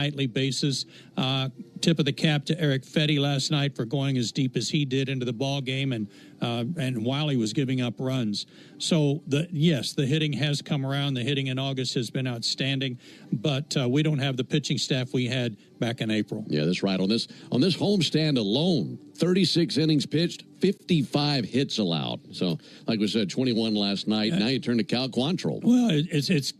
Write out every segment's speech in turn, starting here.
nightly basis. Tip of the cap to Eric Fetty last night for going as deep as he did into the ball game, and while he was giving up runs. So the hitting has come around. The hitting in August has been outstanding, but we don't have the pitching staff we had back in April. Yeah, that's right. On this homestand alone, 36 innings pitched, 55 hits allowed. So, like we said, 21 last night. Now you turn to Cal Quantrill. Well, it's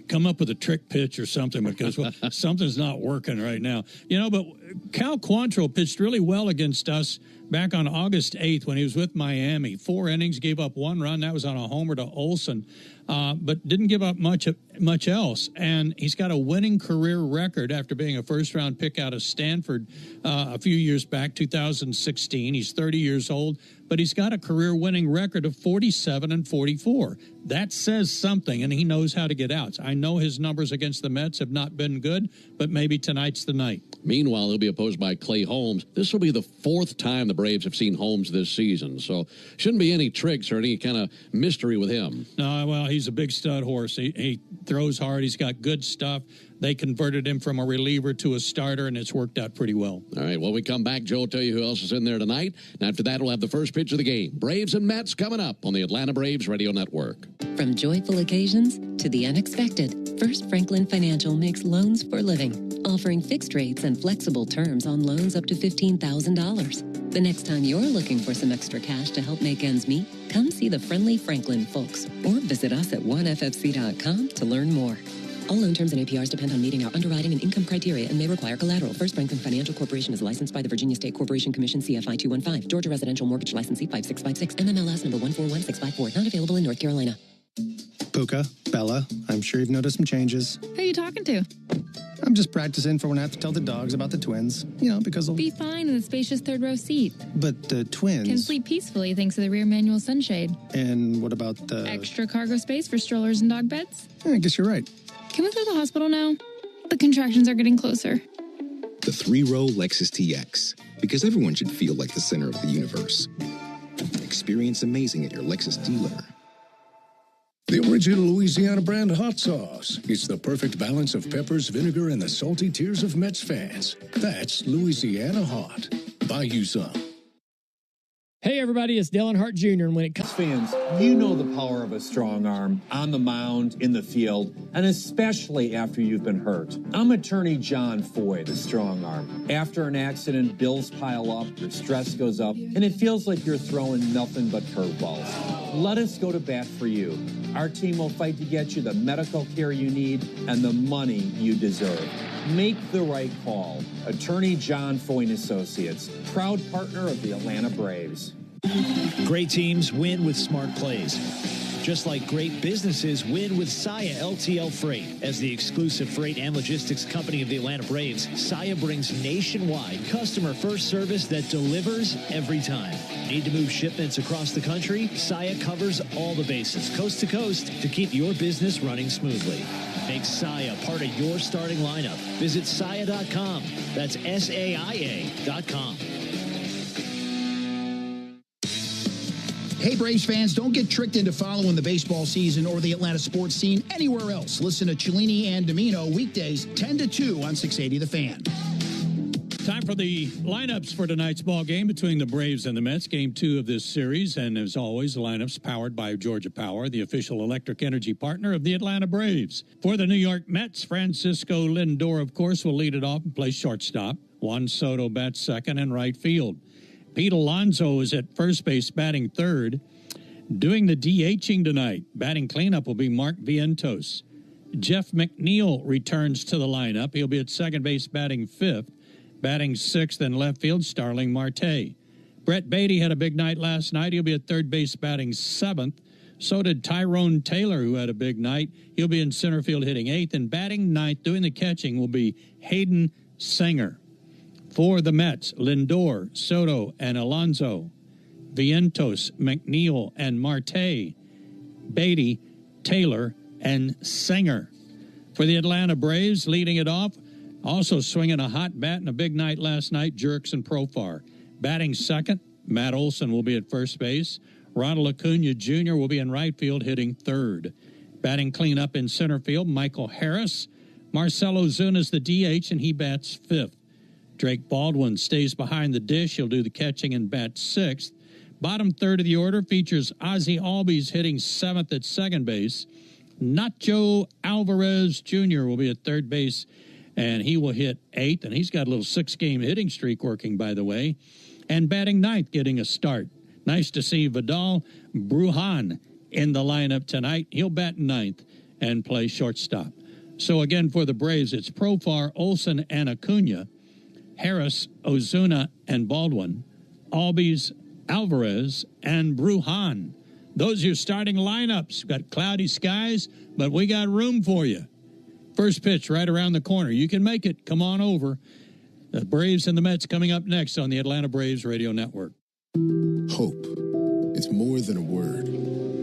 come up with a trick pitch or something, because something's not working right now. But Cal Quantrill pitched really well against us back on August 8th when he was with Miami. 4 innings, gave up 1 run. That was on a homer to Olson, but didn't give up much else. And he's got a winning career record after being a first-round pick out of Stanford a few years back, 2016. He's 30 years old, but he's got a career-winning record of 47-44. That says something, and he knows how to get outs. I know his numbers against the Mets have not been good, but maybe tonight's the night. Meanwhile, he'll be opposed by Clay Holmes. This will be the 4th time the Braves have seen Holmes this season, so shouldn't be any tricks or any kind of mystery with him. No, well, he's a big stud horse. He throws hard. He's got good stuff. They converted him from a reliever to a starter, and it's worked out pretty well. All right, when we come back, Joe will tell you who else is in there tonight. And after that, we'll have the first pitch of the game. Braves and Mets coming up on the Atlanta Braves Radio Network. From joyful occasions to the unexpected, First Franklin Financial makes loans for living, offering fixed rates and flexible terms on loans up to $15,000. The next time you're looking for some extra cash to help make ends meet, come see the friendly Franklin folks or visit us at oneffc.com to learn more. All loan terms and APRs depend on meeting our underwriting and income criteria and may require collateral. First Franklin Financial Corporation is licensed by the Virginia State Corporation Commission, CFI 215. Georgia Residential Mortgage Licensee 5656. MMLS number 141654. Not available in North Carolina. Puka, Bella, I'm sure you've noticed some changes. Who are you talking to? I'm just practicing for when I have to tell the dogs about the twins. Because they'll be fine in the spacious third row seat. But the twins can sleep peacefully thanks to the rear manual sunshade. And what about the extra cargo space for strollers and dog beds? I guess you're right. Can we go to the hospital now? The contractions are getting closer. The 3-row Lexus TX, because everyone should feel like the center of the universe. Experience amazing at your Lexus dealer. The original Louisiana brand hot sauce. It's the perfect balance of peppers, vinegar, and the salty tears of Mets fans. That's Louisiana Hot. Buy you some. Hey everybody, it's Dale Earnhardt Jr. And when it comes fans, you know the power of a strong arm on the mound, in the field, and especially after you've been hurt. I'm attorney John Foy, the strong arm. After an accident, bills pile up, your stress goes up, and it feels like you're throwing nothing but curveballs. Let us go to bat for you. Our team will fight to get you the medical care you need and the money you deserve. Make the right call. Attorney John Foy & Associates, proud partner of the Atlanta Braves. Great teams win with smart plays. Just like great businesses win with Saia LTL Freight. As the exclusive freight and logistics company of the Atlanta Braves, Saia brings nationwide customer-first service that delivers every time. Need to move shipments across the country? Saia covers all the bases, coast to coast, to keep your business running smoothly. Make Saia part of your starting lineup. Visit Saia.com. That's SAIA.com. Hey, Braves fans, don't get tricked into following the baseball season or the Atlanta sports scene anywhere else. Listen to Cellini and Domino weekdays 10 to 2 on 680 The Fan. Time for the lineups for tonight's ball game between the Braves and the Mets, game 2 of this series. And as always, the lineups powered by Georgia Power, the official electric energy partner of the Atlanta Braves. For the New York Mets, Francisco Lindor, of course, will lead it off and play shortstop. Juan Soto bats second and right field. Pete Alonso is at first base batting third. Doing the DHing tonight, batting cleanup will be Mark Vientos. Jeff McNeil returns to the lineup. He'll be at second base batting fifth. Batting sixth in left field, Starling Marte. Brett Beatty had a big night last night. He'll be at third base batting seventh. So did Tyrone Taylor, who had a big night. He'll be in center field hitting eighth. And batting ninth, doing the catching, will be Hayden Singer. For the Mets, Lindor, Soto, and Alonso. Vientos, McNeil, and Marte. Beatty, Taylor, and Singer. For the Atlanta Braves, leading it off, also swinging a hot bat and a big night last night, Jurickson Profar. Batting second, Matt Olson will be at first base. Ronald Acuna Jr. will be in right field hitting third. Batting cleanup in center field, Michael Harris. Marcell Ozuna's the DH, and he bats 5th. Drake Baldwin stays behind the dish. He'll do the catching and bat 6th. Bottom third of the order features Ozzie Albies hitting 7th at second base. Nacho Alvarez Jr. will be at third base, and he will hit 8th. And he's got a little 6-game hitting streak working, by the way. And batting 9th, getting a start. Nice to see Vidal Brujan in the lineup tonight. He'll bat 9th and play shortstop. So again, for the Braves, it's Profar, Olsen, and Acuna. Harris, Ozuna, and Baldwin, Albies, Alvarez, and Brujan. Those are your starting lineups. Got cloudy skies, but we got room for you. First pitch right around the corner. You can make it. Come on over. The Braves and the Mets coming up next on the Atlanta Braves Radio Network. Hope. It's more than a word.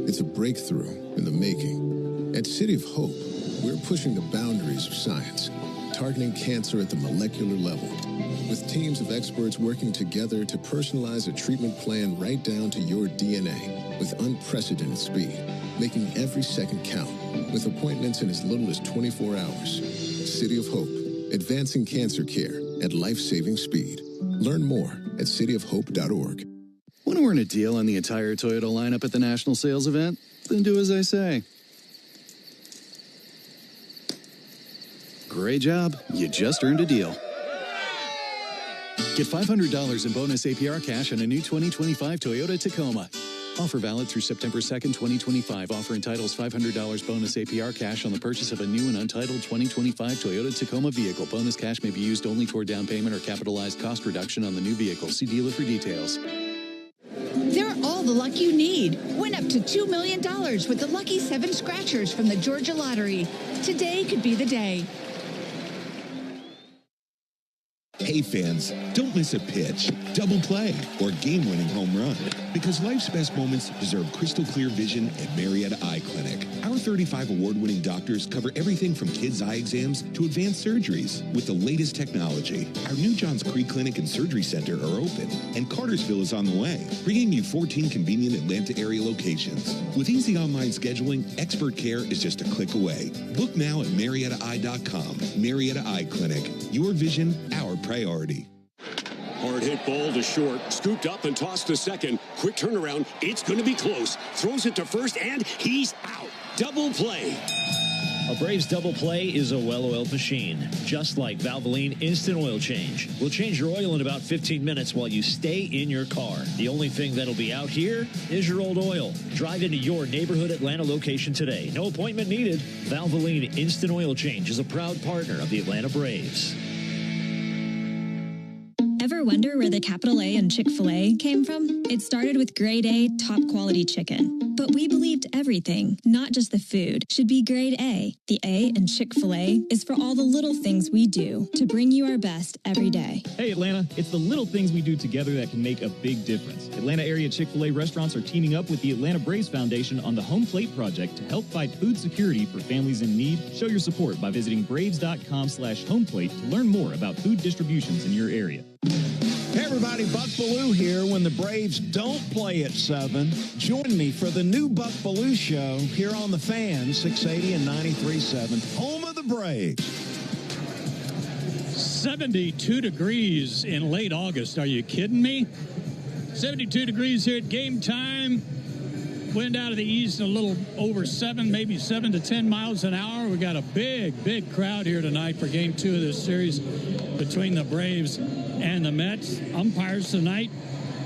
It's a breakthrough in the making. At City of Hope, we're pushing the boundaries of science, targeting cancer at the molecular level, with teams of experts working together to personalize a treatment plan right down to your DNA with unprecedented speed, making every second count, with appointments in as little as 24 hours. City of Hope, advancing cancer care at life-saving speed. Learn more at cityofhope.org. Want to earn a deal on the entire Toyota lineup at the national sales event? Then do as I say. Great job. You just earned a deal. Get $500 in bonus APR cash on a new 2025 Toyota Tacoma. Offer valid through September 2nd, 2025. Offer entitles $500 bonus APR cash on the purchase of a new and untitled 2025 Toyota Tacoma vehicle. Bonus cash may be used only toward down payment or capitalized cost reduction on the new vehicle. See dealer for details. They're all the luck you need. Win up to $2 million with the Lucky 7 Scratchers from the Georgia Lottery. Today could be the day. Hey fans, don't miss a pitch, double play, or game-winning home run. Because life's best moments deserve crystal clear vision at Marietta Eye Clinic. Our 35 award-winning doctors cover everything from kids' eye exams to advanced surgeries with the latest technology. Our new Johns Creek Clinic and Surgery Center are open, and Cartersville is on the way, bringing you 14 convenient Atlanta area locations. With easy online scheduling, expert care is just a click away. Book now at MariettaEye.com. Marietta Eye Clinic. Your vision, our priority. Hard hit ball to short, scooped up and tossed to second. Quick turnaround, it's going to be close. Throws it to first, and he's out. Double play. A Braves double play is a well-oiled machine, just like Valvoline Instant Oil Change. We'll change your oil in about 15 minutes while you stay in your car. The only thing that'll be out here is your old oil. Drive into your neighborhood Atlanta location today. No appointment needed. Valvoline Instant Oil Change is a proud partner of the Atlanta Braves. Ever wonder where the capital A in Chick-fil-A came from? It started with grade A, top quality chicken. But we believed everything, not just the food, should be grade A. The A in Chick-fil-A is for all the little things we do to bring you our best every day. Hey Atlanta, it's the little things we do together that can make a big difference. Atlanta area Chick-fil-A restaurants are teaming up with the Atlanta Braves Foundation on the Home Plate Project to help fight food security for families in need. Show your support by visiting braves.com/homeplate to learn more about food distributions in your area. Hey everybody, Buck Bellew here. When the Braves don't play at 7, join me for the new Buck Bellew Show here on The Fan, 680 and 93.7, home of the Braves. 72 degrees in late August. Are you kidding me? 72 degrees here at game time. Wind out of the east a little over 7, maybe 7 to 10 miles an hour. We got a big crowd here tonight for game 2 of this series between the Braves and the Mets. Umpires tonight,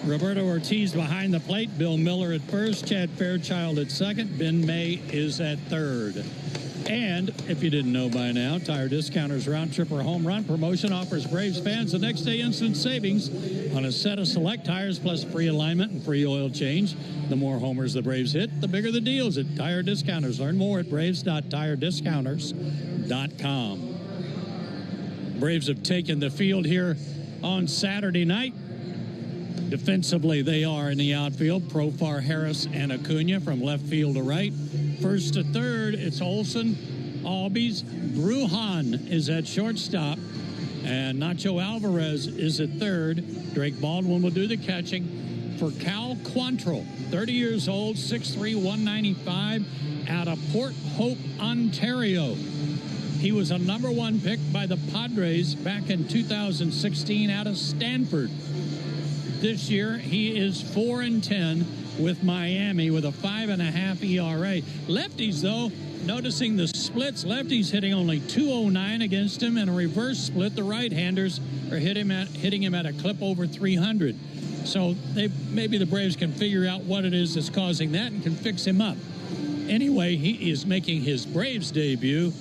Roberto Ortiz behind the plate, Bill Miller at first, Chad Fairchild at second, Ben May is at third. And if you didn't know by now, Tire Discounters Round Tripper Home Run promotion offers Braves fans the next day instant savings on a set of select tires plus free alignment and free oil change. The more homers the Braves hit, the bigger the deals at Tire Discounters. Learn more at braves.tirediscounters.com. Braves have taken the field here on Saturday night. Defensively, they are in the outfield. Profar, Harris, and Acuna from left field to right. First to third, it's Olsen, Albies. Brujan is at shortstop. And Nacho Alvarez is at third. Drake Baldwin will do the catching for Cal Quantrill, 30 years old, 6'3", 195, out of Port Hope, Ontario. He was a #1 pick by the Padres back in 2016 out of Stanford. This year, he is 4-10 with Miami with a 5.5 ERA. Lefties, though, noticing the splits, lefties hitting only .209 against him. In a reverse split, the right-handers are hitting him at a clip over 300. So maybe the Braves can figure out what it is that's causing that and can fix him up. Anyway, he is making his Braves debut,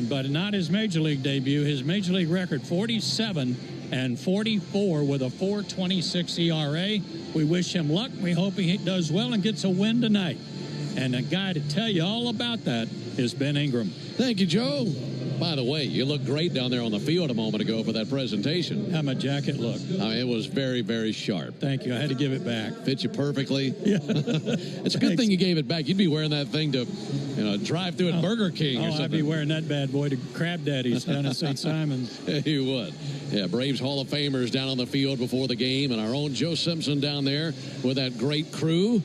but not his Major League debut. His Major League record, 47-44 with a 4.26 ERA. We wish him luck. We hope he does well and gets a win tonight. And the guy to tell you all about that is Ben Ingram. Thank you, Joe. By the way, you looked great down there on the field a moment ago for that presentation. How my jacket look? It was very, very sharp. Thank you. I had to give it back. Fit you perfectly. Yeah. It's a good thing you gave it back. You'd be wearing that thing to, drive through at Burger King or something. I'd be wearing that bad boy to Crab Daddy's down at St. Simon's. You would. Yeah, Braves Hall of Famers down on the field before the game, and our own Joe Simpson down there with that great crew.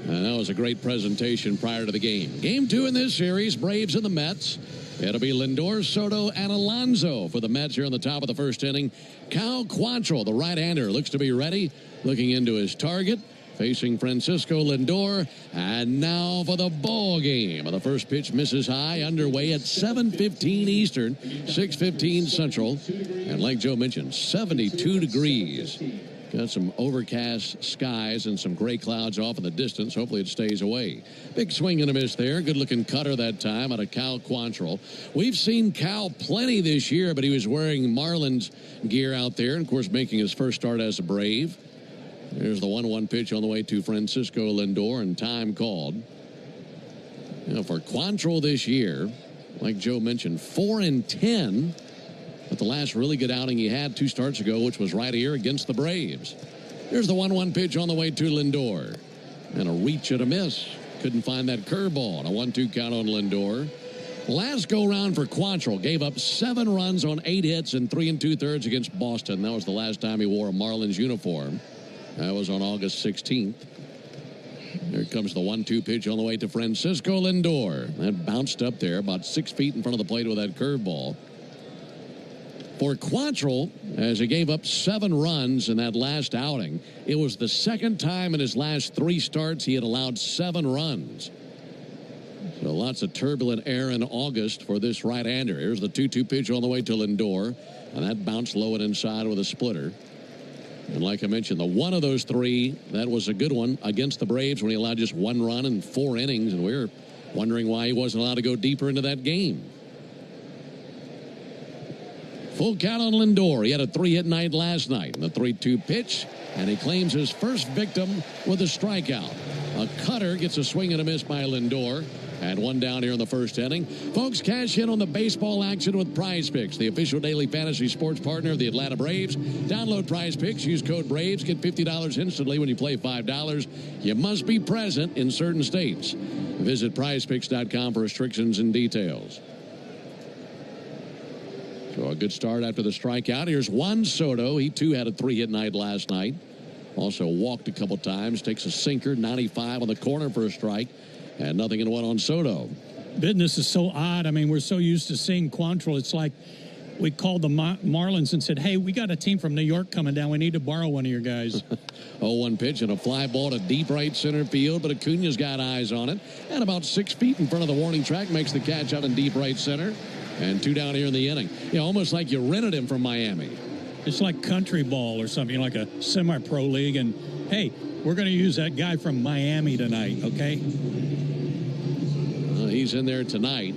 And that was a great presentation prior to the game. Game 2 in this series, Braves and the Mets. It'll be Lindor, Soto, and Alonso for the Mets here on the top of the first inning. Cal Quantrill, the right-hander, looks to be ready, looking into his target, facing Francisco Lindor. And now for the ball game. The first pitch misses high, underway at 7:15 Eastern, 6:15 Central. And like Joe mentioned, 72 degrees. Got some overcast skies and some gray clouds off in the distance. Hopefully it stays away. Big swing and a miss there. Good-looking cutter that time out of Cal Quantrill. We've seen Cal plenty this year, but he was wearing Marlins gear out there, and, of course, making his first start as a Brave. There's the 1-1 pitch on the way to Francisco Lindor, and time called. For Quantrill this year, like Joe mentioned, 4-10. But the last really good outing he had 2 starts ago, which was right here against the Braves. Here's the 1-1 pitch on the way to Lindor. And a reach and a miss. Couldn't find that curveball. And a 1-2 count on Lindor. Last go-round for Quantrill. Gave up 7 runs on 8 hits and 3 2/3 against Boston. That was the last time he wore a Marlins uniform. That was on August 16th. Here comes the 1-2 pitch on the way to Francisco Lindor. That bounced up there about 6 feet in front of the plate with that curveball. For Quantrill, as he gave up 7 runs in that last outing, it was the second time in his last 3 starts he had allowed 7 runs. So lots of turbulent air in August for this right-hander. Here's the 2-2 pitch on the way to Lindor, and that bounced low and inside with a splitter. And like I mentioned, the one of those 3, that was a good one against the Braves when he allowed just 1 run in 4 innings, and we were wondering why he wasn't allowed to go deeper into that game. Full count on Lindor. He had a 3-hit night last night. The 3-2 pitch, and he claims his first victim with a strikeout. A cutter gets a swing and a miss by Lindor. And 1 down here in the first inning. Folks, cash in on the baseball action with Prize Picks, the official daily fantasy sports partner of the Atlanta Braves. Download Prize Picks. Use code BRAVES. Get $50 instantly when you play $5. You must be present in certain states. Visit prizepicks.com for restrictions and details. So a good start after the strikeout. Here's Juan Soto. He, too, had a 3-hit night last night. Also walked a couple times. Takes a sinker, 95 on the corner for a strike. And nothing in 1 on Soto. Business is so odd. I mean, we're so used to seeing Quantrill. It's like we called the Marlins and said, hey, we got a team from New York coming down. We need to borrow one of your guys. 0-1 pitch and a fly ball to deep right center field, but Acuña's got eyes on it. And about 6 feet in front of the warning track, makes the catch out in deep right center. And 2 down here in the inning. Almost like you rented him from Miami. It's like country ball or something, like a semi-pro league. And, hey, we're going to use that guy from Miami tonight, okay? He's in there tonight.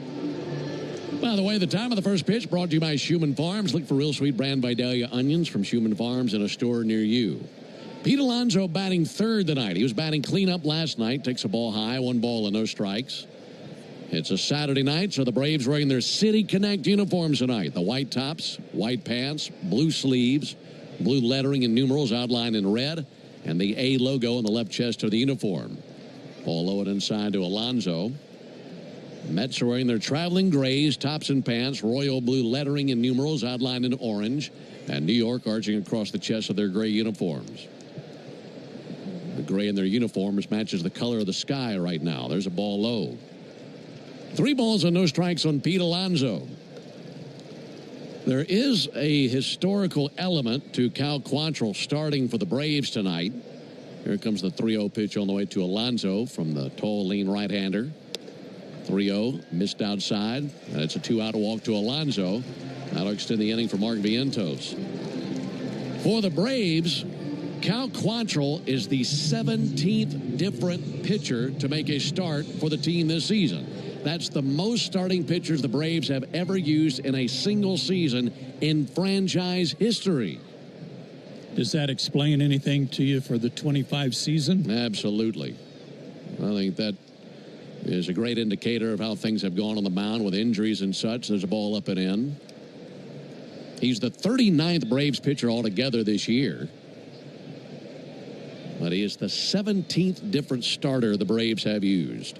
By the way, the time of the first pitch brought to you by Schumann Farms. Look for real sweet brand Vidalia onions from Schumann Farms in a store near you. Pete Alonso batting 3rd tonight. He was batting cleanup last night. Takes a ball high, 1 ball and no strikes. It's a Saturday night, so the Braves wearing their City Connect uniforms tonight. The white tops, white pants, blue sleeves, blue lettering and numerals outlined in red, and the A logo on the left chest of the uniform. Ball low and inside to Alonso. Mets are wearing their traveling grays, tops and pants, royal blue lettering and numerals outlined in orange, and New York arching across the chest of their gray uniforms. The gray in their uniforms matches the color of the sky right now. There's a ball low. 3 balls and no strikes on Pete Alonso. There is a historical element to Cal Quantrill starting for the Braves tonight. Here comes the 3-0 pitch on the way to Alonso from the tall, lean right-hander. 3-0, missed outside. And it's a 2-out walk to Alonso. That'll extend the inning for Mark Vientos. For the Braves, Cal Quantrill is the 17th different pitcher to make a start for the team this season. That's the most starting pitchers the Braves have ever used in a single season in franchise history. Does that explain anything to you for the 25 season? Absolutely. I think that is a great indicator of how things have gone on the mound with injuries and such. There's a ball up and in. He's the 39th Braves pitcher altogether this year. But he is the 17th different starter the Braves have used.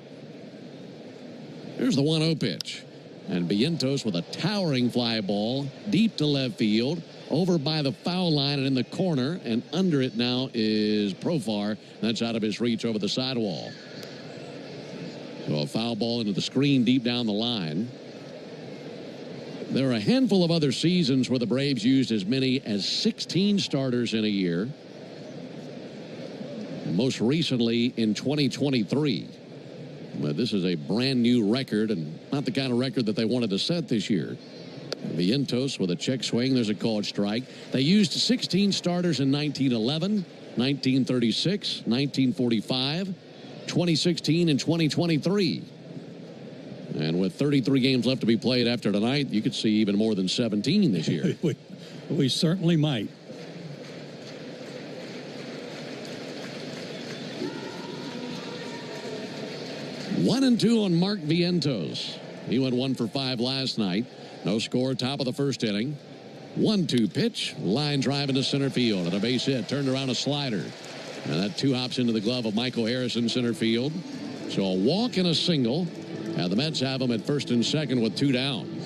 Here's the 1-0 pitch. And Vientos with a towering fly ball deep to left field, over by the foul line and in the corner, and under it now is Profar. That's out of his reach over the sidewall. So a foul ball into the screen deep down the line. There are a handful of other seasons where the Braves used as many as 16 starters in a year. Most recently in 2023. But this is a brand new record and not the kind of record that they wanted to set this year. Vientos with a check swing. There's a called strike. They used 16 starters in 1911, 1936, 1945, 2016, and 2023. And with 33 games left to be played after tonight, you could see even more than 17 this year. we certainly might. One and two on Mark Vientos. He went 1 for 5 last night. No score, top of the first inning. 1-2 pitch, line drive into center field, and a base hit, turned around a slider. And that 2 hops into the glove of Michael Harris in center field. So a walk and a single. And the Mets have him at first and second with 2 down.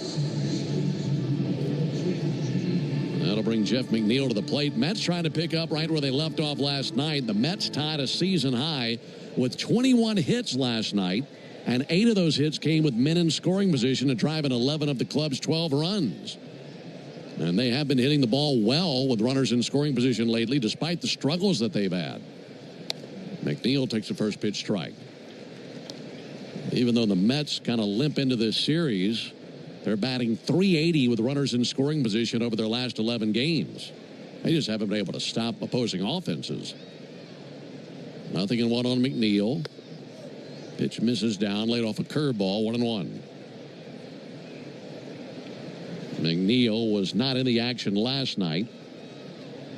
That'll bring Jeff McNeil to the plate. Mets trying to pick up right where they left off last night. The Mets tied a season high with 21 hits last night. And 8 of those hits came with men in scoring position to drive in 11 of the club's 12 runs. And they have been hitting the ball well with runners in scoring position lately, despite the struggles that they've had. McNeil takes the first pitch strike. Even though the Mets kind of limp into this series, they're batting .380 with runners in scoring position over their last 11 games. They just haven't been able to stop opposing offenses. 0-1 on McNeil. Pitch misses down, laid off a curveball, 1-1. McNeil was not in the action last night.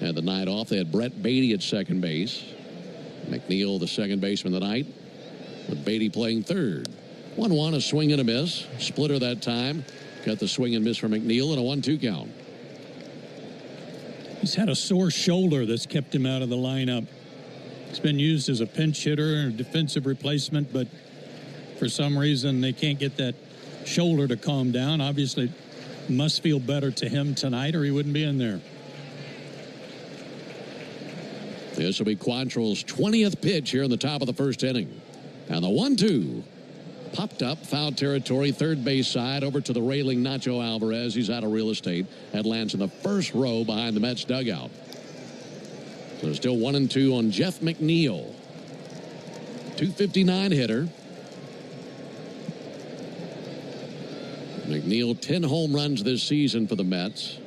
Had the night off. They had Brett Beatty at second base. McNeil, the second baseman tonight, with Beatty playing third. 1-1, a swing and a miss. Splitter that time. Got the swing and miss for McNeil and a 1-2 count. He's had a sore shoulder that's kept him out of the lineup. He's been used as a pinch hitter and a defensive replacement, but for some reason they can't get that shoulder to calm down. Obviously, must feel better to him tonight or he wouldn't be in there. This will be Quantrill's 20th pitch here in the top of the first inning. And the 1-2. Popped up, foul territory, third base side, over to the railing Nacho Alvarez. He's out of real estate. That lands in the first row behind the Mets dugout. So still 1-2 on Jeff McNeil. .259 hitter. McNeil, 10 home runs this season for the Mets.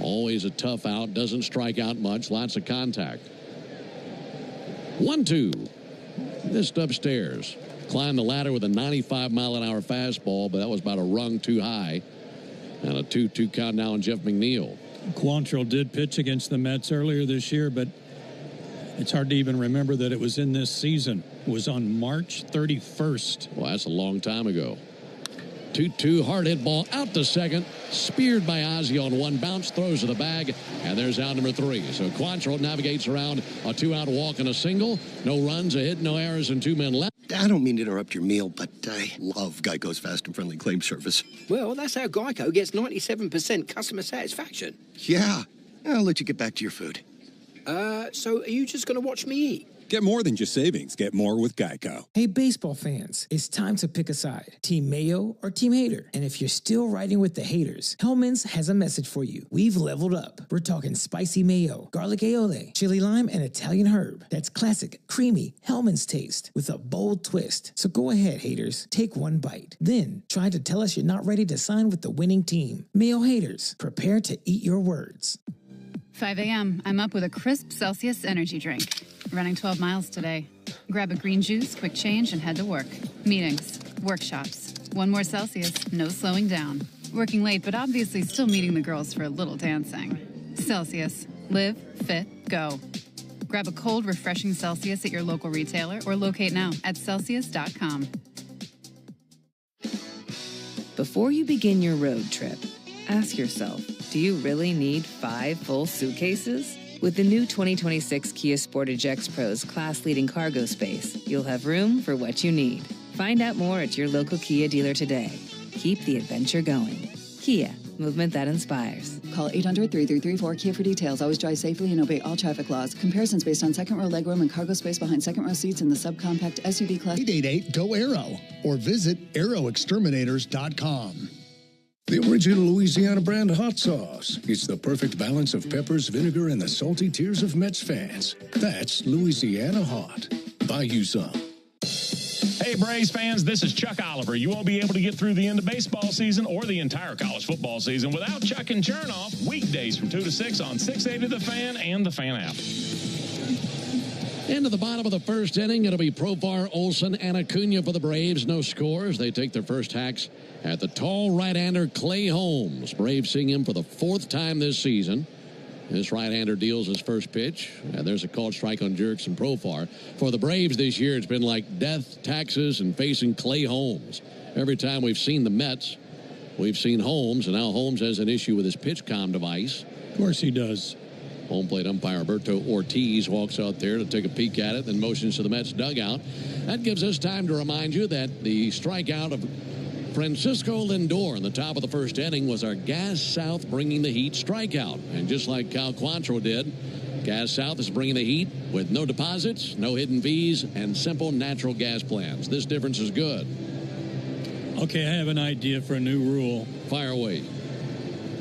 Always a tough out, doesn't strike out much, lots of contact. 1-2. Missed upstairs. Climbed the ladder with a 95-mile-an-hour fastball, but that was about a rung too high. And a 2-2 count now on Jeff McNeil. Quantrill did pitch against the Mets earlier this year, but it's hard to even remember that it was in this season. It was on March 31st. Well, that's a long time ago. 2-2, hard hit ball out to second. Speared by Ozzie on one bounce, throws to the bag, and there's out number 3. So Quantrill navigates around a 2-out walk and a single. No runs, a hit, no errors, and 2 men left. I don't mean to interrupt your meal, but I love Geico's fast and friendly claim service. Well, that's how Geico gets 97% customer satisfaction. Yeah. I'll let you get back to your food. So are you just going to watch me eat? Get more than just savings. Get more with Geico. Hey, baseball fans, it's time to pick a side. Team Mayo or Team Hater. And if you're still riding with the haters, Hellman's has a message for you. We've leveled up. We're talking spicy mayo, garlic aioli, chili lime, and Italian herb. That's classic, creamy Hellman's taste with a bold twist. So go ahead, haters. Take one bite. Then try to tell us you're not ready to sign with the winning team. Mayo haters, prepare to eat your words. 5 a.m. I'm up with a crisp Celsius energy drink. Running 12 miles today. Grab a green juice, quick change, and head to work. Meetings, workshops. One more Celsius, no slowing down. Working late, but obviously still meeting the girls for a little dancing. Celsius. Live, fit, go. Grab a cold, refreshing Celsius at your local retailer or locate now at Celsius.com. Before you begin your road trip, ask yourself, do you really need 5 full suitcases? With the new 2026 Kia Sportage X-Pro's class-leading cargo space, you'll have room for what you need. Find out more at your local Kia dealer today. Keep the adventure going. Kia, movement that inspires. Call 800-3334-KIA for details. Always drive safely and obey all traffic laws. Comparisons based on second row legroom and cargo space behind second row seats in the subcompact SUV class. 888-GO-AERO or visit aeroexterminators.com. The original Louisiana brand hot sauce. It's the perfect balance of peppers, vinegar, and the salty tears of Mets fans. That's Louisiana Hot. Buy you some. Hey, Braves fans, this is Chuck Oliver. You won't be able to get through the end of baseball season or the entire college football season without Chuck and Chernoff. Weekdays from 2 to 6 on 680 The Fan and the Fan app. Into the bottom of the first inning, it'll be Profar, Olsen, and Acuna for the Braves. No scores. They take their first hacks at the tall right-hander Clay Holmes. Braves seeing him for the 4th time this season. This right-hander deals his first pitch, and there's a called strike on Jerks and Profar. For the Braves this year, it's been like death, taxes, and facing Clay Holmes. Every time we've seen the Mets, we've seen Holmes, and now Holmes has an issue with his pitch comm device. Of course he does. Home plate umpire Alberto Ortiz walks out there to take a peek at it, then motions to the Mets dugout. That gives us time to remind you that the strikeout of Francisco Lindor in the top of the first inning was our Gas South bringing the heat strikeout. And just like Cal Quantrill did, Gas South is bringing the heat with no deposits, no hidden fees, and simple natural gas plans. This difference is good. Okay, I have an idea for a new rule. Fire away.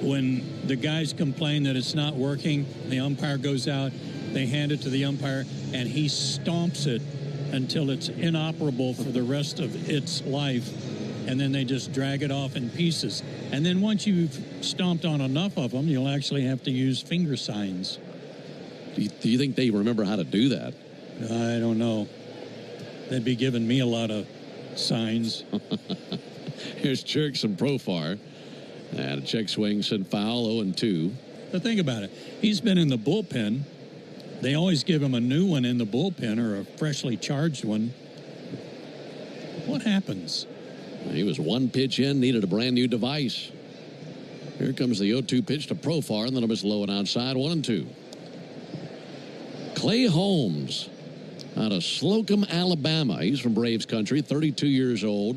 When the guys complain that it's not working, the umpire goes out, they hand it to the umpire, and he stomps it until it's inoperable for the rest of its life, and then they just drag it off in pieces. And then once you've stomped on enough of them, you'll actually have to use finger signs. Do you think they remember how to do that? I don't know. They'd be giving me a lot of signs. Here's Jerks and Profar. And a check swing sent foul, 0-2. But think about it. He's been in the bullpen. They always give him a new one in the bullpen or a freshly charged one. What happens? He was one pitch in, needed a brand new device. Here comes the 0-2 pitch to Profar, and then it was low and outside, 1-2. Clay Holmes out of Slocum, Alabama. He's from Braves country, 32 years old.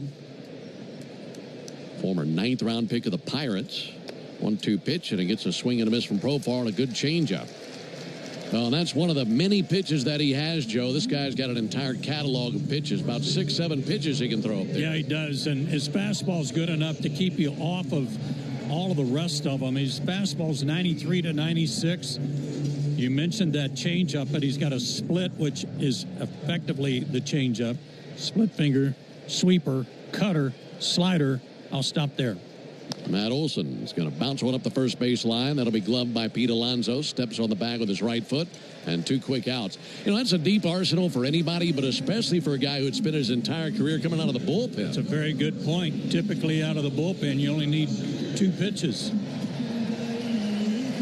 Former 9th round pick of the Pirates. 1-2 pitch, and it gets a swing and a miss from Profar and a good changeup. Well, and that's one of the many pitches that he has, Joe. This guy's got an entire catalog of pitches, about 6-7 pitches he can throw up there. Yeah, he does, and his fastball's good enough to keep you off of all of the rest of them. His fastball's 93 to 96. You mentioned that changeup, but he's got a split, which is effectively the changeup. Split finger, sweeper, cutter, slider. I'll stop there. Matt Olson is going to bounce one up the first base line. That'll be gloved by Pete Alonso. Steps on the bag with his right foot, and 2 quick outs. You know, that's a deep arsenal for anybody, but especially for a guy who'd spent his entire career coming out of the bullpen. That's a very good point. Typically out of the bullpen, you only need 2 pitches.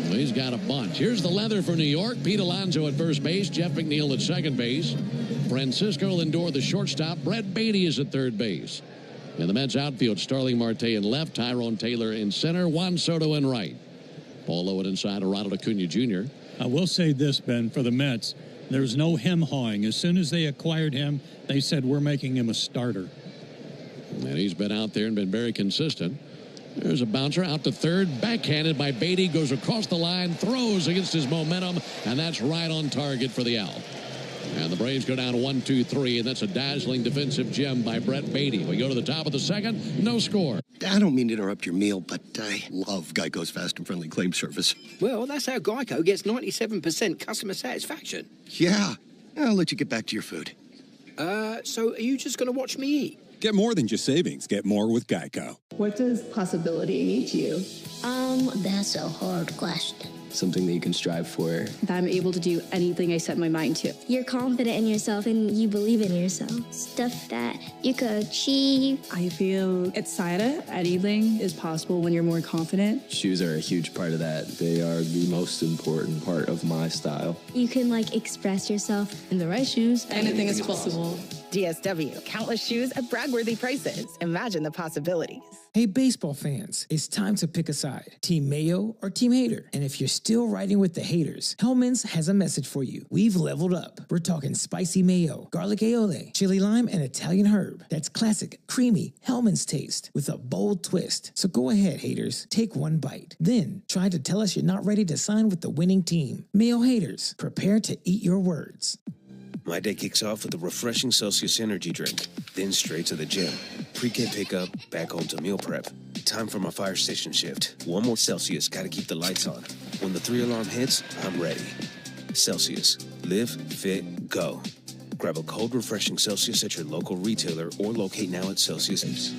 Well, he's got a bunch. Here's the leather for New York. Pete Alonso at first base. Jeff McNeil at second base. Francisco Lindor, the shortstop. Brett Beatty is at third base. In the Mets outfield, Starling Marte in left, Tyrone Taylor in center, Juan Soto in right. Paul Lowen inside, Ronald Acuna Jr. I will say this, Ben, for the Mets, there's no hem-hawing. As soon as they acquired him, they said, we're making him a starter. And he's been out there and been very consistent. There's a bouncer out to third, backhanded by Beatty, goes across the line, throws against his momentum, and that's right on target for the out. And the Braves go down 1-2-3, and that's a dazzling defensive gem by Brett Beatty. We go to the top of the second, no score. I don't mean to interrupt your meal, but I love Geico's fast and friendly claim service. Well, that's how Geico gets 97% customer satisfaction. Yeah. I'll let you get back to your food. So are you just going to watch me eat? Get more than just savings. Get more with Geico. What does possibility mean to you? That's a hard question. Something that you can strive for. That I'm able to do anything I set my mind to. You're confident in yourself and you believe in yourself. Stuff that you could achieve. I feel excited. Anything is possible when you're more confident. Shoes are a huge part of that. They are the most important part of my style. You can express yourself in the right shoes. Anything is possible. DSW, countless shoes at brag-worthy prices. Imagine the possibilities. Hey, baseball fans, it's time to pick a side. Team Mayo or Team Hater. And if you're still riding with the haters, Hellman's has a message for you. We've leveled up. We're talking spicy mayo, garlic aioli, chili lime, and Italian herb. That's classic, creamy Hellman's taste with a bold twist. So go ahead, haters. Take one bite. Then try to tell us you're not ready to sign with the winning team. Mayo haters, prepare to eat your words. My day kicks off with a refreshing Celsius energy drink, then straight to the gym. Pre-game pickup, back home to meal prep. Time for my fire station shift. One more Celsius, gotta keep the lights on. When the 3-alarm hits, I'm ready. Celsius. Live, fit, go. Grab a cold, refreshing Celsius at your local retailer or locate now at Celsius.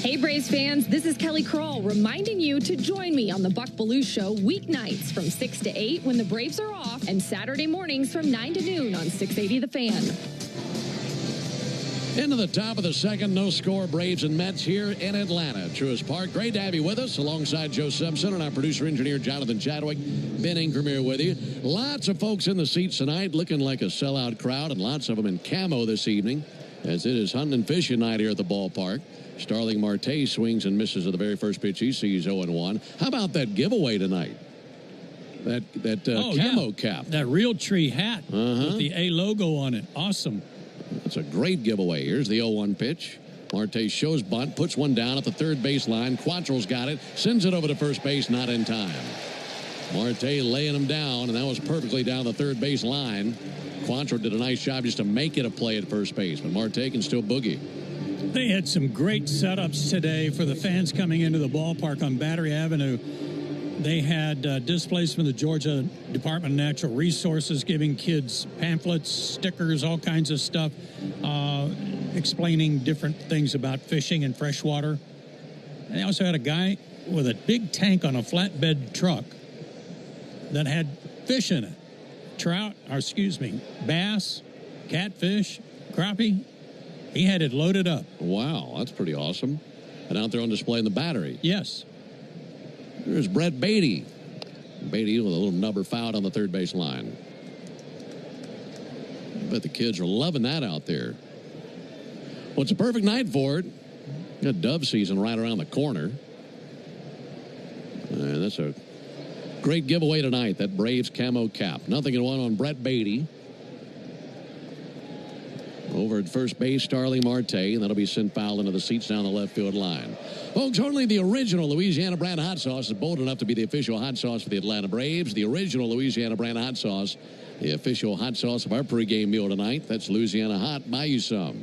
Hey Braves fans, this is Kelly Kroll reminding you to join me on the Buck Belue Show weeknights from 6 to 8 when the Braves are off and Saturday mornings from 9 to noon on 680 The Fan. Into the top of the second, no score, Braves and Mets here in Atlanta. Truist Park. Great to have you with us alongside Joe Simpson and our producer-engineer Jonathan Chadwick. Ben Ingram here with you. Lots of folks in the seats tonight looking like a sellout crowd, and lots of them in camo this evening as it is hunting and fishing night here at the ballpark. Starling Marte swings and misses at the very first pitch he sees 0-1. How about that giveaway tonight? That camo cap. That real tree hat with the A logo on it. Awesome. That's a great giveaway. Here's the 0-1 pitch. Marte shows bunt, puts one down at the third base line. Quantrill's got it, sends it over to first base, not in time. Marte laying him down, and that was perfectly down the third base line. Quantrill did a nice job just to make it a play at first base, but Marte can still boogie. They had some great setups today for the fans coming into the ballpark on Battery Avenue. They had displays from the Georgia Department of Natural Resources giving kids pamphlets, stickers, all kinds of stuff, explaining different things about fishing and freshwater. And they also had a guy with a big tank on a flatbed truck that had fish in it. Bass, catfish, crappie. He had it loaded up. Wow, that's pretty awesome. And out there on display in the Battery. Yes. There's Brett Beatty. Beatty with a little nubber foul on the third base line. I bet the kids are loving that out there. Well, it's a perfect night for it. Got dove season right around the corner. And that's a great giveaway tonight, that Braves camo cap. 0-1 on Brett Beatty. Over at first base, Starling Marte, and that'll be sent foul into the seats down the left field line. Folks, only the original Louisiana brand hot sauce is bold enough to be the official hot sauce for the Atlanta Braves. The original Louisiana brand hot sauce, the official hot sauce of our pregame meal tonight. That's Louisiana Hot. Buy you some.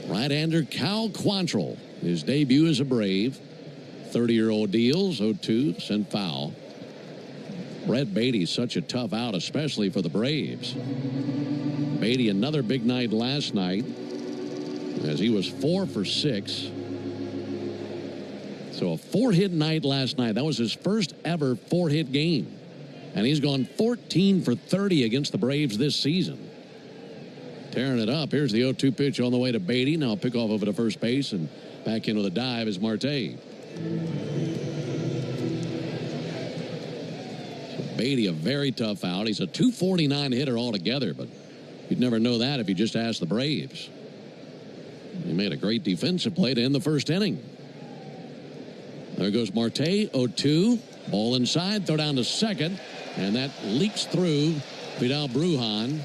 Right-hander Cal Quantrill. His debut as a Brave. 30-year-old deals, 0-2, sent foul. Brett Beatty's such a tough out, especially for the Braves. Beatty, another big night last night, as he was 4 for 6. So a 4-hit night last night. That was his first ever 4-hit game. And he's gone 14 for 30 against the Braves this season. Tearing it up. Here's the 0-2 pitch on the way to Beatty. Now pick off over to first base, and back in with a dive is Marte. Beatty, a very tough out. He's a .249 hitter altogether, but you'd never know that if you just asked the Braves. He made a great defensive play to end the first inning. There goes Marte, 0-2. Ball inside, throw down to second, and that leaks through Vidal Brujan,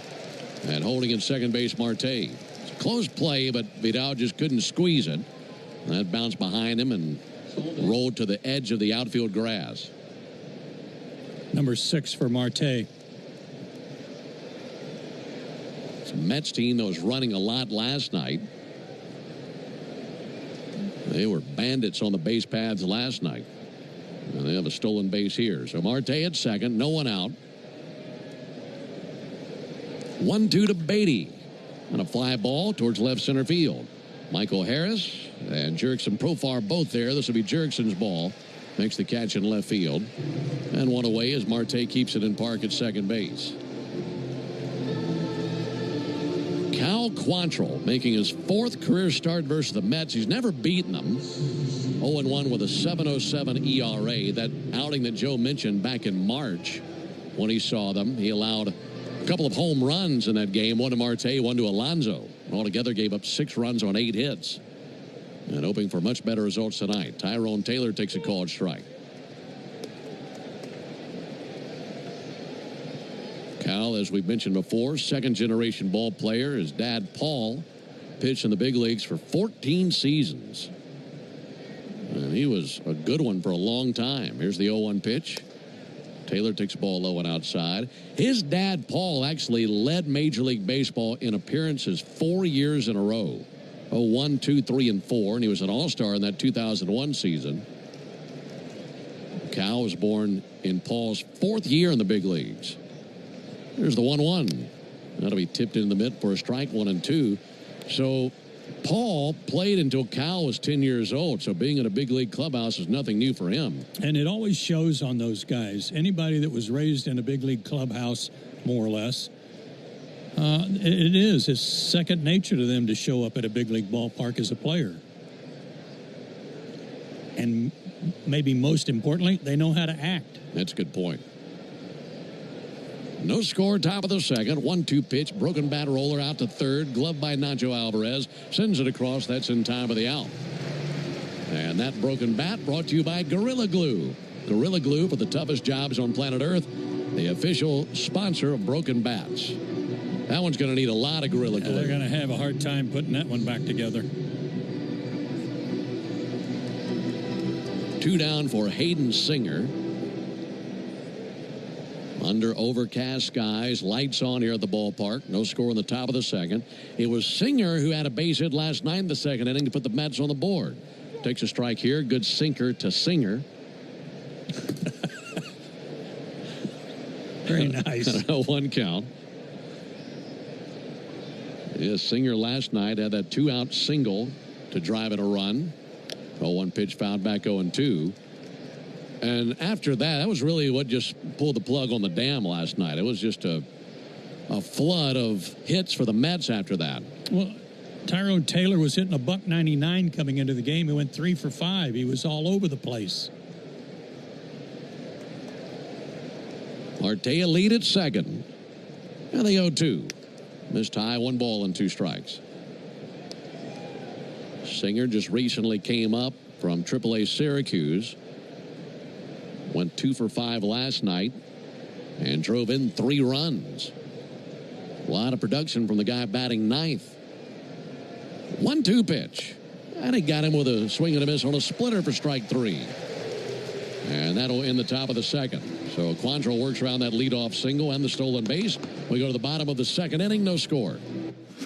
and holding in second base Marte. It's a close play, but Vidal just couldn't squeeze it. And that bounced behind him and rolled to the edge of the outfield grass. number 6 for Marte. It's a Mets team that was running a lot last night. They were bandits on the base paths last night. And they have a stolen base here. So Marte at second, no one out. 1-2 to Beatty. And a fly ball towards left center field. Michael Harris and Jurickson Profar both there. This will be Jurickson's ball. Makes the catch in left field. And one away as Marte keeps it in park at second base. Cal Quantrill making his 4th career start versus the Mets. He's never beaten them. 0-1 with a 7.07 ERA. That outing that Joe mentioned back in March when he saw them. He allowed a couple of home runs in that game. One to Marte, one to Alonso. Altogether gave up 6 runs on 8 hits. And hoping for much better results tonight. Tyrone Taylor takes a called strike. Cal, as we mentioned before, second-generation ball player. His dad, Paul, pitched in the big leagues for 14 seasons. And he was a good one for a long time. Here's the 0-1 pitch. Taylor takes the ball low and outside. His dad, Paul, actually led Major League Baseball in appearances 4 years in a row. 1, 2, 3, and 4. And he was an all-star in that 2001 season. Cal was born in Paul's 4th year in the big leagues. Here's the 1-1. That'll be tipped in the mitt for a strike, 1-2. So Paul played until Cal was 10 years old. So being in a big league clubhouse is nothing new for him. And it always shows on those guys. Anybody that was raised in a big league clubhouse, more or less, it's second nature to them to show up at a big league ballpark as a player. And maybe most importantly, they know how to act. That's a good point. No score, top of the second. 1-2 pitch, broken bat roller out to third. Gloved by Nacho Alvarez. Sends it across. That's in time of the out. And that broken bat brought to you by Gorilla Glue. Gorilla Glue for the toughest jobs on planet Earth. The official sponsor of broken bats. That one's going to need a lot of Gorilla Glue. They're going to have a hard time putting that one back together. 2 down for Hayden Singer. Under overcast skies, lights on here at the ballpark. No score in the top of the second. It was Singer who had a base hit last night in the second inning to put the Mets on the board. Takes a strike here. Good sinker to Singer. Very nice. 1 count. Yes, Singer last night had that 2-out single to drive in a run. 0-1 pitch fouled back 0-2. And after that was really what just pulled the plug on the dam last night. It was just a flood of hits for the Mets after that. Well, Tyrone Taylor was hitting a .199 coming into the game. He went 3 for 5. He was all over the place. Marte lead at second. And the 0-2. Missed high, 1 ball and 2 strikes. Singer just recently came up from AAA Syracuse. Went 2 for 5 last night and drove in 3 runs. A lot of production from the guy batting 9th. 1-2 pitch. And he got him with a swing and a miss on a splitter for strike 3. And that'll end the top of the second. So Quantrill works around that leadoff single and the stolen base. We go to the bottom of the second inning, no score.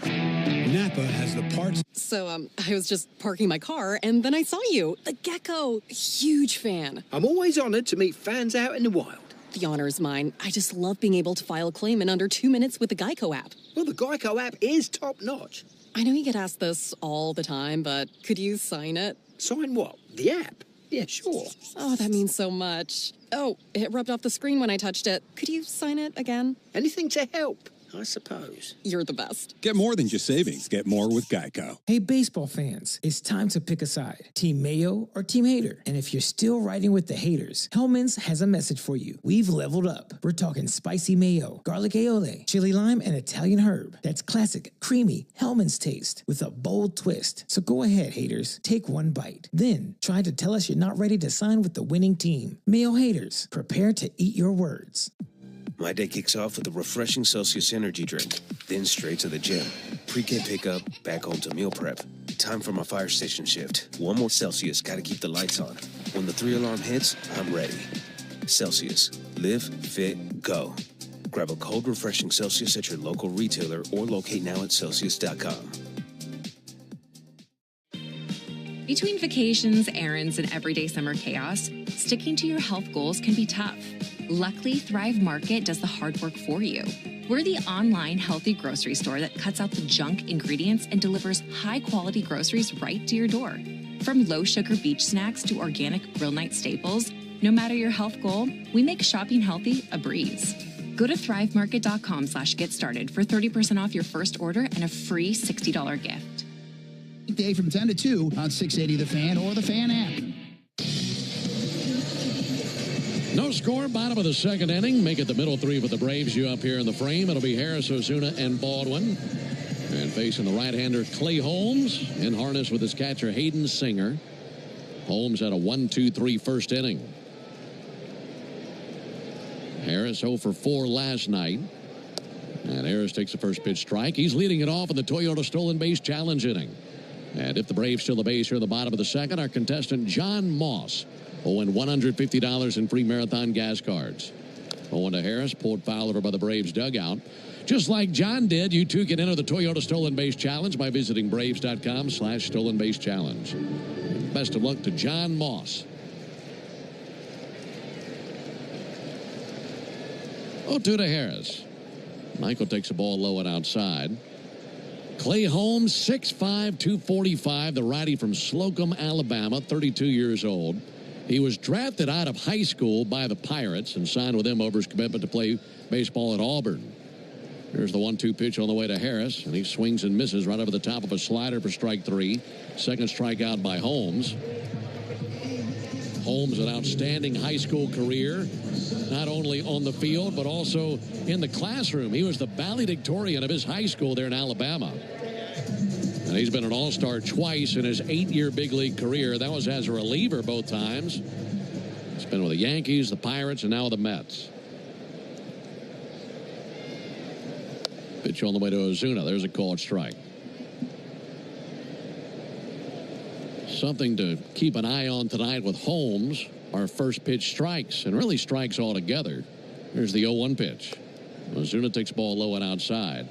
Napa has the parts. So, I was just parking my car, and then I saw you. The gecko. Huge fan. I'm always honored to meet fans out in the wild. The honor is mine. I just love being able to file a claim in under 2 minutes with the Geico app. Well, the Geico app is top-notch. I know you get asked this all the time, but could you sign it? Sign what? The app? Yeah, sure. Oh, that means so much. Oh, it rubbed off the screen when I touched it. Could you sign it again? Anything to help, I suppose. You're the best. Get more than just savings. Get more with Geico. Hey, baseball fans, it's time to pick a side. Team Mayo or Team Hater. And if you're still riding with the haters, Hellman's has a message for you. We've leveled up. We're talking spicy mayo, garlic aioli, chili lime, and Italian herb. That's classic, creamy Hellman's taste with a bold twist. So go ahead, haters. Take one bite. Then try to tell us you're not ready to sign with the winning team. Mayo haters, prepare to eat your words. My day kicks off with a refreshing Celsius energy drink, then straight to the gym. Pre-game pickup, back home to meal prep. Time for my fire station shift. 1 more Celsius, gotta keep the lights on. When the 3-alarm hits, I'm ready. Celsius. Live Fit Go. Grab a cold, refreshing Celsius at your local retailer or locate now at Celsius.com. Between vacations, errands, and everyday summer chaos, sticking to your health goals can be tough. Luckily, Thrive Market does the hard work for you. We're the online healthy grocery store that cuts out the junk ingredients and delivers high-quality groceries right to your door. From low-sugar beach snacks to organic grill night staples, no matter your health goal, we make shopping healthy a breeze. Go to thrivemarket.com/get started for 30% off your first order and a free $60 gift. Weekday from 10 to 2 on 680 The Fan or the Fan app. No score, bottom of the second inning. Make it the middle three for the Braves. You up here in the frame. It'll be Harris, Ozuna, and Baldwin. And facing the right-hander, Clay Holmes, in harness with his catcher, Hayden Singer. Holmes had a 1-2-3 first inning. Harris 0 for 4 last night. And Harris takes the first pitch strike. He's leading it off in the Toyota Stolen Base Challenge inning. And if the Braves steal the base here in the bottom of the second, our contestant, John Moss, will win $150 in free Marathon gas cards. 0 to Harris, pulled foul over by the Braves dugout. Just like John did, you too can enter the Toyota Stolen Base Challenge by visiting Braves.com/Stolen Base Challenge. Best of luck to John Moss. 0-2 to Harris. Michael takes the ball low and outside. Clay Holmes, 6'5", 245, the righty from Slocum, Alabama, 32 years old. He was drafted out of high school by the Pirates and signed with them over his commitment to play baseball at Auburn. Here's the 1-2 pitch on the way to Harris, and he swings and misses right over the top of a slider for strike 3. Second strikeout by Holmes. Holmes, an outstanding high school career, not only on the field, but also in the classroom. He was the valedictorian of his high school there in Alabama. And he's been an all-star twice in his 8-year big league career. That was as a reliever both times. He's been with the Yankees, the Pirates, and now the Mets. Pitch on the way to Ozuna. There's a called strike. Something to keep an eye on tonight with Holmes. Our first pitch strikes, and really strikes altogether. Here's the 0-1 pitch. Ozuna takes ball low and outside.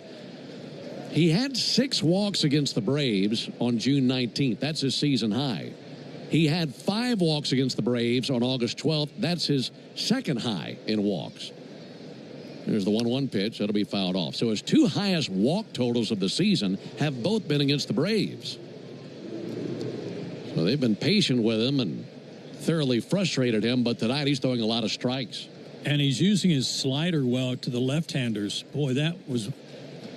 He had 6 walks against the Braves on June 19th. That's his season high. He had 5 walks against the Braves on August 12th. That's his second high in walks. There's the 1-1 pitch. That'll be fouled off. So his 2 highest walk totals of the season have both been against the Braves. So they've been patient with him and thoroughly frustrated him, but tonight he's throwing a lot of strikes. And he's using his slider well to the left-handers. Boy, that was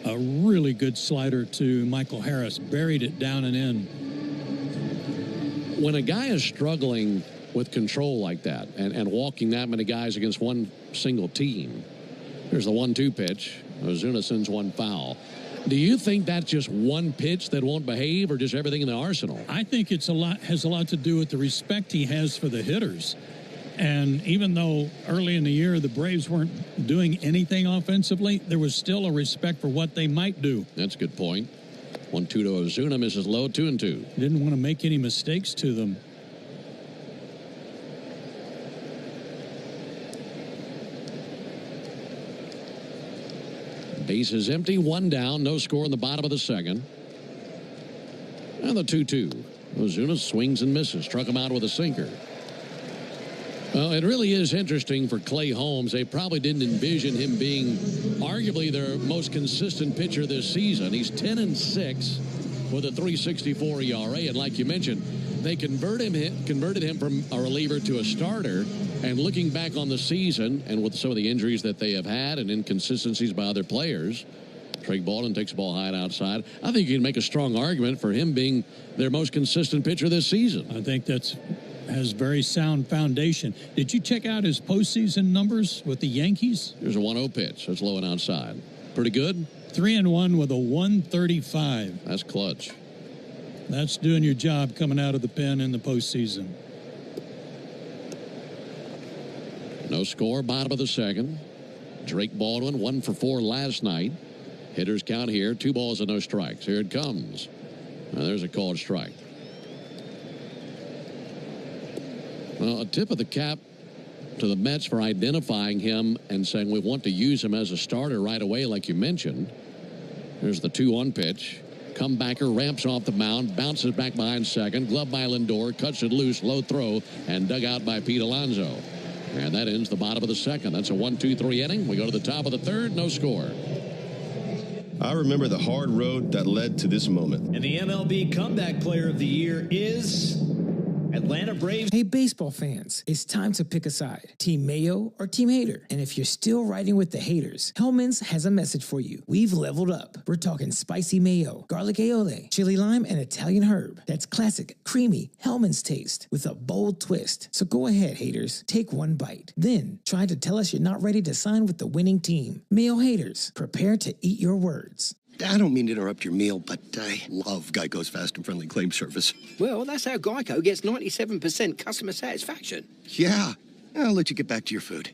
a really good slider to Michael Harris. Buried it down and in. When a guy is struggling with control like that and walking that many guys against one single team, here's the 1-2 pitch. Ozuna sends one foul. Do you think that's just one pitch that won't behave, or just everything in the arsenal? I think has a lot to do with the respect he has for the hitters. And even though early in the year the Braves weren't doing anything offensively, there was still a respect for what they might do. That's a good point. 1-2 to Ozuna, misses low, 2-2. Didn't want to make any mistakes to them. Base is empty, 1 down, no score in the bottom of the second. And the 2-2. Ozuna swings and misses, struck him out with a sinker. Well, it really is interesting for Clay Holmes. They probably didn't envision him being arguably their most consistent pitcher this season. He's 10-6 with a 3.64 ERA, and like you mentioned, they converted him from a reliever to a starter. And looking back on the season, and with some of the injuries that they have had and inconsistencies by other players, Craig Baldwin takes the ball high and outside. I think you can make a strong argument for him being their most consistent pitcher this season. I think has very sound foundation. Did you check out his postseason numbers with the Yankees? Here's a 1-0 pitch. That's low and outside. Pretty good. 3-1 with a 135. That's clutch. That's doing your job coming out of the pen in the postseason. No score, bottom of the second. Drake Baldwin, 1 for 4 last night. Hitters count here, 2 balls and no strikes. Here it comes. Now there's a called strike. Well, a tip of the cap to the Mets for identifying him and saying we want to use him as a starter right away, like you mentioned. There's the 2-1 pitch. Comebacker ramps off the mound, bounces back behind second. Glove by Lindor, cuts it loose, low throw, and dug out by Pete Alonso. And that ends the bottom of the second. That's a 1-2-3 inning. We go to the top of the third, no score. I remember the hard road that led to this moment. And the MLB Comeback Player of the Year is Atlanta Braves. Hey, baseball fans, it's time to pick a side. Team Mayo or Team Hater. And if you're still riding with the haters, Hellman's has a message for you. We've leveled up. We're talking spicy mayo, garlic aioli, chili lime, and Italian herb. That's classic, creamy Hellman's taste with a bold twist. So go ahead, haters. Take one bite. Then try to tell us you're not ready to sign with the winning team. Mayo haters, prepare to eat your words. I don't mean to interrupt your meal, but I love Geico's fast and friendly claim service. Well, that's how Geico gets 97% customer satisfaction. Yeah, I'll let you get back to your food.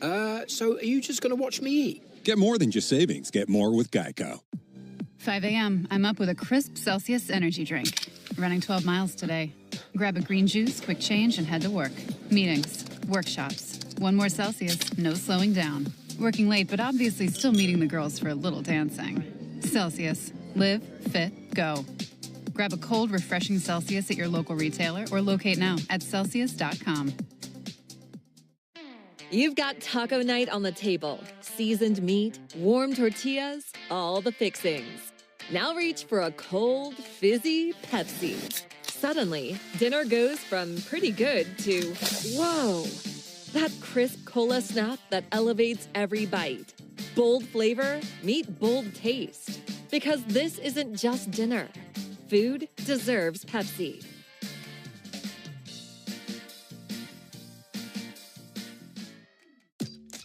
So are you just going to watch me eat? Get more than just savings. Get more with Geico. 5 a.m. I'm up with a crisp Celsius energy drink. Running 12 miles today. Grab a green juice, quick change, and head to work. Meetings, workshops. One more Celsius, no slowing down. Working late, but obviously still meeting the girls for a little dancing. Celsius. Live, fit, go. Grab a cold, refreshing Celsius at your local retailer or locate now at Celsius.com. You've got taco night on the table. Seasoned meat, warm tortillas, all the fixings. Now reach for a cold, fizzy Pepsi. Suddenly, dinner goes from pretty good to, whoa, that crisp cola snap that elevates every bite. Bold flavor, meet bold taste. Because this isn't just dinner. Food deserves Pepsi.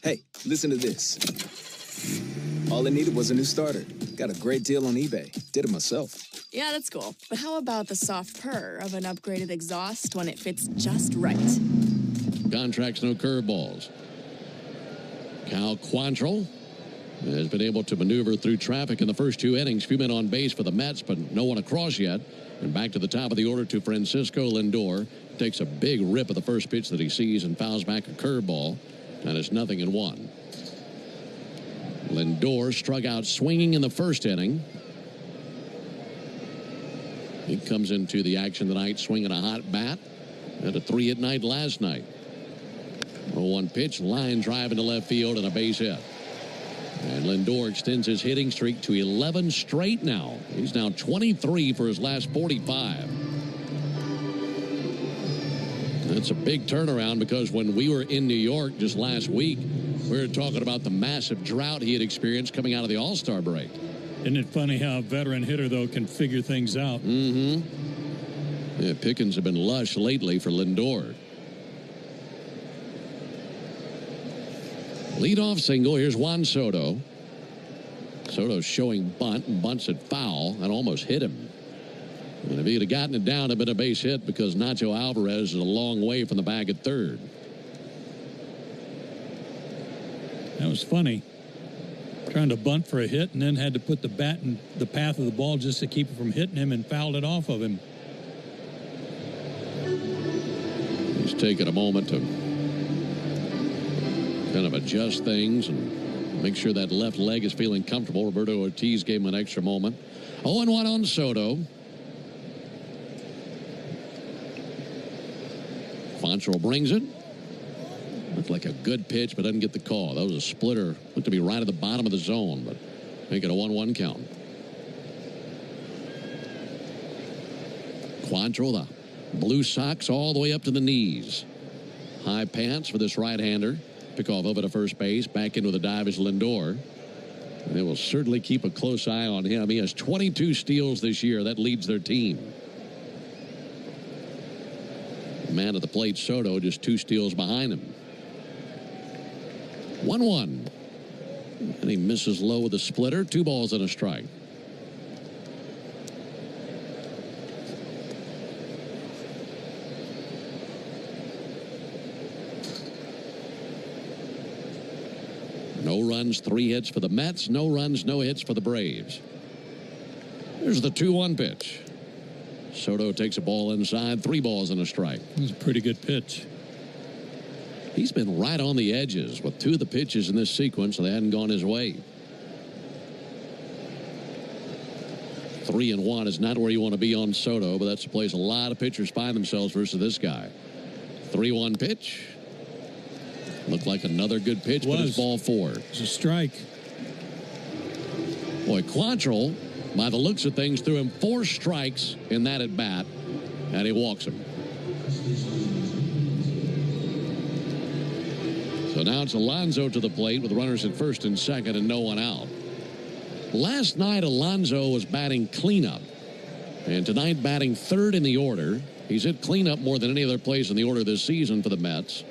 Hey, listen to this. All I needed was a new starter. Got a great deal on eBay. Did it myself. Yeah, that's cool. But how about the soft purr of an upgraded exhaust when it fits just right? Contracts, no curveballs. Cal Quantrill has been able to maneuver through traffic in the first 2 innings. Few men on base for the Mets, but no one across yet. And back to the top of the order to Francisco Lindor. Takes a big rip at the first pitch that he sees and fouls back a curveball. And it's 0-1. Lindor struck out swinging in the first inning. He comes into the action tonight swinging a hot bat. Had a 3-hit night last night. 0-1 pitch, line drive into left field and a base hit. And Lindor extends his hitting streak to 11 straight now. He's now 23 for his last 45. That's a big turnaround because when we were in New York just last week, we were talking about the massive drought he had experienced coming out of the All-Star break. Isn't it funny how a veteran hitter, though, can figure things out? Mm-hmm. Yeah, pickings have been lush lately for Lindor. Leadoff single. Here's Juan Soto. Soto's showing bunt and bunts it foul and almost hit him. And if he'd have gotten it down, it'd been a base hit because Nacho Alvarez is a long way from the bag at third. That was funny. Trying to bunt for a hit and then had to put the bat in the path of the ball just to keep it from hitting him and fouled it off of him. He's taking a moment to kind of adjust things and make sure that left leg is feeling comfortable. Roberto Ortiz gave him an extra moment. 0-1 on Soto. Quantrill brings it. Looked like a good pitch, but doesn't get the call. That was a splitter. Looked to be right at the bottom of the zone, but make it a 1-1 count. Quantrill, the blue socks all the way up to the knees. High pants for this right-hander. Pick off over to first base. Back into the dive is Lindor. And they will certainly keep a close eye on him. He has 22 steals this year. That leads their team. Man at the plate, Soto, just 2 steals behind him. 1-1. And he misses low with a splitter. 2 balls and a strike. No runs, 3 hits for the Mets. No runs, no hits for the Braves. Here's the 2-1 pitch. Soto takes a ball inside. 3 balls and a strike. It was a pretty good pitch. He's been right on the edges with 2 of the pitches in this sequence, so they hadn't gone his way. 3-1 is not where you want to be on Soto, but that's a place a lot of pitchers find themselves versus this guy. 3-1 pitch. Looked like another good pitch, but it's ball 4. It's a strike. Boy, Quantrill, by the looks of things, threw him 4 strikes in that at bat, and he walks him. So now it's Alonso to the plate with runners at first and second and no one out. Last night, Alonso was batting cleanup, and tonight batting 3rd in the order. He's hit cleanup more than any other place in the order this season for the Mets.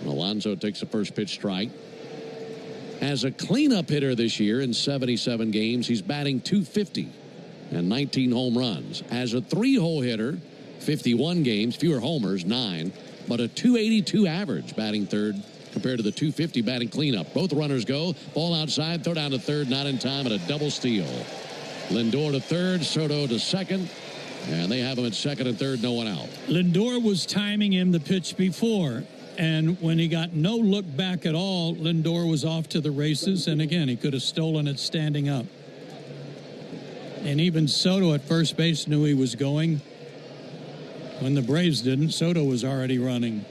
Alonso takes the first pitch strike. As a cleanup hitter this year in 77 games, he's batting .250 and 19 home runs. As a 3-hole hitter, 51 games, fewer homers, 9, but a .282 average batting 3rd compared to the .250 batting cleanup. Both runners go. Ball outside, throw down to 3rd, not in time, and a double steal. Lindor to 3rd, Soto to 2nd, and they have him at 2nd and 3rd, no one out. Lindor was timing him the pitch before. And when he got no look back at all, Lindor was off to the races. And again, he could have stolen it standing up. And even Soto at first base knew he was going. When the Braves didn't, Soto was already running.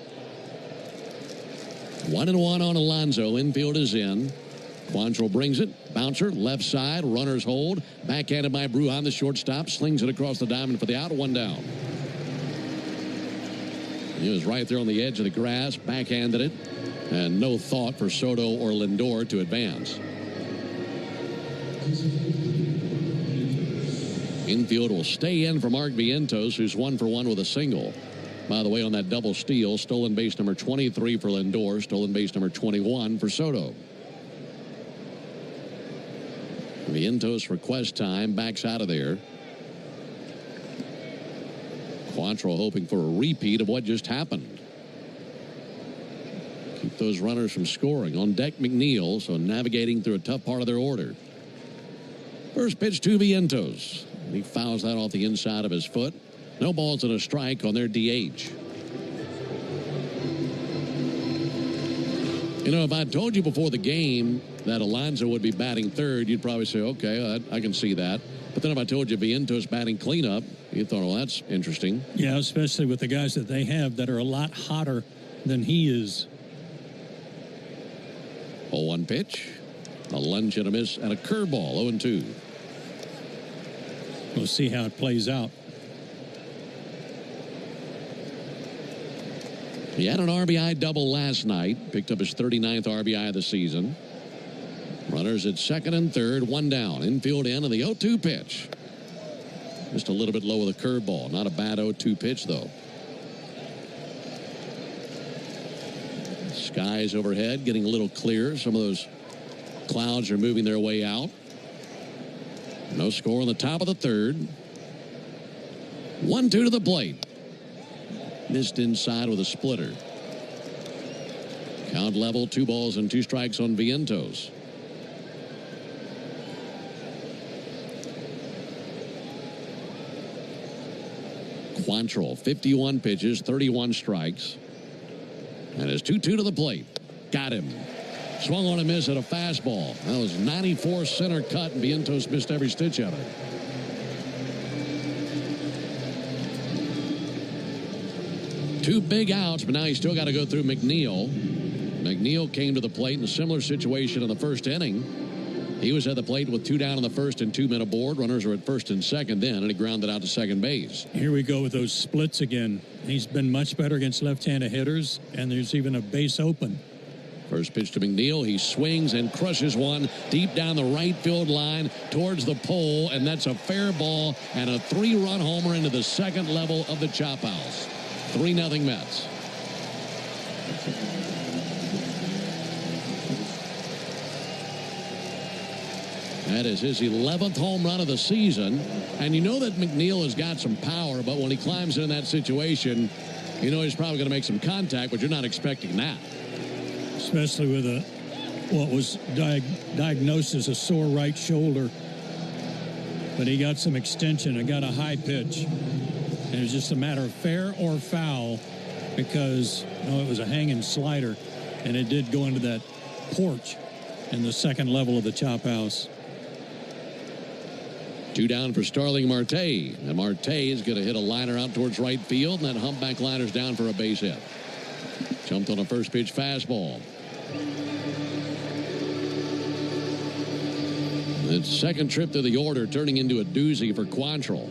1-1 on Alonso. Infield is in. Quantrill brings it. Bouncer, left side. Runners hold. Backhanded by Brujan, the shortstop. Slings it across the diamond for the out. 1 down. He was right there on the edge of the grass, backhanded it, and no thought for Soto or Lindor to advance. Infield will stay in for Mark Vientos, who's 1 for 1 with a single. By the way, on that double steal, stolen base number 23 for Lindor, stolen base number 21 for Soto. Vientos request time, backs out of there. Quantrill hoping for a repeat of what just happened. Keep those runners from scoring. On deck, McNeil, so navigating through a tough part of their order. First pitch to Vientos. He fouls that off the inside of his foot. No balls and a strike on their DH. You know, if I told you before the game that Alonso would be batting 3rd, you'd probably say, okay, I can see that. But then if I told you Vientos batting cleanup, you thought, well, that's interesting. Yeah, especially with the guys that they have that are a lot hotter than he is. 0-1 pitch. A lunge and a miss and a curveball. 0-2. We'll see how it plays out. He had an RBI double last night. Picked up his 39th RBI of the season. Runners at 2nd and 3rd, 1 down. Infield in and the 0-2 pitch. Just a little bit low with a curveball. Not a bad 0-2 pitch, though. Skies overhead getting a little clearer. Some of those clouds are moving their way out. No score on the top of the 3rd. 1-2 to the plate. Missed inside with a splitter. Count level, 2 balls and 2 strikes on Vientos. Quantrill, 51 pitches, 31 strikes. And it's 2-2 to the plate. Got him. Swung on a miss at a fastball. That was 94 center cut, and Vientos missed every stitch of it. Two big outs, but now he's still got to go through McNeil. McNeil came to the plate in a similar situation in the first inning. He was at the plate with 2 down in the first and 2 men aboard. Runners are at first and second then, and he grounded out to second base. Here we go with those splits again. He's been much better against left-handed hitters, and there's even a base open. First pitch to McNeil. He swings and crushes one deep down the right field line towards the pole, and that's a fair ball and a 3-run homer into the second level of the chop house. 3-0 Mets. That is his 11th home run of the season. And you know that McNeil has got some power, but when he climbs in that situation, you know he's probably going to make some contact, but you're not expecting that. Especially with what was diagnosed as a sore right shoulder. But he got some extension and got a high pitch. And it was just a matter of fair or foul. because it was a hanging slider, and it did go into that porch in the second level of the chop house. 2 down for Starling Marte. And Marte is going to hit a liner out towards right field, and that humpback liner's down for a base hit. Jumped on a first pitch fastball. The second trip to the order turning into a doozy for Quantrill.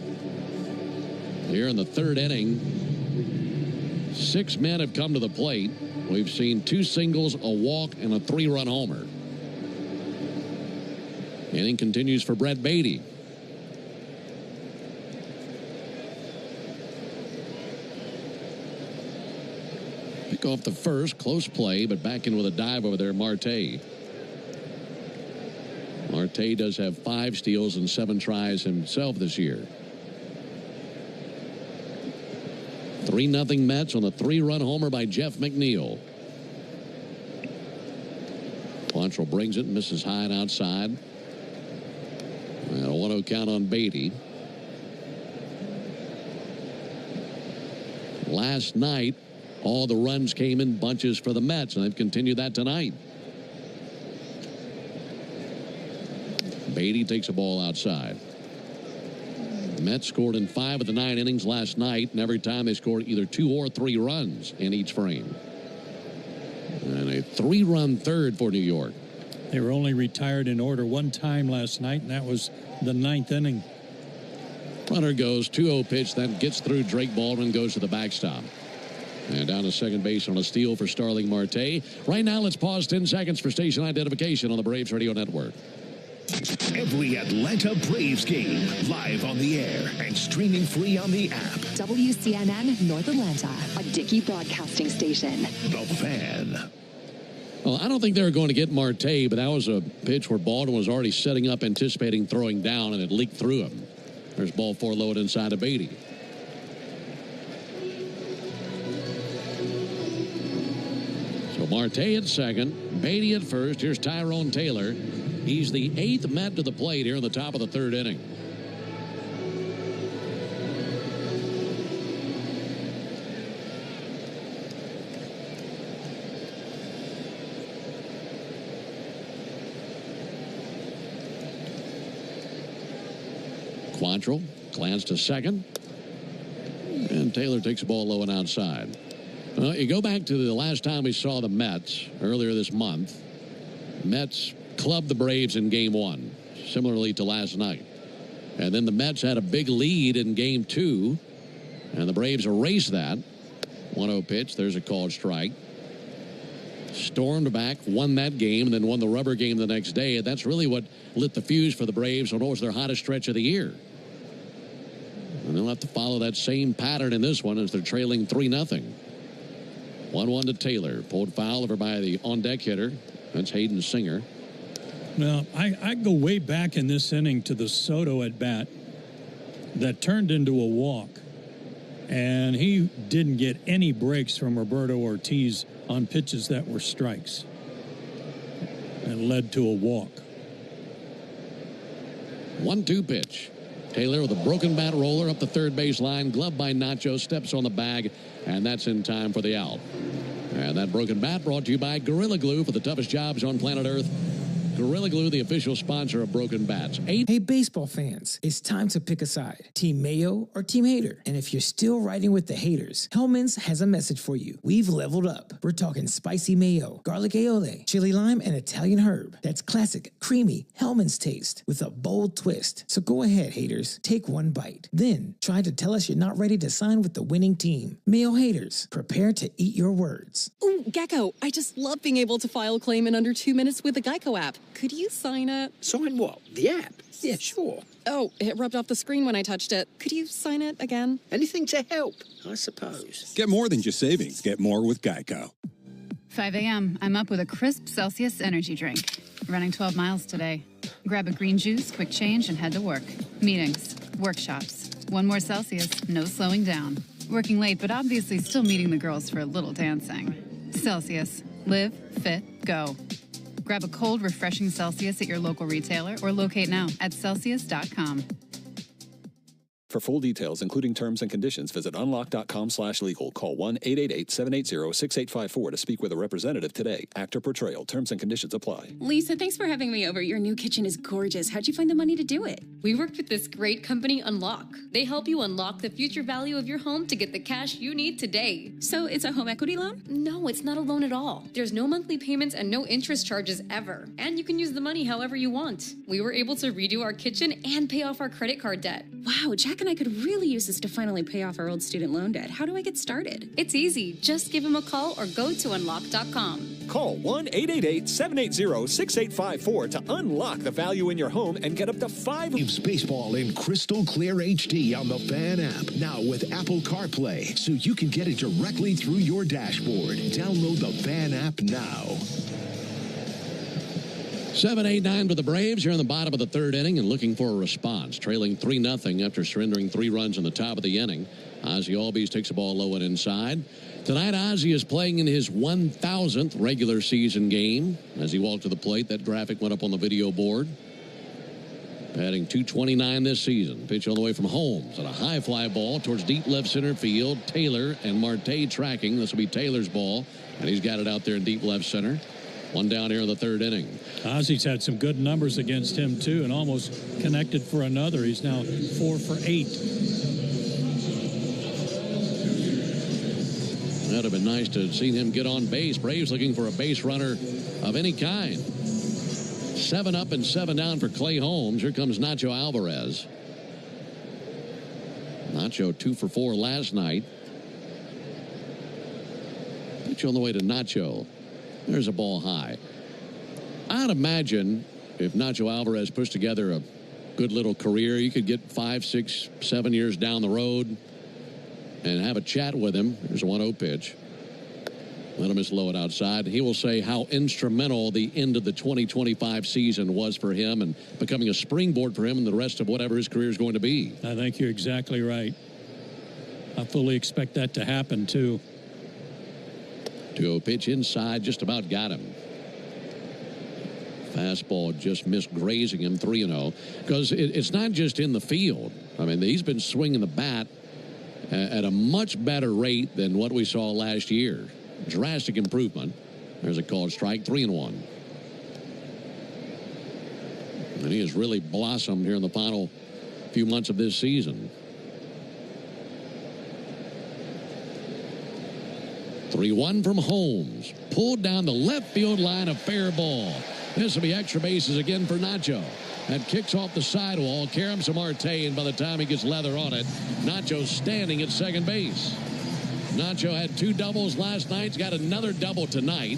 Here in the third inning, 6 men have come to the plate. We've seen 2 singles, a walk, and a 3-run homer. Inning continues for Brett Beatty. Pick off the first, close play, but back in with a dive over there, Marte. Marte does have 5 steals and 7 tries himself this year. 3-0 Mets on a 3-run homer by Jeff McNeil. Quantrill brings it, misses high and outside. And a 1-0 count on Beatty. Last night, all the runs came in bunches for the Mets, and they've continued that tonight. Beatty takes a ball outside. The Mets scored in 5 of the 9 innings last night, and every time they scored either 2 or 3 runs in each frame. And a 3-run third for New York. They were only retired in order 1 time last night, and that was the 9th inning. Runner goes, 2-0 pitch, then gets through Drake Baldwin, goes to the backstop. And down to second base on a steal for Starling Marte. Right now, let's pause 10 seconds for station identification on the Braves Radio Network. Every Atlanta Braves game, live on the air and streaming free on the app. WCNN North Atlanta, a Dickey broadcasting station. The Fan. Well, I don't think they were going to get Marte, but that was a pitch where Baldwin was already setting up, anticipating throwing down, and it leaked through him. There's ball 4 low and inside of Beatty. So Marte at second, Beatty at first. Here's Tyrone Taylor. He's the 8th Met to the plate here in the top of the 3rd inning. Quantrill glance to second, and Taylor takes the ball low and outside. Well, you go back to the last time we saw the Mets earlier this month. Mets clubbed the Braves in Game 1, similarly to last night. And then the Mets had a big lead in Game 2, and the Braves erased that. 1-0 pitch, there's a called strike. Stormed back, won that game, and then won the rubber game the next day. And that's really what lit the fuse for the Braves on what was their hottest stretch of the year. And they'll have to follow that same pattern in this one as they're trailing 3-0. 1-1 to Taylor. Pulled foul over by the on-deck hitter. That's Hayden Singer. Well, I go way back in this inning to the Soto at bat that turned into a walk. And he didn't get any breaks from Roberto Ortiz on pitches that were strikes. And led to a walk. 1-2 pitch. Taylor with a broken bat roller up the third base line. Gloved by Nacho. Steps on the bag. And that's in time for the out. And that broken bat brought to you by Gorilla Glue for the toughest jobs on planet Earth. Gorilla Glue, the official sponsor of Broken Bats. Hey, baseball fans, it's time to pick a side. Team Mayo or Team Hater. And if you're still riding with the haters, Hellman's has a message for you. We've leveled up. We're talking spicy mayo, garlic aioli, chili lime, and Italian herb. That's classic, creamy Hellman's taste with a bold twist. So go ahead, haters. Take one bite. Then try to tell us you're not ready to sign with the winning team. Mayo haters, prepare to eat your words. Ooh, Gecko, I just love being able to file a claim in under 2 minutes with the Geico app. Could you sign it? Sign what? The app? Yeah, sure. Oh, it rubbed off the screen when I touched it. Could you sign it again? Anything to help, I suppose. Get more than just savings. Get more with Geico. 5 a.m. I'm up with a crisp Celsius energy drink. Running 12 miles today. Grab a green juice, quick change, and head to work. Meetings, workshops. 1 more Celsius, no slowing down. Working late, but obviously still meeting the girls for a little dancing. Celsius. Live, fit, go. Grab a cold, refreshing Celsius at your local retailer or locate now at Celsius.com. For full details, including terms and conditions, visit unlock.com/legal. Call 1-888-780-6854 to speak with a representative today. Actor portrayal. Terms and conditions apply. Lisa, thanks for having me over. Your new kitchen is gorgeous. How'd you find the money to do it? We worked with this great company, Unlock. They help you unlock the future value of your home to get the cash you need today. So it's a home equity loan? No, it's not a loan at all. There's no monthly payments and no interest charges ever. And you can use the money however you want. We were able to redo our kitchen and pay off our credit card debt. Wow, Jack and I could really use this to finally pay off our old student loan debt. How do I get started? It's easy. Just give them a call or go to unlock.com. Call 1-888-780-6854 to unlock the value in your home and get up to Braves baseball in crystal clear HD on the Fan app. Now with Apple CarPlay, so you can get it directly through your dashboard. Download the Fan app now. 7-8-9 for the Braves here in the bottom of the third inning and looking for a response. Trailing 3-0 after surrendering 3 runs in the top of the inning. Ozzie Albies takes the ball low and inside. Tonight, Ozzie is playing in his 1,000th regular season game. As he walked to the plate, that graphic went up on the video board. Batting .229 this season. Pitch on the way from Holmes. And a high fly ball towards deep left center field. Taylor and Marte tracking. This will be Taylor's ball. And he's got it out there in deep left center. One down here in the third inning. Ozzie's had some good numbers against him, too, and almost connected for another. He's now 4 for 8. That would have been nice to have seen him get on base. Braves looking for a base runner of any kind. 7 up and 7 down for Clay Holmes. Here comes Nacho Alvarez. Nacho 2 for 4 last night. Pitch on the way to Nacho. There's a ball high. I'd imagine if Nacho Alvarez puts together a good little career, you could get 5, 6, 7 years down the road and have a chat with him. There's a 1-0 pitch. Let him just low it outside. He will say how instrumental the end of the 2025 season was for him and becoming a springboard for him and the rest of whatever his career is going to be. I think you're exactly right. I fully expect that to happen, too. 2-0 pitch inside, just about got him. Fastball just missed grazing him, 3-0. Because it's not just in the field. I mean, he's been swinging the bat at a much better rate than what we saw last year. Drastic improvement. There's a called strike, 3-1. And he has really blossomed here in the final few months of this season. 3-1 from Holmes. Pulled down the left field line, a fair ball. This will be extra bases again for Nacho. That kicks off the sidewall, caroms to Marte, and by the time he gets leather on it, Nacho's standing at second base. Nacho had 2 doubles last night. He's got another double tonight.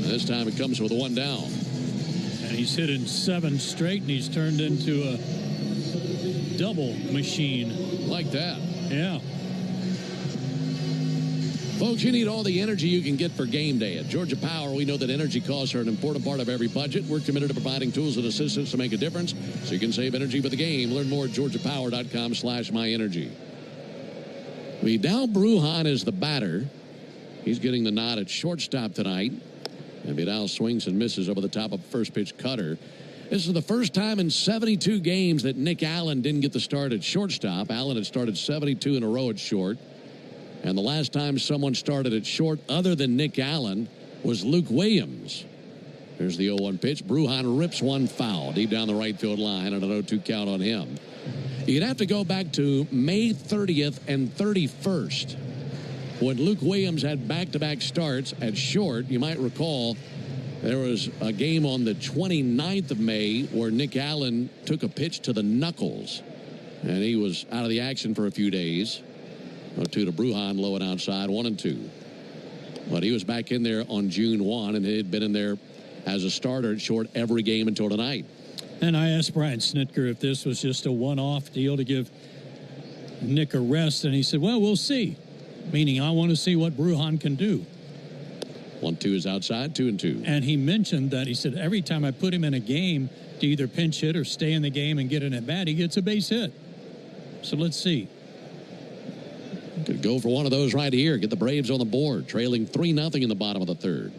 This time it comes with a 1 down. And he's hit in 7 straight, and he's turned into a double machine. Like that. Yeah. Folks, you need all the energy you can get for game day. At Georgia Power, we know that energy costs are an important part of every budget. We're committed to providing tools and assistance to make a difference so you can save energy for the game. Learn more at georgiapower.com/myenergy. Vidal Brujan is the batter. He's getting the nod at shortstop tonight. And Vidal swings and misses over the top of first pitch cutter. This is the first time in 72 games that Nick Allen didn't get the start at shortstop. Allen had started 72 in a row at short. And the last time someone started at short other than Nick Allen was Luke Williams. Here's the 0-1 pitch. Brujan rips one foul deep down the right field line and an 0-2 count on him. You'd have to go back to May 30th and 31st when Luke Williams had back-to-back starts at short. You might recall there was a game on the 29th of May where Nick Allen took a pitch to the knuckles, and he was out of the action for a few days. 0-2 to Brujan, low and outside, 1-2. But he was back in there on June 1, and he had been in there as a starter at short every game until tonight. And I asked Brian Snitker if this was just a one-off deal to give Nick a rest, and he said, well, we'll see. Meaning, I want to see what Brujan can do. 1-2 is outside, 2-2. And he mentioned that, he said, every time I put him in a game to either pinch hit or stay in the game and get an at-bat, he gets a base hit. So let's see. Could go for one of those right here. Get the Braves on the board. Trailing 3-0 in the bottom of the third.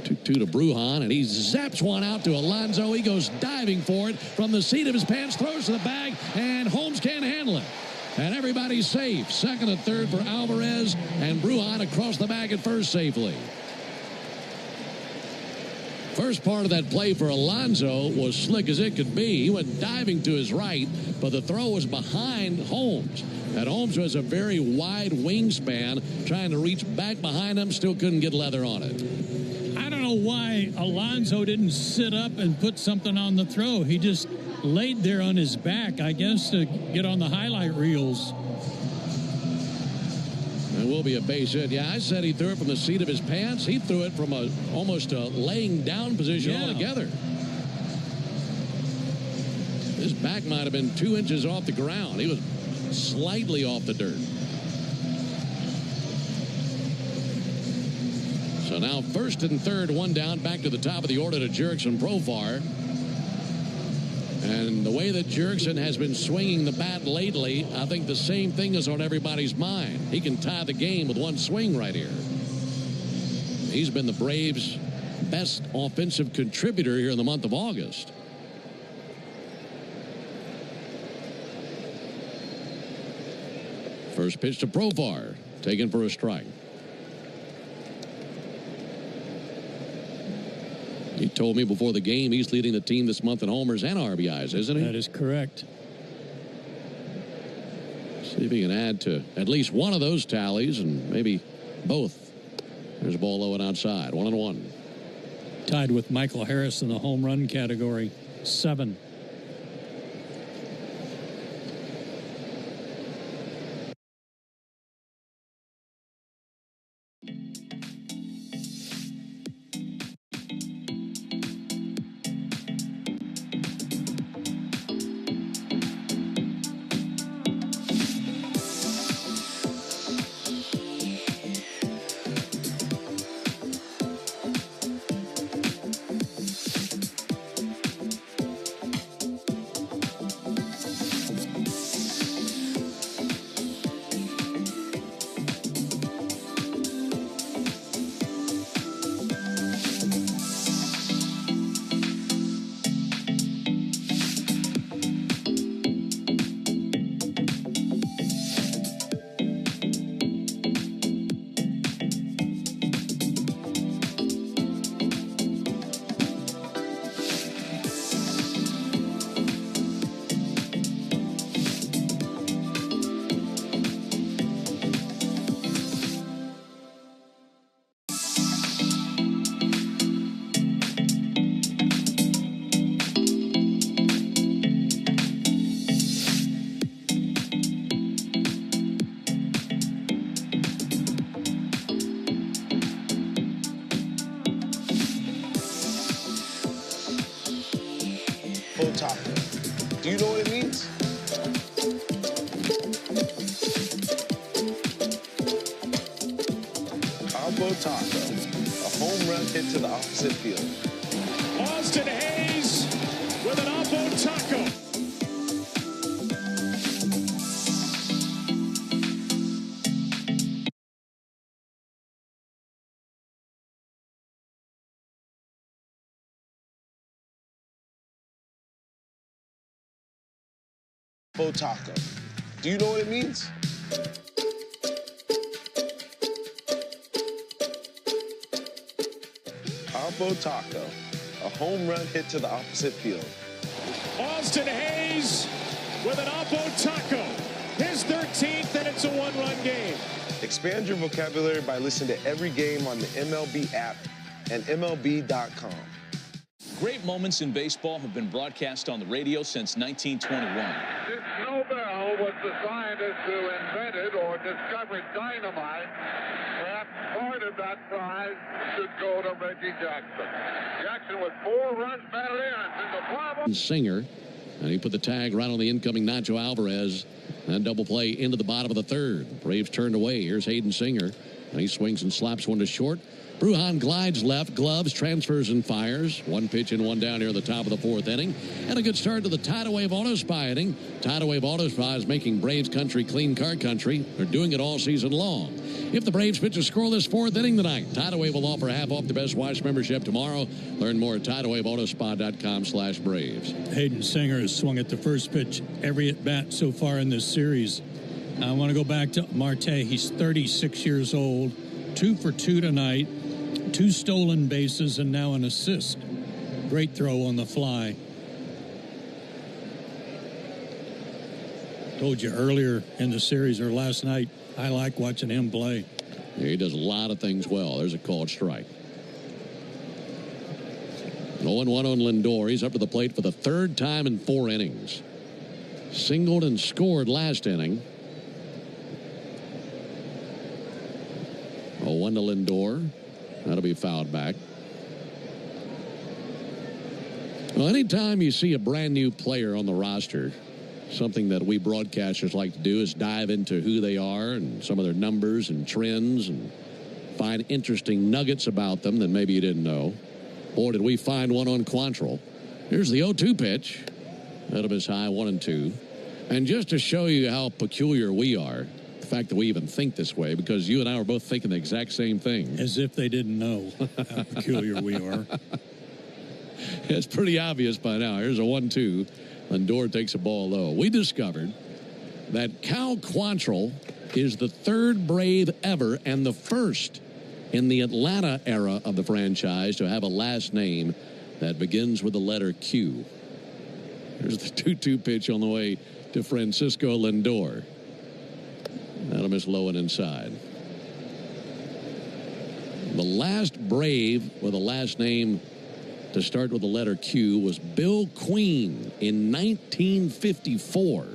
2-2 2 to Brujan, and he zaps one out to Alonso. He goes diving for it from the seat of his pants, throws to the bag, and Holmes can't handle it. And everybody's safe. Second and third for Alvarez, and Brujan across the bag at first safely. First part of that play for Alonso was slick as it could be. He went diving to his right, but the throw was behind Holmes. And Holmes has a very wide wingspan, trying to reach back behind him, still couldn't get leather on it. I don't know why Alonso didn't sit up and put something on the throw. He just laid there on his back, I guess, to get on the highlight reels. It will be a base hit. Yeah, I said he threw it from the seat of his pants. He threw it from almost a laying down position altogether. His back might have been 2 inches off the ground. He was slightly off the dirt. So now first and third, one down, back to the top of the order to Jurickson Profar. And the way that Jurickson has been swinging the bat lately, I think the same thing is on everybody's mind. He can tie the game with one swing right here. He's been the Braves' best offensive contributor here in the month of August. First pitch to Profar, taken for a strike. He told me before the game he's leading the team this month in homers and RBIs, isn't he? That is correct. See if he can add to at least one of those tallies and maybe both. There's a ball low and outside. 1-1. Tied with Michael Harris in the home run category. 7. Taco. Do you know what it means? Combo Taco. A home run hit to the opposite field. Austin Hayes with an Oppo Taco. Taco. Do you know what it means? Combo Taco. A home run hit to the opposite field. Austin Hayes with an Oppo Taco. His 13th, and it's a one-run game. Expand your vocabulary by listening to every game on the MLB app and MLB.com. Great moments in baseball have been broadcast on the radio since 1921. This Nobel was the scientist who invented or discovered dynamite. Perhaps part of that prize should go to Reggie Jackson. Jackson with 4 runs batted in into Bravo. Singer, and he put the tag right on the incoming Nacho Alvarez. And double play into the bottom of the third. Braves turned away. Here's Hayden Singer, and he swings and slaps one to short. Brujan glides left, gloves, transfers and fires. 1 pitch and 1 down here at the top of the 4th inning. And a good start to the Tidal Wave Auto Spy inning. Tidal Wave Auto Spy is making Braves country clean car country. They're doing it all season long. if the Braves pitch a scoreless fourth inning tonight. Tidal Wave will offer half off the Best Watch membership tomorrow. Learn more at TidalWaveAutoSpa.com/Braves. Hayden Singer has swung at the first pitch every at-bat so far in this series. I want to go back to Marte. He's 36 years old, 2 for 2 tonight, 2 stolen bases, and now an assist. Great throw on the fly. Told you earlier in the series or last night, I like watching him play. Yeah, he does a lot of things well. There's a called strike. 0-1 on Lindor. He's up to the plate for the 3rd time in 4 innings. Singled and scored last inning. 0-1 to Lindor. That'll be fouled back. Well, anytime you see a brand new player on the roster, something that we broadcasters like to do is dive into who they are and some of their numbers and trends and find interesting nuggets about them that maybe you didn't know. Boy, did we find one on Quantrill. Here's the 0-2 pitch. That'll be high, 1-2. And just to show you how peculiar we are, the fact that we even think this way, because you and I were both thinking the exact same thing. As if they didn't know how peculiar we are. It's pretty obvious by now. Here's a 1-2. Lindor takes a ball low. We discovered that Cal Quantrill is the 3rd Brave ever and the 1st in the Atlanta era of the franchise to have a last name that begins with the letter Q. Here's the 2-2 pitch on the way to Francisco Lindor. That'll miss low and inside. The last Brave with a last name to start with the letter Q was Bill Queen in 1954.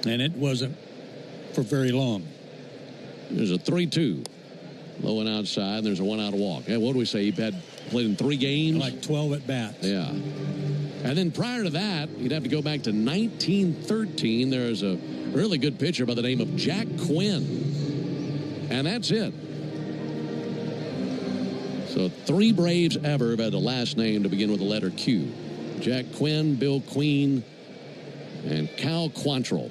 And it wasn't for very long. There's a 3-2. Low and outside. There's a 1-out walk. Hey, what do we say? He had played in 3 games? Like 12 at bats. Yeah. And then prior to that, you'd have to go back to 1913. There's a really good pitcher by the name of Jack Quinn. And that's it. So 3 Braves ever have had a last name to begin with the letter Q. Jack Quinn, Bill Queen, and Cal Quantrill.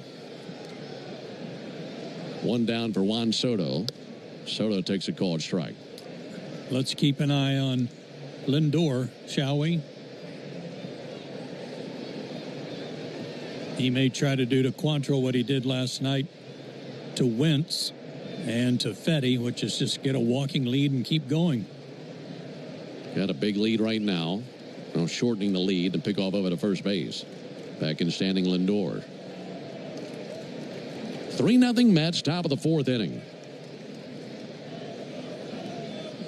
1 down for Juan Soto. Soto takes a called strike. Let's keep an eye on Lindor, shall we? He may try to do to Quantrill what he did last night to Wentz and to Fetty, which is just get a walking lead and keep going. Got a big lead right now. Now shortening the lead and pick off of it at first base. Back in standing Lindor. 3-0 Mets, top of the 4th inning.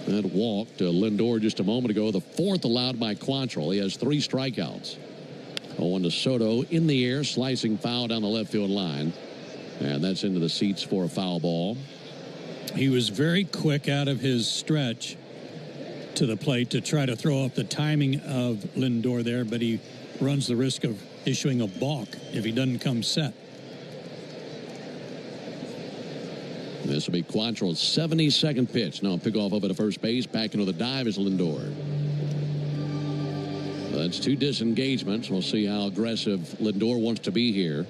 That walk to Lindor just a moment ago. The 4th allowed by Quantrill. He has 3 strikeouts. 0-1 to Soto in the air, slicing foul down the left field line. And that's into the seats for a foul ball. He was very quick out of his stretch to the plate to try to throw off the timing of Lindor there, but he runs the risk of issuing a balk if he doesn't come set. This will be Quantrill's 72nd pitch. Now pick off over to first base. Back into the dive is Lindor. That's 2 disengagements. We'll see how aggressive Lindor wants to be here.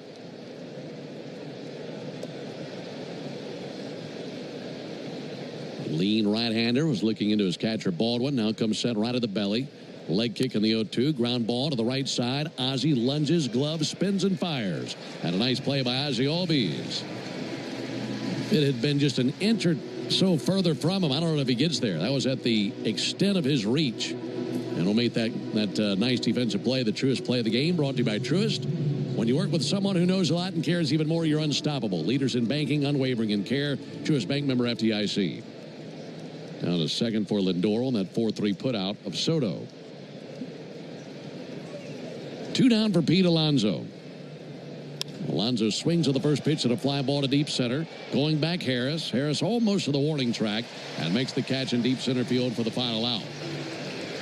Lean right-hander was looking into his catcher Baldwin. Now comes set right at the belly. Leg kick in the 0-2. Ground ball to the right side. Ozzie lunges, glove, spins, and fires. And a nice play by Ozzie Albies. It had been just an inch or so further from him. I don't know if he gets there. That was at the extent of his reach. And we'll make that nice defensive play the truest play of the game. Brought to you by Truist. When you work with someone who knows a lot and cares even more, you're unstoppable. Leaders in banking, unwavering in care. Truist Bank, member FDIC. Now the second for Lindor on that 4-3 putout of Soto. 2 down for Pete Alonso. Alonso swings on the first pitch at a fly ball to deep center. Going back Harris almost to the warning track and makes the catch in deep center field for the final out.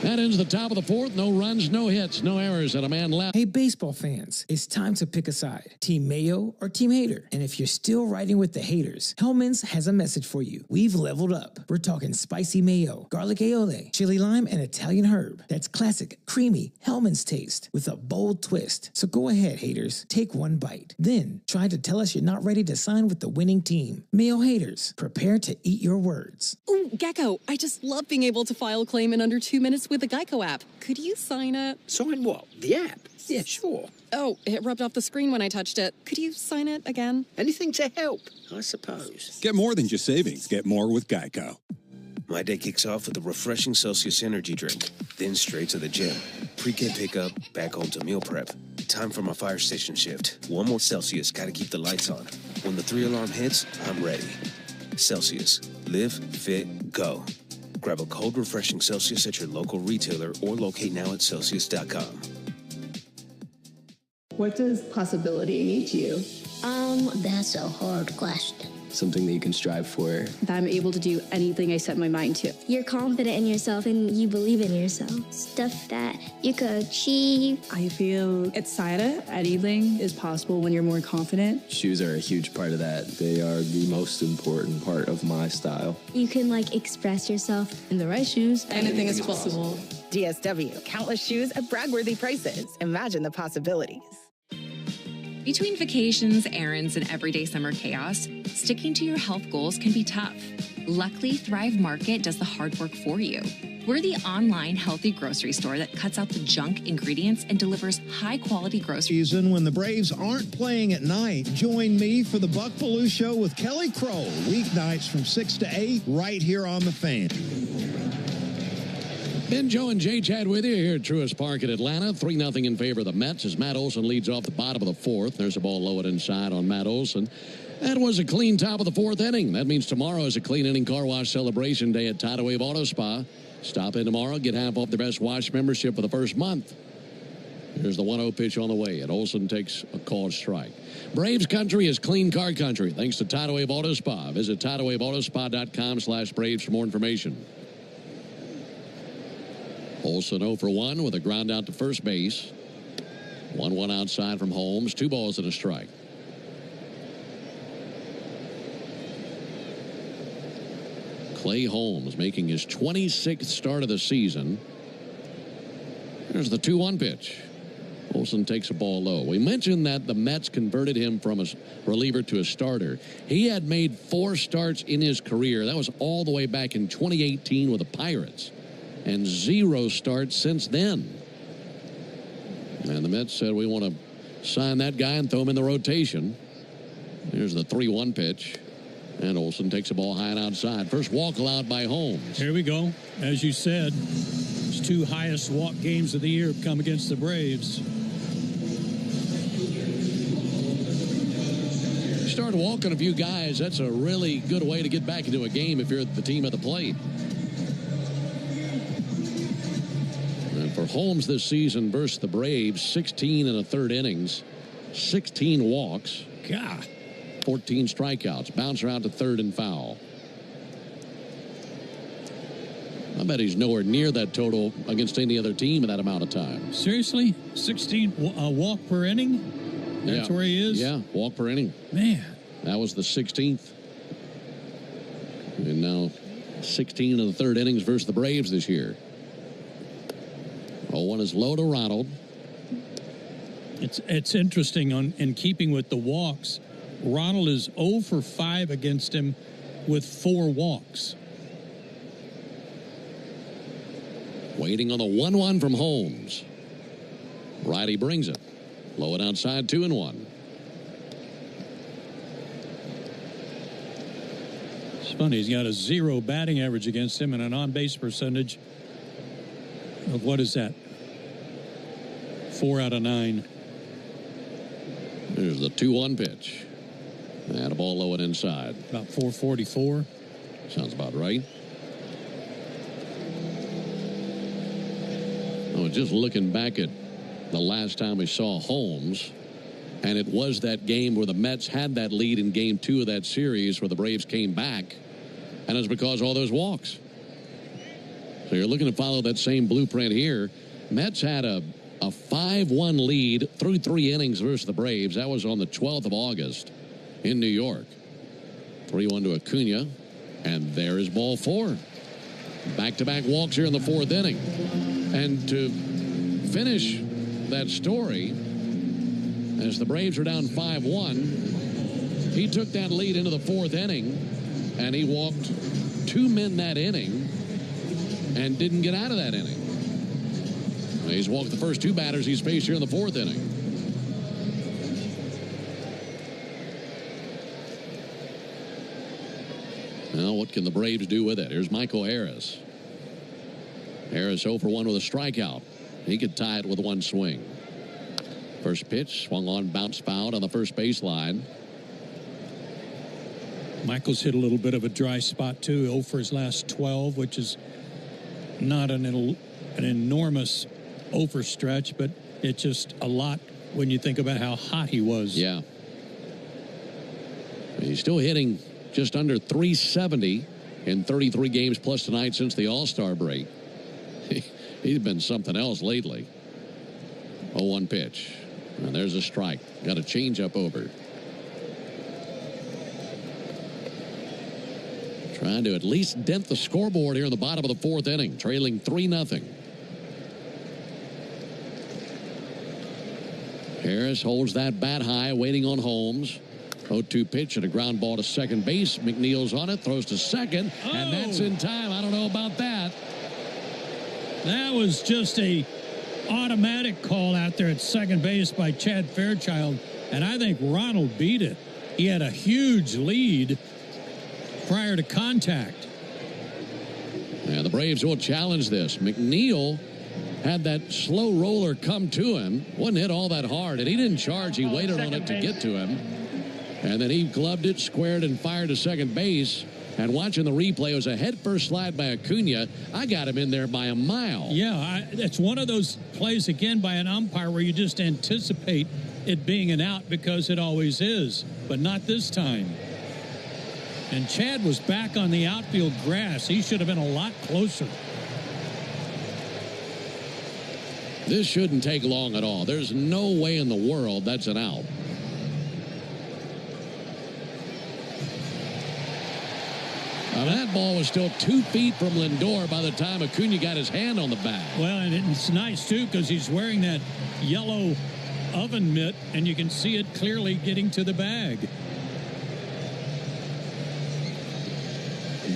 That ends the top of the fourth. No runs, no hits, no errors, and a man left. Hey, baseball fans, it's time to pick a side. Team Mayo or Team Hater. And if you're still riding with the haters, Hellman's has a message for you. We've leveled up. We're talking spicy mayo, garlic aioli, chili lime, and Italian herb. That's classic, creamy Hellman's taste with a bold twist. So go ahead, haters. Take one bite. Then try to tell us you're not ready to sign with the winning team. Mayo haters, prepare to eat your words. Ooh, Gecko, I just love being able to file a claim in under 2 minutes with the Geico app. Could you sign it? Sign what? The app? Yeah, sure. Oh, it rubbed off the screen when I touched it. Could you sign it again? Anything to help, I suppose. Get more than just savings. Get more with Geico. My day kicks off with a refreshing Celsius energy drink, then straight to the gym. Pre-game pickup, back home to meal prep. Time for my fire station shift. One more Celsius, gotta keep the lights on. When the 3-alarm hits, I'm ready. Celsius. Live, fit, go. Grab a cold, refreshing Celsius at your local retailer or locate now at Celsius.com. What does possibility mean to you? That's a hard question. Something that you can strive for. That I'm able to do anything I set my mind to. You're confident in yourself and you believe in yourself. Stuff that you could achieve. I feel excited. Anything is possible when you're more confident. Shoes are a huge part of that. They are the most important part of my style. You can express yourself. In the right shoes, anything is possible. DSW, countless shoes at brag-worthy prices. Imagine the possibilities. Between vacations, errands, and everyday summer chaos, sticking to your health goals can be tough. Luckily, Thrive Market does the hard work for you. We're the online healthy grocery store that cuts out the junk ingredients and delivers high-quality groceries. Season when the Braves aren't playing at night, join me for the Buck Belue Show with Kelly Kroll, weeknights from 6 to 8, right here on The Fan. Ben, Joe, and Jay Chad with you here at Truist Park in Atlanta. 3-0 in favor of the Mets as Matt Olson leads off the bottom of the fourth. There's a ball lowered inside on Matt Olson. That was a clean top of the fourth inning. That means tomorrow is a clean inning car wash celebration day at Tidal Wave Auto Spa. Stop in tomorrow, get half off the Best Wash membership for the first month. Here's the 1-0 pitch on the way, and Olson takes a called strike. Braves country is clean car country thanks to Tidal Wave Auto Spa. Visit TidalWaveAutoSpa.com/Braves for more information. Olson 0 for 1 with a ground out to first base. 1-1 outside from Holmes. 2 balls and a strike. Clay Holmes making his 26th start of the season. There's the 2-1 pitch. Olson takes a ball low. We mentioned that the Mets converted him from a reliever to a starter. He had made 4 starts in his career. That was all the way back in 2018 with the Pirates. And 0 starts since then. And the Mets said, we want to sign that guy and throw him in the rotation. Here's the 3-1 pitch. And Olson takes a ball high and outside. First walk allowed by Holmes. Here we go. As you said, his 2 highest walk games of the year have come against the Braves. You start walking a few guys, that's a really good way to get back into a game if you're the team at the plate. For Holmes this season versus the Braves, 16 1/3 innings, 16 walks. God. 14 strikeouts. Bouncer out to third and foul. I bet he's nowhere near that total against any other team in that amount of time. Seriously? 16 walk per inning? That's where he is? Yeah, walk per inning. Man. That was the 16th. And now 16 1/3 innings versus the Braves this year. 0-1 is low to Ronald. It's interesting in keeping with the walks. Ronald is 0 for 5 against him with 4 walks. Waiting on the 1-1 from Holmes. Righty brings it. Low and outside, 2-1. It's funny, he's got a 0 batting average against him and an on-base percentage of, what is that? 4 out of 9. There's the 2-1 pitch. And a ball low and inside. About 444. Sounds about right. Oh, just looking back at the last time we saw Holmes, and it was that game where the Mets had that lead in game 2 of that series where the Braves came back, and it was because of all those walks. So you're looking to follow that same blueprint here. Mets had a 5-1 lead through 3 innings versus the Braves. That was on the 12th of August in New York. 3-1 to Acuna. And there is ball 4. Back-to-back walks here in the 4th inning. And to finish that story, as the Braves are down 5-1, he took that lead into the 4th inning, and he walked 2 men that inning and didn't get out of that inning. He's walked the first 2 batters he's faced here in the 4th inning. Now, what can the Braves do with it? Here's Michael Harris. Harris 0 for 1 with a strikeout. He could tie it with 1 swing. First pitch, swung on, bounced foul on the first baseline. Michael's hit a little bit of a dry spot, too. 0 for his last 12, which is not an enormous overstretch, but it's just a lot when you think about how hot he was. Yeah. He's still hitting just under 370 in 33 games plus tonight since the All-Star break. He's been something else lately. 0-1 pitch. And there's a strike. Got a changeup over. Trying to at least dent the scoreboard here in the bottom of the 4th inning. Trailing 3-0. Harris holds that bat high, waiting on Holmes. 0-2 pitch and a ground ball to second base. McNeil's on it, throws to second, and that's in time. I don't know about that. That was just a automatic call out there at second base by Chad Fairchild, and I think Ronald beat it. He had a huge lead prior to contact. Yeah, the Braves will challenge this. McNeil had that slow roller come to him. Wasn't hit all that hard, and he didn't charge. He waited on it to get to him. And then he gloved it, squared, and fired to second base. And watching the replay, it was a head-first slide by Acuna. I got him in there by a mile. Yeah, it's one of those plays, again, by an umpire where you just anticipate it being an out because it always is, but not this time. And Chad was back on the outfield grass. He should have been a lot closer. This shouldn't take long at all. There's no way in the world that's an out. Now, that ball was still 2 feet from Lindor by the time Acuna got his hand on the bat. Well, and it's nice, too, because he's wearing that yellow oven mitt, and you can see it clearly getting to the bag.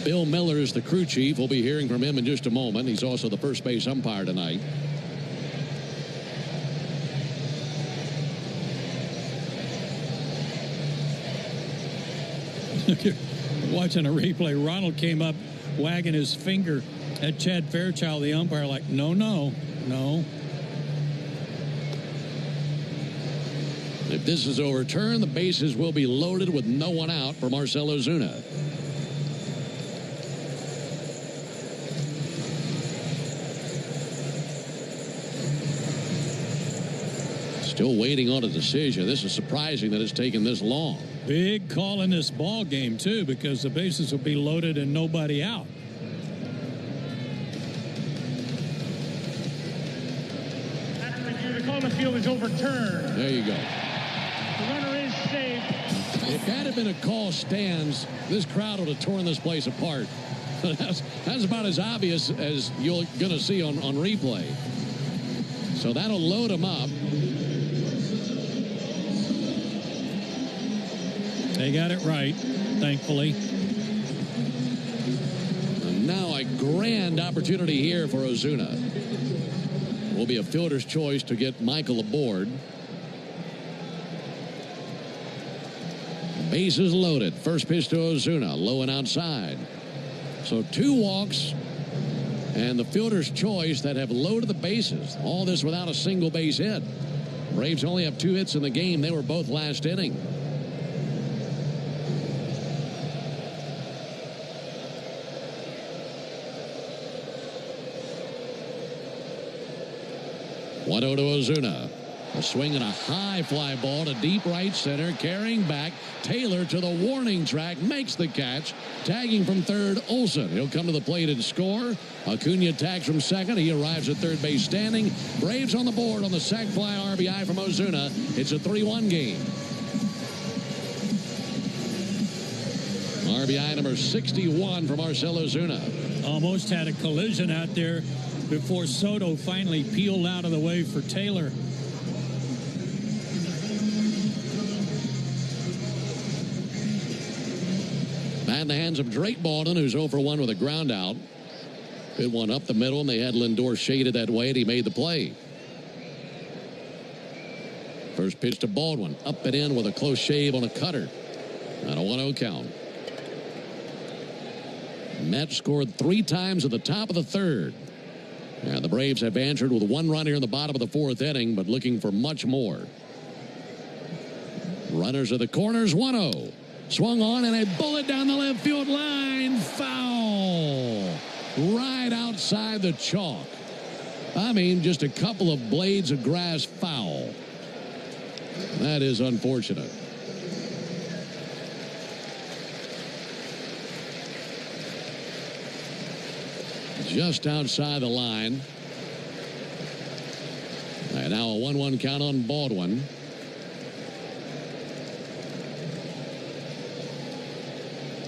Bill Miller is the crew chief. We'll be hearing from him in just a moment. He's also the first base umpire tonight. Watching a replay, Ronald came up wagging his finger at Chad Fairchild, the umpire, like, no. If this is overturned, the bases will be loaded with no one out for Marcell Ozuna. Still waiting on a decision. This is surprising that it's taken this long. Big call in this ball game, too, because the bases will be loaded and nobody out. The call on the field is overturned. There you go. The runner is safe. If that had been a call stands, this crowd would have torn this place apart. That's about as obvious as you're going to see on replay. So that'll load them up. They got it right, thankfully. And now a grand opportunity here for Ozuna. Will be a fielder's choice to get Michael aboard. Bases loaded. First pitch to Ozuna, low and outside. So 2 walks and the fielder's choice that have loaded the bases. All this without a single base hit. Braves only have 2 hits in the game. They were both last inning. One 1-0 to Ozuna. A swing and a high fly ball to deep right center. Carrying back. Taylor to the warning track. Makes the catch. Tagging from third, Olsen. He'll come to the plate and score. Acuna tags from second. He arrives at third base standing. Braves on the board on the sac fly RBI from Ozuna. It's a 3-1 game. RBI number 61 for Marcell Ozuna. Almost had a collision out there before Soto finally peeled out of the way for Taylor. Bat in the hands of Drake Baldwin, who's 0 for 1 with a ground out. Hit one up the middle, and they had Lindor shaded that way, and he made the play. First pitch to Baldwin. Up and in with a close shave on a cutter. And a 1-0 count. Mets scored 3 times at the top of the third. And the Braves have answered with 1 run here in the bottom of the 4th inning, but looking for much more. Runners at the corners, 1-0. Swung on and a bullet down the left field line. Foul. Right outside the chalk. I mean, just a couple of blades of grass foul. That is unfortunate. Just outside the line. And now a 1-1 count on Baldwin.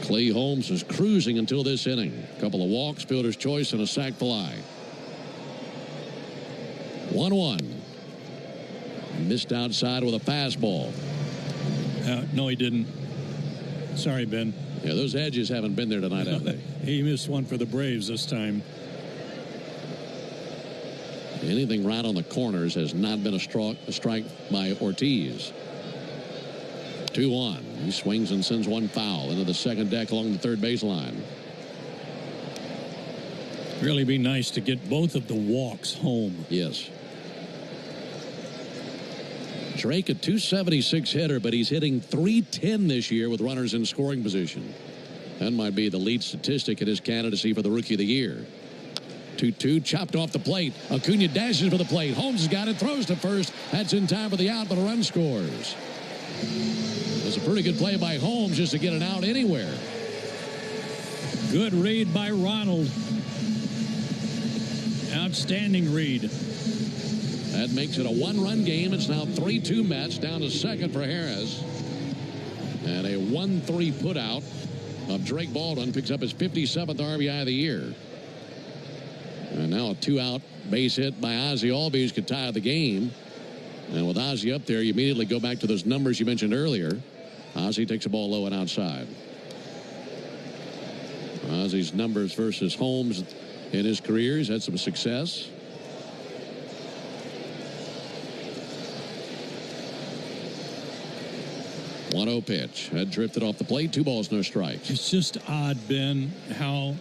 Clay Holmes is cruising until this inning. A couple of walks, fielder's choice, and a sac fly. 1-1. Missed outside with a fastball. No, he didn't. Sorry, Ben. Yeah, those edges haven't been there tonight, have they? He missed one for the Braves this time. Anything right on the corners has not been a strike by Ortiz. 2-1. He swings and sends one foul into the second deck along the third baseline. Really be nice to get both of the walks home. Yes. Drake, a .276 hitter, but he's hitting .310 this year with runners in scoring position. That might be the lead statistic in his candidacy for the Rookie of the Year. 2-2, chopped off the plate. Acuna dashes for the plate. Holmes has got it, throws to first. That's in time for the out, but a run scores. It was a pretty good play by Holmes just to get it out anywhere. Good read by Ronald. Outstanding read. That makes it a 1-run game. It's now 3-2 Mets, down to second for Harris. And a 1-3 putout of Drake Baldwin picks up his 57th RBI of the year. And now a 2-out base hit by Ozzie Albies could tie the game. And with Ozzie up there, you immediately go back to those numbers you mentioned earlier. Ozzie takes the ball low and outside. Ozzie's numbers versus Holmes in his career. He's had some success. .1-0 pitch. Had drifted off the plate. 2 balls, no strikes. It's just odd, Ben, how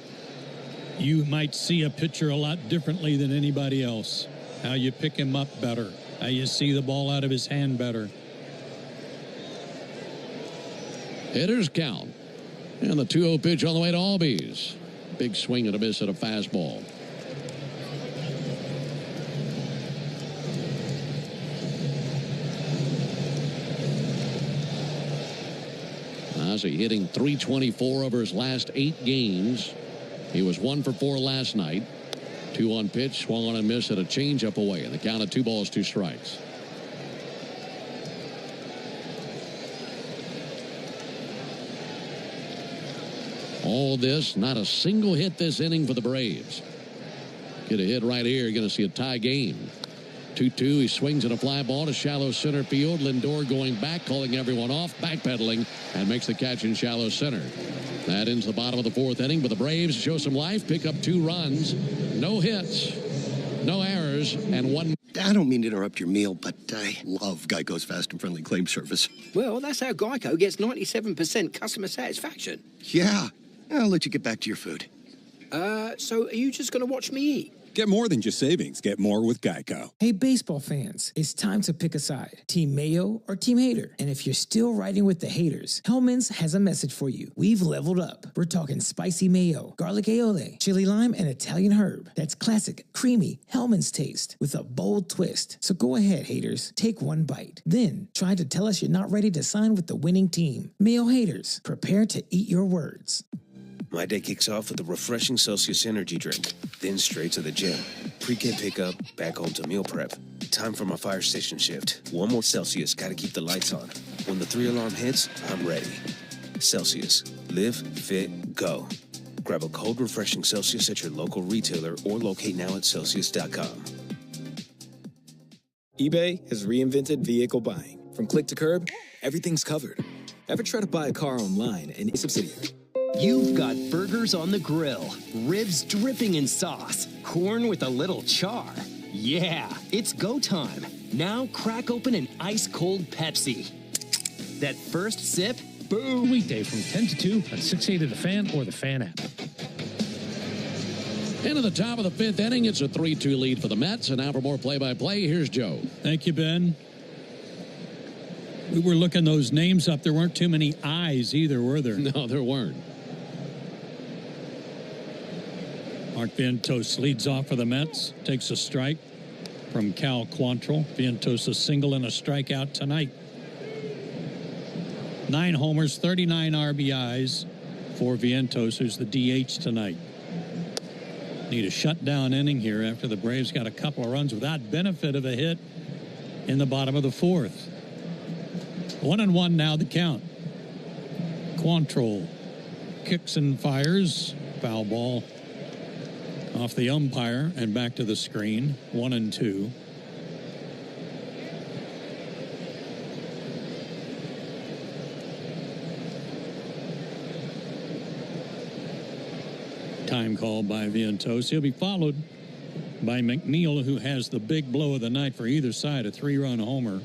you might see a pitcher a lot differently than anybody else. How you pick him up better. How you see the ball out of his hand better. Hitters count. And the 2-0 pitch on the way to Albies. Big swing and a miss at a fastball. Ozzie hitting .324 over his last 8 games. He was 1 for 4 last night. 2-1 pitch, swung on and missed at a changeup away. And the count of 2 balls, 2 strikes. All this, not a single hit this inning for the Braves. Get a hit right here, you're going to see a tie game. 2-2, he swings at a fly ball to shallow center field. Lindor going back, calling everyone off, backpedaling, and makes the catch in shallow center. That ends the bottom of the 4th inning, but the Braves show some life, pick up 2 runs, no hits, no errors, and 1. I don't mean to interrupt your meal, but I love Geico's fast and friendly claim service. Well, that's how Geico gets 97% customer satisfaction. Yeah, I'll let you get back to your food. So are you just going to watch me eat? Get more than just savings. Get more with Geico. Hey, baseball fans, it's time to pick a side. Team Mayo or Team Hater? And if you're still riding with the haters, Hellman's has a message for you. We've leveled up. We're talking spicy mayo, garlic aioli, chili lime, and Italian herb. That's classic, creamy Hellman's taste with a bold twist. So go ahead, haters. Take one bite. Then try to tell us you're not ready to sign with the winning team. Mayo haters, prepare to eat your words. My day kicks off with a refreshing Celsius energy drink, then straight to the gym. Pre-game pickup, back home to meal prep. Time for my fire station shift. One more Celsius, gotta keep the lights on. When the 3-alarm hits, I'm ready. Celsius. Live, fit, go. Grab a cold, refreshing Celsius at your local retailer or locate now at Celsius.com. eBay has reinvented vehicle buying. From click to curb, everything's covered. Ever try to buy a car online and it's subsidiary? You've got burgers on the grill, ribs dripping in sauce, corn with a little char. Yeah, it's go time. Now crack open an ice-cold Pepsi. That first sip, boom. Weekday from 10 to 2 on 680 The Fan or the Fan app. Into the top of the 5th inning, it's a 3-2 lead for the Mets. And now for more play-by-play, here's Joe. Thank you, Ben. We were looking those names up. There weren't too many I's either, were there? No, there weren't. Mark Vientos leads off for the Mets. Takes a strike from Cal Quantrill. Vientos a single and a strikeout tonight. 9 homers, 39 RBIs for Vientos, who's the DH tonight. Need a shutdown inning here after the Braves got a couple of runs without benefit of a hit in the bottom of the 4th. 1-1 now the count. Quantrill kicks and fires. Foul ball off the umpire and back to the screen. 1-2. Time call by Vientos. He'll be followed by McNeil, who has the big blow of the night for either side, a 3-run homer.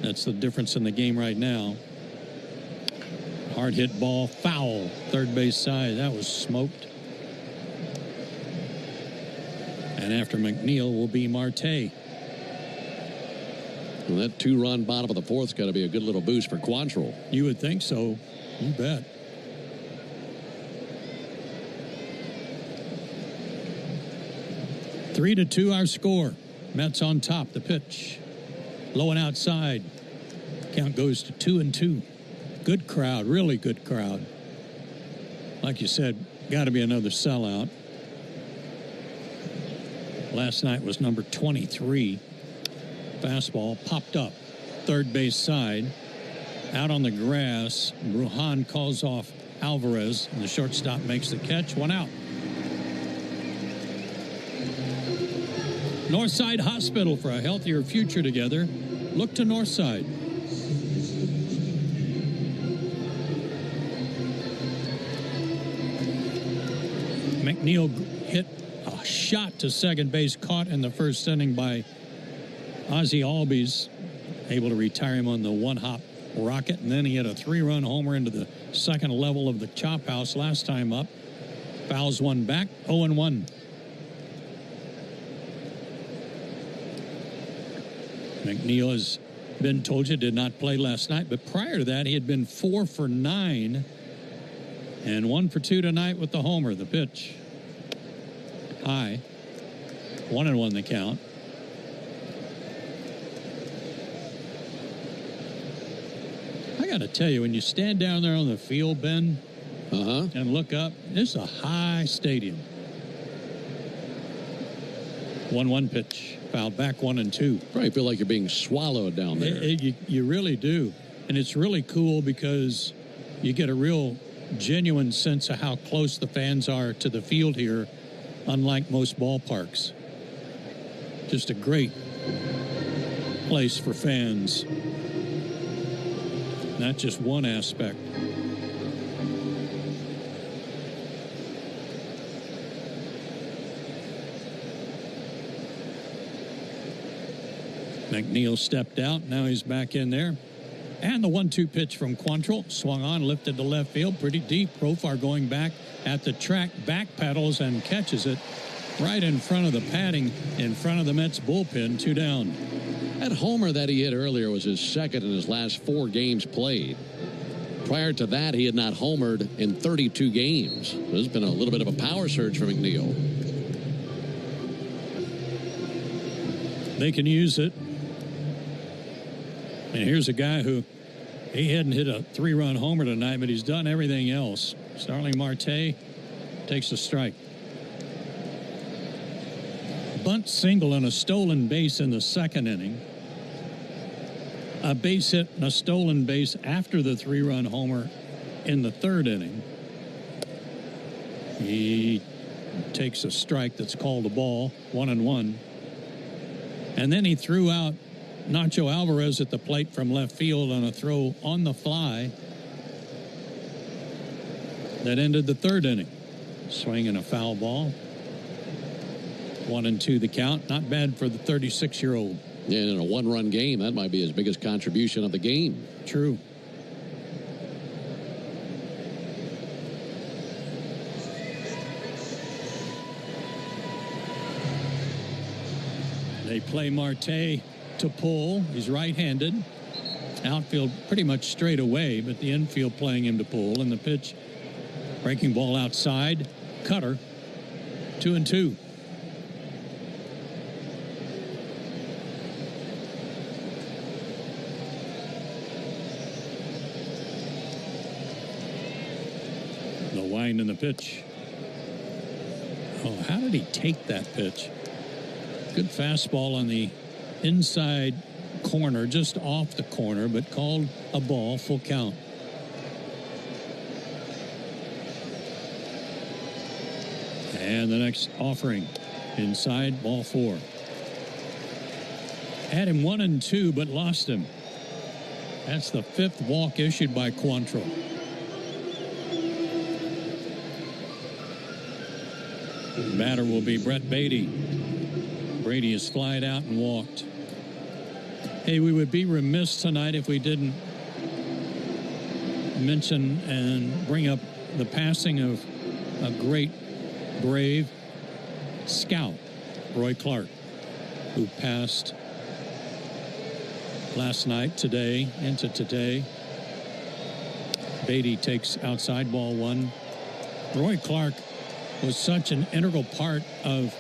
That's the difference in the game right now. Hard hit ball, foul, third base side. That was smoked. And after McNeil will be Marte. Well, that 2-run bottom of the 4th's got to be a good little boost for Quantrill. You would think so. You bet. Three to 2 our score. Mets on top. The pitch. Low and outside. Count goes to 2-2. Good crowd. Really good crowd. Like you said, got to be another sellout. Last night was number 23. Fastball popped up. Third base side. Out on the grass. Brujan calls off Alvarez. And the shortstop makes the catch. 1 out. Northside Hospital, for a healthier future together. Look to Northside. McNeil hit a shot to second base, caught in the first inning by Ozzie Albies, able to retire him on the one-hop rocket, and then he hit a 3-run homer into the second level of the chop house last time up. Fouls one back, 0-1. McNeil has been told you did not play last night, but prior to that he had been 4 for 9 and 1 for 2 tonight with the homer. The pitch high. 1-1 the count. I got to tell you, when you stand down there on the field, Ben, and look up, it's a high stadium. 1-1 pitch. Fouled back, 1-2. Probably feel like you're being swallowed down there. You really do. And it's really cool because you get a real genuine sense of how close the fans are to the field here, unlike most ballparks. Just a great place for fans. Not just one aspect. McNeil stepped out. Now he's back in there. And the 1-2 pitch from Quantrill. Swung on, lifted to left field. Pretty deep. Profar going back at the track. Back pedals and catches it right in front of the padding, in front of the Mets bullpen, 2 down. That homer that he hit earlier was his second in his last 4 games played. Prior to that, he had not homered in 32 games. There's been a little bit of a power surge for McNeil. They can use it. And here's a guy who, he hadn't hit a 3-run homer tonight, but he's done everything else. Starling Marte takes a strike. Bunt single and a stolen base in the second inning. A base hit and a stolen base after the 3-run homer in the third inning. He takes a strike that's called a ball, 1-1. And then he threw out Nacho Alvarez at the plate from left field on a throw on the fly that ended the third inning. Swing and a foul ball. 1-2 the count. Not bad for the 36-year-old. Yeah, in a 1-run game, that might be his biggest contribution of the game. True. They play Marte to pull. He's right-handed. Outfield pretty much straight away, but the infield playing him to pull. And the pitch, breaking ball outside. Cutter. 2-2. The wind in the pitch. Oh, how did he take that pitch? Good fastball on the inside corner, just off the corner, but called a ball, full count. And the next offering, inside, ball 4. Had him 1-2, but lost him. That's the 5th walk issued by Quantrill. Batter will be Brett Beatty. Brady has flied out and walked. Hey, we would be remiss tonight if we didn't mention and bring up the passing of a great Brave scout, Roy Clark, who passed last night, today, into today. Beatty takes outside, ball 1. Roy Clark was such an integral part of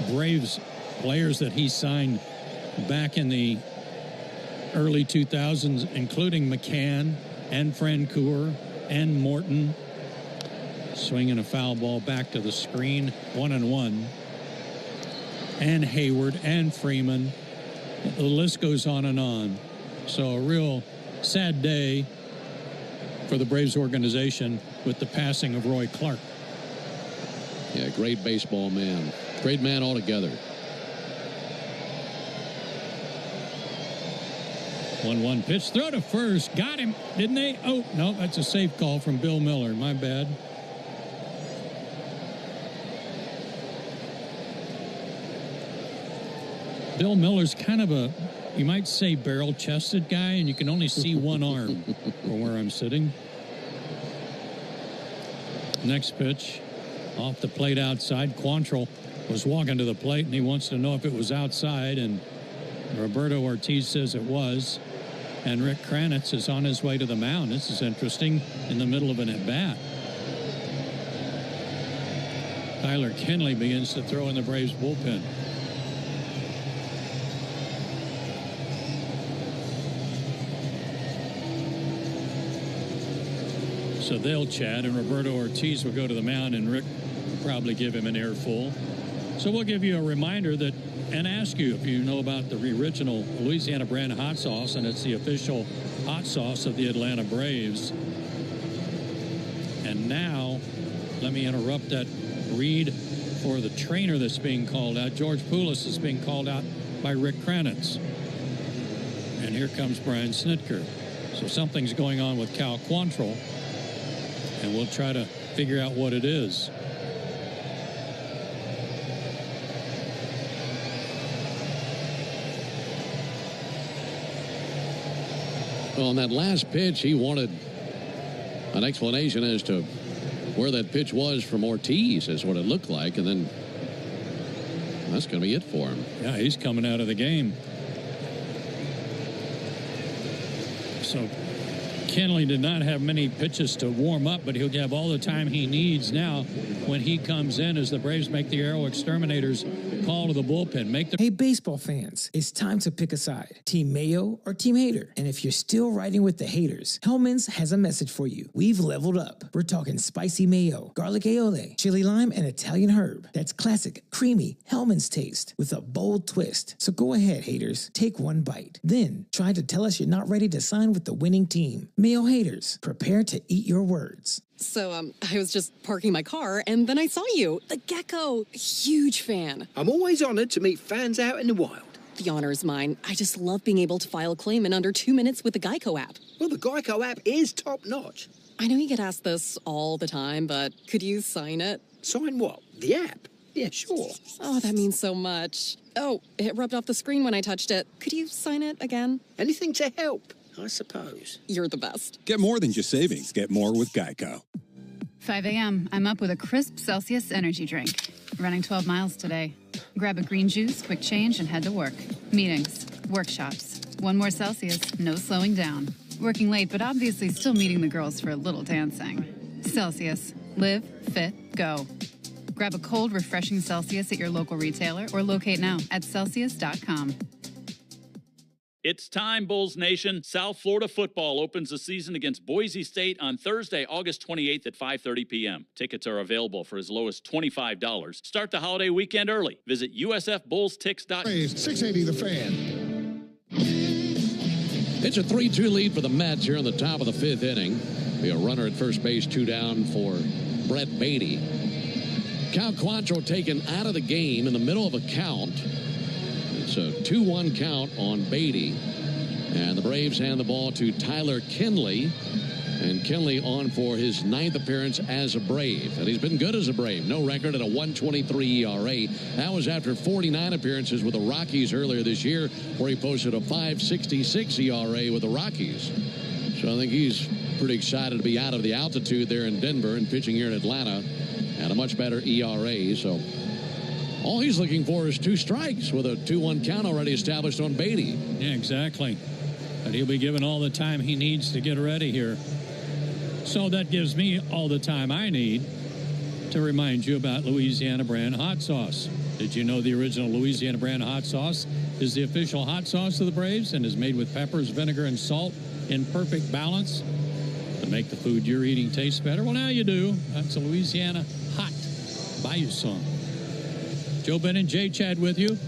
Braves players that he signed back in the early 2000s, including McCann and Francoeur and Morton. Swinging a foul ball back to the screen, 1-1. And Hayward and Freeman. The list goes on and on. So a real sad day for the Braves organization with the passing of Roy Clark. Yeah, great baseball man. Great man altogether. 1-1 pitch. Throw to first. Got him, didn't they? Oh, no, that's a safe call from Bill Miller. My bad. Bill Miller's kind of a, you might say, barrel-chested guy, and you can only see one arm from where I'm sitting. Next pitch. Off the plate outside. Quantrill was walking to the plate, and he wants to know if it was outside, and Roberto Ortiz says it was. And Rick Kranitz is on his way to the mound. This is interesting, in the middle of an at-bat. Tyler Kinley begins to throw in the Braves bullpen. So they'll chat, and Roberto Ortiz will go to the mound, and Rick will probably give him an earful. So we'll give you a reminder that, and ask you if you know about the original Louisiana brand hot sauce, and it's the official hot sauce of the Atlanta Braves. And now, let me interrupt that read for the trainer that's being called out. George Poulos is being called out by Rick Kranitz. And here comes Brian Snitker. So something's going on with Cal Quantrill, and we'll try to figure out what it is. Well, on that last pitch, he wanted an explanation as to where that pitch was from Ortiz, is what it looked like. And then That's going to be it for him. Yeah, he's coming out of the game. So Kenley did not have many pitches to warm up, but he'll have all the time he needs now when he comes in as the Braves make the Aero Exterminators call to the bullpen. Hey, baseball fans, it's time to pick a side. Team Mayo or Team Hater. And if you're still riding with the haters, Hellman's has a message for you. We've leveled up. We're talking spicy mayo, garlic aioli, chili lime, and Italian herb. That's classic, creamy Hellman's taste with a bold twist. So go ahead, haters. Take one bite. Then try to tell us you're not ready to sign with the winning team. Mayo haters, prepare to eat your words. So, I was just parking my car, and then I saw you. The gecko. Huge fan. I'm always honored to meet fans out in the wild. The honor is mine. I just love being able to file a claim in under 2 minutes with the Geico app. Well, the Geico app is top-notch. I know you get asked this all the time, but could you sign it? Sign what? The app? Yeah, sure. Oh, that means so much. Oh, it rubbed off the screen when I touched it. Could you sign it again? Anything to help, I suppose. You're the best. Get more than just savings. Get more with Geico. 5 a.m. I'm up with a crisp Celsius energy drink. Running 12 miles today. Grab a green juice, quick change, and head to work. Meetings, workshops. One more Celsius, no slowing down. Working late, but obviously still meeting the girls for a little dancing. Celsius. Live, fit, go. Grab a cold, refreshing Celsius at your local retailer or locate now at Celsius.com. It's time, Bulls Nation. South Florida football opens the season against Boise State on Thursday, August 28th at 5:30 p.m. Tickets are available for as low as $25. Start the holiday weekend early. Visit usfbullstix.com. 680 The Fan. It's a 3-2 lead for the Mets here in the top of the fifth inning. Be a runner at first base, 2 down for Brett Beatty. Cal Quantrill taken out of the game in the middle of a count. It's a 2-1 count on Beatty. And the Braves hand the ball to Tyler Kenley. And Kenley on for his 9th appearance as a Brave. And he's been good as a Brave. No record at a 1.23 ERA. That was after 49 appearances with the Rockies earlier this year, where he posted a 5.66 ERA with the Rockies. So I think he's pretty excited to be out of the altitude there in Denver and pitching here in Atlanta at a much better ERA. So all he's looking for is 2 strikes with a 2-1 count already established on Beatty. Yeah, exactly. But he'll be given all the time he needs to get ready here. So that gives me all the time I need to remind you about Louisiana brand hot sauce. Did you know the original Louisiana brand hot sauce is the official hot sauce of the Braves and is made with peppers, vinegar, and salt in perfect balance to make the food you're eating taste better? Well, now you do. That's a Louisiana hot. Buy you some. Joe Bennett, Jay Chad with you.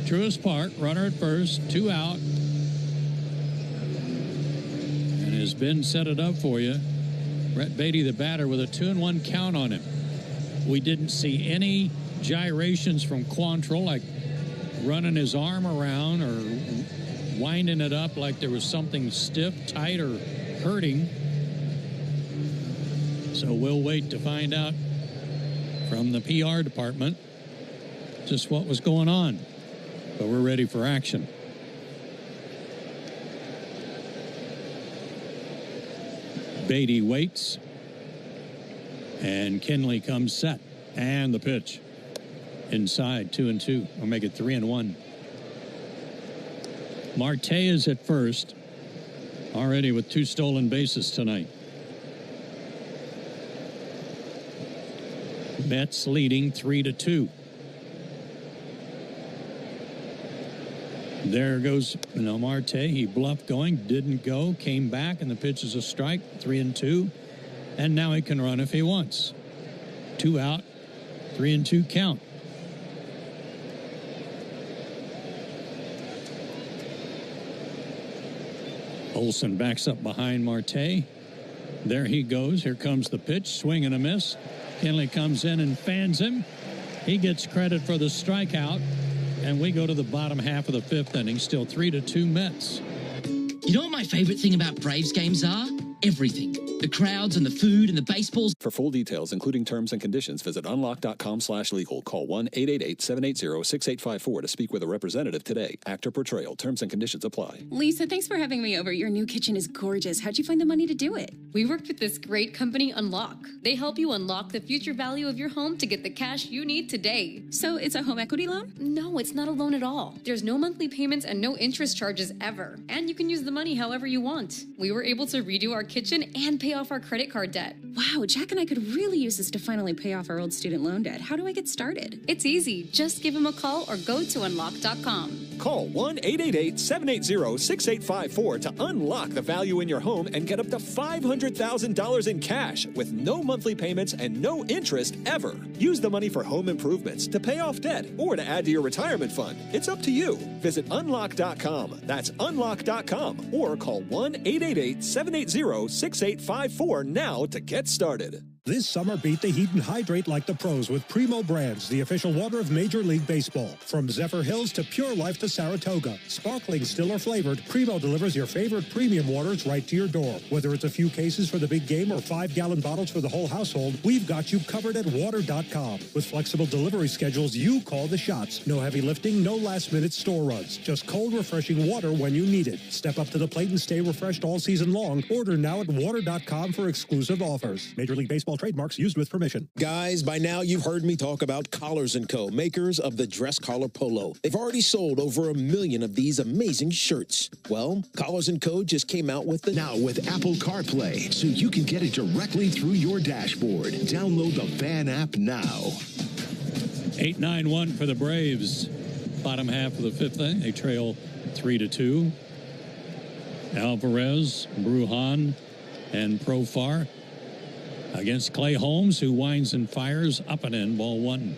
Truist Park, runner at first, 2 out. And has Ben set it up for you. Brett Beatty, the batter, with a 2-1 count on him. We didn't see any gyrations from Quantrill, like running his arm around or winding it up like there was something stiff, tight, or hurting. So we'll wait to find out from the PR department just what was going on. But we're ready for action. Beatty waits. And Kenley comes set. And the pitch. Inside, 2-2. We'll make it 3-1. Marte is at first. Already with 2 stolen bases tonight. Mets leading 3-2. There goes Marte. He bluffed going, didn't go, came back, and the pitch is a strike, 3-2. And now he can run if he wants. 2 out, 3-2 count. Olsen backs up behind Marte. There he goes. Here comes the pitch. Swing and a miss. Kenley comes in and fans him. He gets credit for the strikeout. And we go to the bottom half of the 5th inning. Still 3-2 Mets. You know what my favorite thing about Braves games are? Everything. The crowds and the food and the baseballs. For full details, including terms and conditions, visit unlock.com/legal. Call 1-888-780-6854 to speak with a representative today. Actor portrayal. Terms and conditions apply. Lisa, thanks for having me over. Your new kitchen is gorgeous. How'd you find the money to do it? We worked with this great company, Unlock. They help you unlock the future value of your home to get the cash you need today. So it's a home equity loan? No, it's not a loan at all. There's no monthly payments and no interest charges ever. And you can use the money however you want. We were able to redo our kitchen and pay off our credit card debt. Wow, Jack and I could really use this to finally pay off our old student loan debt. How do I get started? It's easy. Just give him a call or go to unlock.com. Call 1-888-780-6854 to unlock the value in your home and get up to $500,000 in cash with no monthly payments and no interest ever. Use the money for home improvements, to pay off debt, or to add to your retirement fund. It's up to you. Visit unlock.com. That's unlock.com. Or call 1-888-780-6854 now to get started. This summer, beat the heat and hydrate like the pros with Primo Brands, the official water of Major League Baseball. From Zephyr Hills to Pure Life to Saratoga, sparkling, still or flavored, Primo delivers your favorite premium waters right to your door. Whether it's a few cases for the big game or 5-gallon bottles for the whole household, we've got you covered at water.com. With flexible delivery schedules, you call the shots. No heavy lifting, no last-minute store runs. Just cold, refreshing water when you need it. Step up to the plate and stay refreshed all season long. Order now at water.com for exclusive offers. Major League Baseball trademarks used with permission. Guys, by now you've heard me talk about Collars & Co., makers of the dress collar polo. They've already sold over 1 million of these amazing shirts. Well, Collars & Co. just came out with the... Now with Apple CarPlay, so you can get it directly through your dashboard. Download the Fan app now. 8-9-1 for the Braves. Bottom half of the fifth inning. They trail 3-2. Alvarez, Brujan, and Profar against Clay Holmes, who winds and fires up and in, ball one.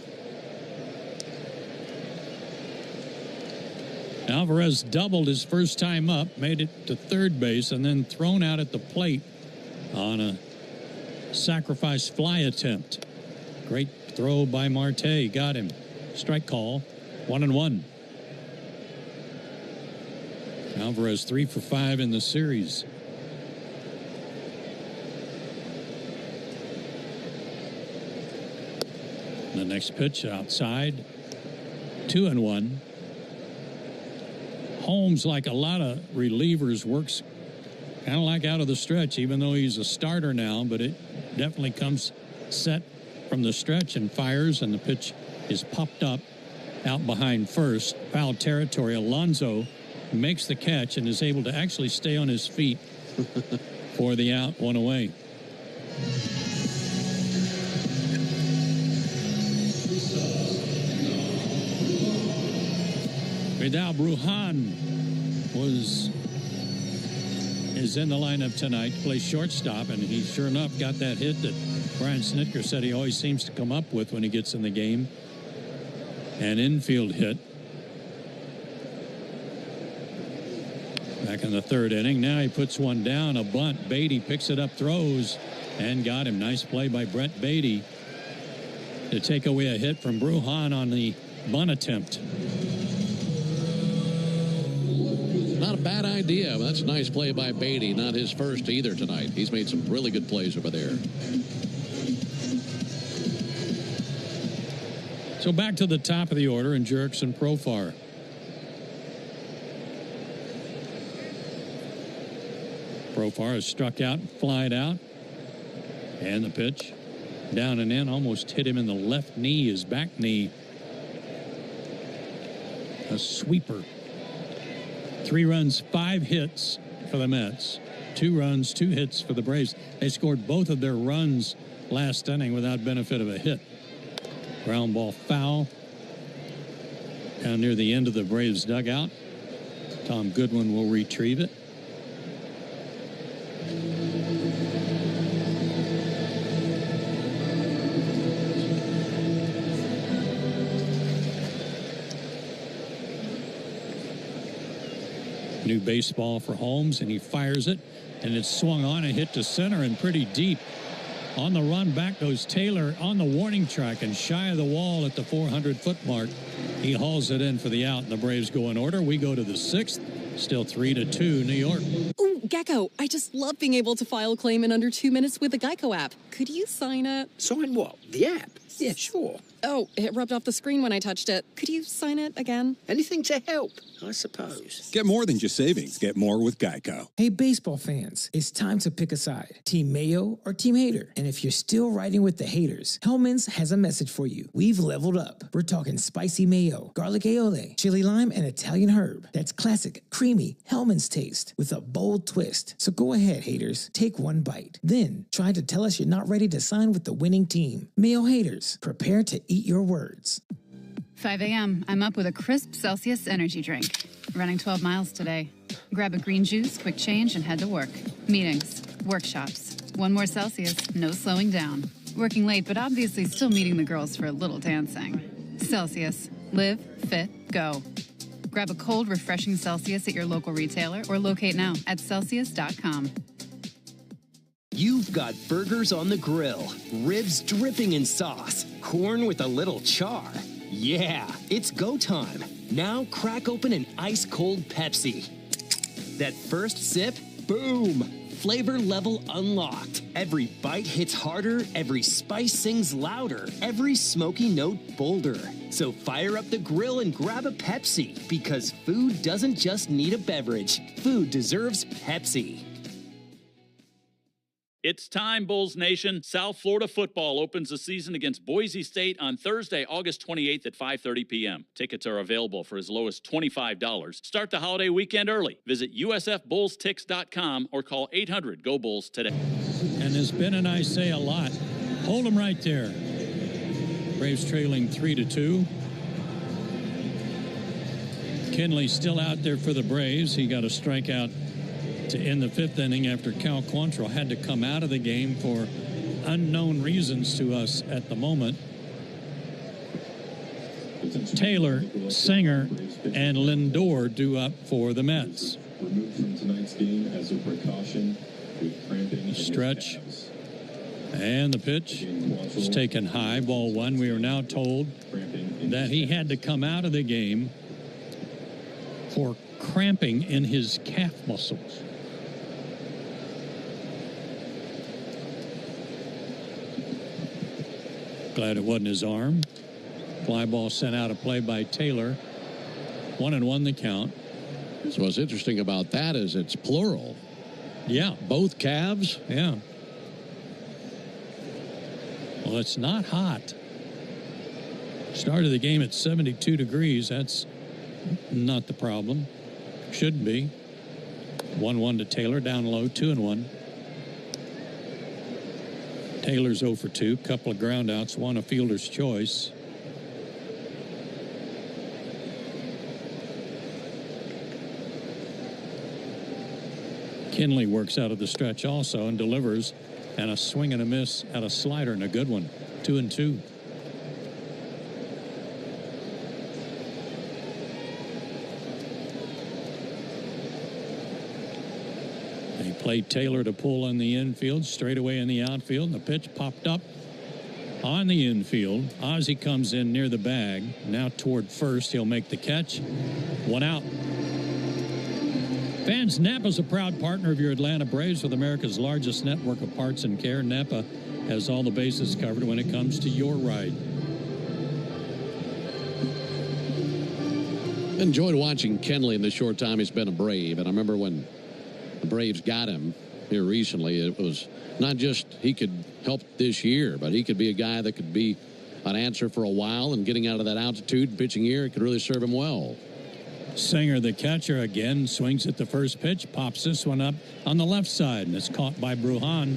Alvarez doubled his first time up, made it to third base, and then thrown out at the plate on a sacrifice fly attempt. Great throw by Marte, got him. Strike call, 1-1. Alvarez 3 for 5 in the series. The next pitch outside, 2-1. Holmes, like a lot of relievers, works kind of like out of the stretch, even though he's a starter now, but it definitely comes set from the stretch and fires, and the pitch is popped up out behind first. Foul territory. Alonso makes the catch and is able to actually stay on his feet for the out, one away. Vidal Brujan is in the lineup tonight, plays shortstop, and he sure enough got that hit that Brian Snitker said he always seems to come up with when he gets in the game. An infield hit. Back in the third inning. Now he puts one down, a bunt. Beatty picks it up, throws, and got him. Nice play by Brett Beatty to take away a hit from Brujan on the bunt attempt. Not a bad idea. That's a nice play by Beatty. Not his first either tonight. He's made some really good plays over there. So back to the top of the order, and Jerks and Profar. Profar is struck out and flied out. And the pitch down and in, almost hit him in the left knee, his back knee. A sweeper. 3 runs, 5 hits for the Mets. 2 runs, 2 hits for the Braves. They scored both of their runs last inning without benefit of a hit. Ground ball foul down near the end of the Braves dugout. Tom Goodwin will retrieve it. New baseball for Holmes, and he fires it, and it's swung on and hit to center and pretty deep. On the run back goes Taylor on the warning track and shy of the wall at the 400-foot mark. He hauls it in for the out, and the Braves go in order. We go to the 6th, still 3-2 New York. Ooh, Gecko, I just love being able to file a claim in under 2 minutes with the Geico app. Could you sign it? Sign what? The app? Yeah, sure. Oh, it rubbed off the screen when I touched it. Could you sign it again? Anything to help, I suppose. Get more than just savings. Get more with Geico. Hey, baseball fans, it's time to pick a side. Team Mayo or Team Hater? And if you're still riding with the haters, Hellman's has a message for you. We've leveled up. We're talking spicy mayo, garlic aioli, chili lime, and Italian herb. That's classic, creamy Hellman's taste with a bold twist. So go ahead, haters. Take one bite. Then try to tell us you're not ready to sign with the winning team. Mayo haters, prepare to eat your words. 5 a.m. I'm up with a crisp Celsius energy drink. Running 12 miles today. Grab a green juice, quick change, and head to work. Meetings, workshops. One more Celsius, no slowing down. Working late, but obviously still meeting the girls for a little dancing. Celsius. Live, fit, go. Grab a cold, refreshing Celsius at your local retailer or locate now at Celsius.com. You've got burgers on the grill, ribs dripping in sauce, corn with a little char. Yeah, it's go time. Now crack open an ice-cold Pepsi. That first sip, boom, flavor level unlocked. Every bite hits harder, every spice sings louder, every smoky note bolder. So fire up the grill and grab a Pepsi, because food doesn't just need a beverage. Food deserves Pepsi. It's time, Bulls Nation. South Florida football opens the season against Boise State on Thursday, August 28th at 5:30 p.m. Tickets are available for as low as $25. Start the holiday weekend early. Visit usfbullstix.com or call 800-GO-BULLS today. And there's been, and I say a lot, hold them right there. Braves trailing 3-2. Kinley still out there for the Braves. He got a strikeout to end the fifth inning after Cal Quantrill had to come out of the game for unknown reasons to us at the moment. Taylor, Singer, and Lindor due up for the Mets. Removed from tonight's game as a precaution with cramping. Stretch. And the pitch is taken high, ball one. We are now told that he had to come out of the game for cramping in his calf muscles. Glad it wasn't his arm. Fly ball sent out of play by Taylor. 1-1 the count. So what's interesting about that is it's plural. Yeah. Both calves? Yeah. Well, it's not hot. Started the game at 72 degrees. That's not the problem. Shouldn't be. 1-1 to Taylor, down low, 2-1. Taylor's 0 for 2, couple of groundouts, one a fielder's choice. Kinley works out of the stretch also and delivers, and a swing and a miss at a slider and a good one. 2-2. They played Taylor to pull in the infield, straight away in the outfield. The pitch popped up on the infield. Ozzie comes in near the bag. Now toward first. He'll make the catch. One out. Fans, Napa's a proud partner of your Atlanta Braves with America's largest network of parts and care. Napa has all the bases covered when it comes to your ride. Enjoyed watching Kenley in the short time he's been a Brave. And I remember when the Braves got him here recently, it was not just he could help this year, but he could be a guy that could be an answer for a while, and getting out of that altitude pitching here, it could really serve him well. Singer, the catcher, again swings at the first pitch, pops this one up on the left side, and it's caught by Brujan.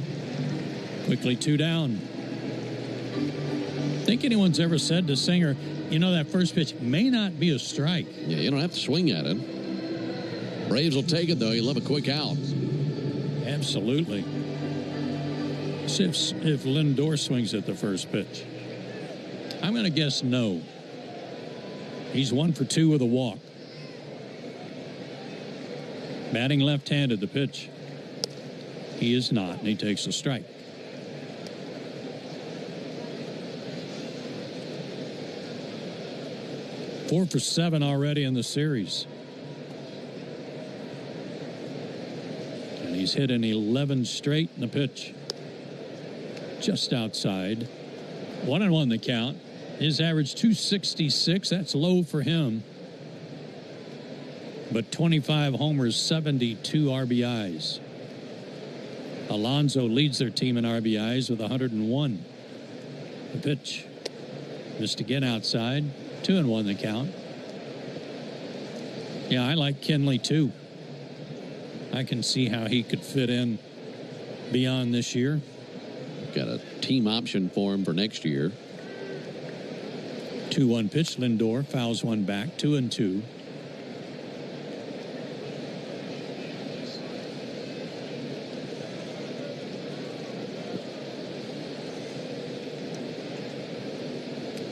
Quickly 2 down. Think anyone's ever said to Singer, you know, that first pitch may not be a strike? Yeah, you don't have to swing at it. Braves will take it, though. You'll have a quick out. Absolutely. See if Lindor swings at the first pitch. I'm going to guess no. He's 1 for 2 with a walk. Batting left-handed, the pitch. He is not, and he takes a strike. Four for 7 already in the series. He's hit an 11 straight in the pitch. Just outside. 1-1 the count. His average 266. That's low for him. But 25 homers, 72 RBIs. Alonso leads their team in RBIs with 101. The pitch. Missed again outside. 2-1 the count. Yeah, I like Kenley too. I can see how he could fit in beyond this year. Got a team option for him for next year. 2-1 pitch. Lindor fouls one back. 2-2.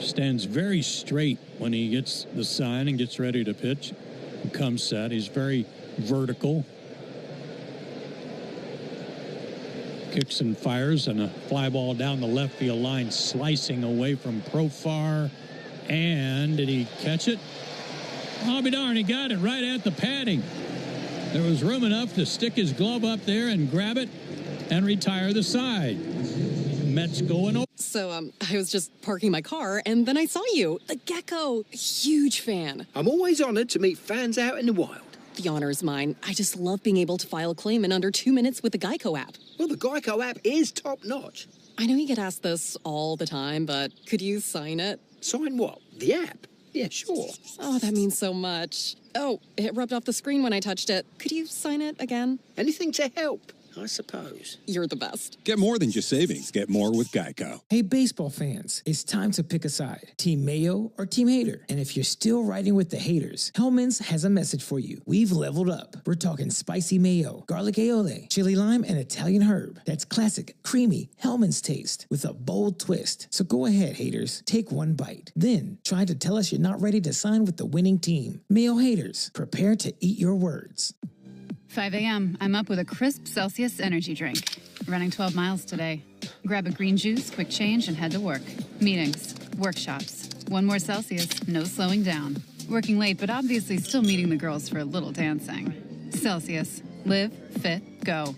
Stands very straight when he gets the sign and gets ready to pitch. Comes set. He's very vertical. Kicks and fires, and a fly ball down the left field line, slicing away from Profar. And did he catch it? I'll be darned, he got it right at the padding. There was room enough to stick his glove up there and grab it and retire the side. Mets going over. So, I was just parking my car, and then I saw you. The Gecko. Huge fan. I'm always honored to meet fans out in the wild. The honor is mine. I just love being able to file a claim in under 2 minutes with the Geico app. Well, the Geico app is top-notch. I know you get asked this all the time, but could you sign it? Sign what? The app? Yeah, sure. Oh, that means so much. Oh, it rubbed off the screen when I touched it. Could you sign it again? Anything to help, I suppose. You're the best. Get more than just savings. Get more with Geico. Hey, baseball fans, it's time to pick a side. Team Mayo or Team Hater. And if you're still riding with the haters, Hellman's has a message for you. We've leveled up. We're talking spicy mayo, garlic aioli, chili lime, and Italian herb. That's classic, creamy Hellman's taste with a bold twist. So go ahead, haters. Take one bite. Then try to tell us you're not ready to sign with the winning team. Mayo haters, prepare to eat your words. 5 a.m. I'm up with a crisp Celsius energy drink. Running 12 miles today. Grab a green juice, quick change, and head to work. Meetings, workshops. One more Celsius, no slowing down. Working late, but obviously still meeting the girls for a little dancing. Celsius. Live, fit, go.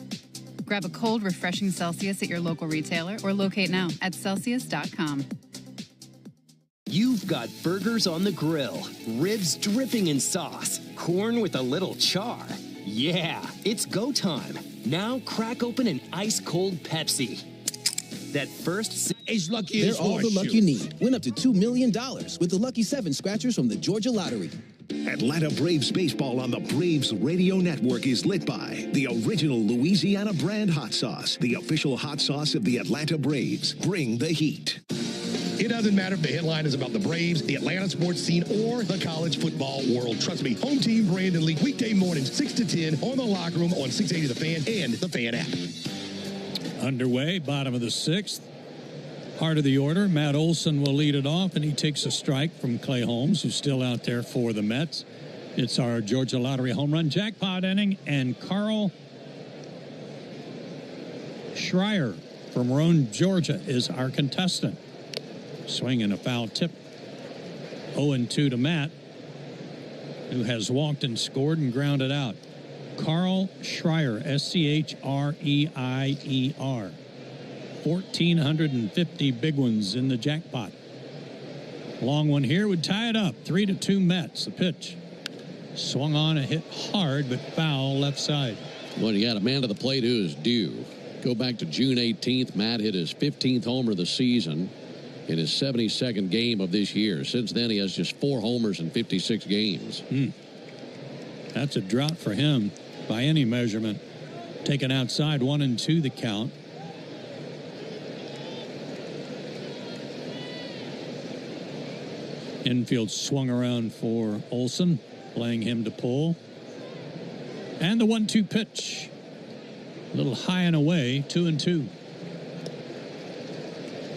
Grab a cold, refreshing Celsius at your local retailer or locate now at Celsius.com. You've got burgers on the grill, ribs dripping in sauce, corn with a little char. Yeah, it's go time. Now crack open an ice-cold Pepsi. That first is lucky. They're all the luck you need. Win up to $2 million with the Lucky 7 scratchers from the Georgia Lottery. Atlanta Braves baseball on the Braves Radio Network is lit by the original Louisiana brand hot sauce, the official hot sauce of the Atlanta Braves. Bring the heat. It doesn't matter if the headline is about the Braves, the Atlanta sports scene, or the college football world. Trust me, home team Brandon Lee, weekday mornings 6 to 10 on the Locker Room on 680 The Fan and the Fan app. Underway, bottom of the sixth. Heart of the order, Matt Olson will lead it off, and he takes a strike from Clay Holmes, who's still out there for the Mets. It's our Georgia Lottery home run jackpot inning, and Carl Schreier from Roane, Georgia, is our contestant. Swinging a foul tip. 0-2 to Matt, who has walked and scored and grounded out. Carl Schreier, S-C-H-R-E-I-E-R. 1,450 big ones in the jackpot. Long one here would tie it up. 3-2 Mets. The pitch. Swung on, a hit hard, but foul left side. Well, you got a man to the plate who is due. Go back to June 18th. Matt hit his 15th homer of the season in his 72nd game of this year. Since then, he has just 4 homers in 56 games. That's a drought for him by any measurement. Taken outside, 1-2 the count. Infield swung around for Olson, playing him to pull. And the 1-2 pitch. A little high and away, 2-2.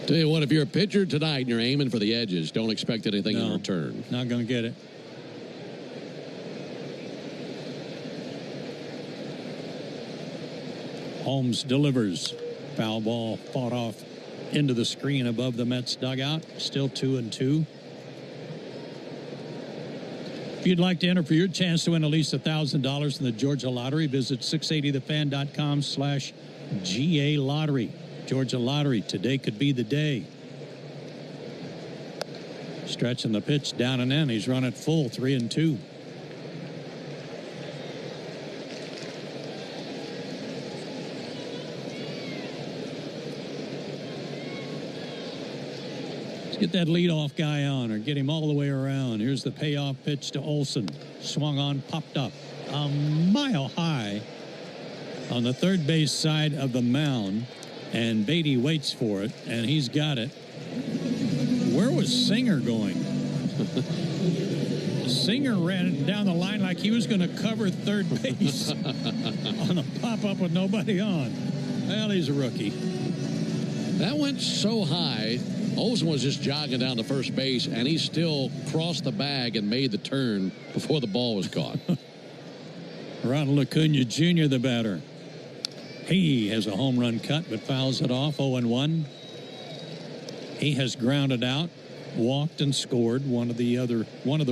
Tell you what, if you're a pitcher tonight and you're aiming for the edges, don't expect anything in return. Not going to get it. Holmes delivers. Foul ball fought off into the screen above the Mets dugout. Still 2-2. If you'd like to enter for your chance to win at least $1,000 in the Georgia Lottery, visit 680thefan.com/GA Lottery. Georgia Lottery, today could be the day. Stretching the pitch down and in. He's run it full, 3-2. Get that leadoff guy on or get him all the way around. Here's the payoff pitch to Olsen. Swung on, popped up a mile high on the third base side of the mound. And Beatty waits for it, and he's got it. Where was Singer going? Singer ran down the line like he was going to cover third base on a pop-up with nobody on. Well, he's a rookie. That went so high. Olsen was just jogging down to first base, and he still crossed the bag and made the turn before the ball was caught. Ronald Acuna Jr., the batter. He has a home run cut, but fouls it off, 0-1. He has grounded out, walked, and scored one of the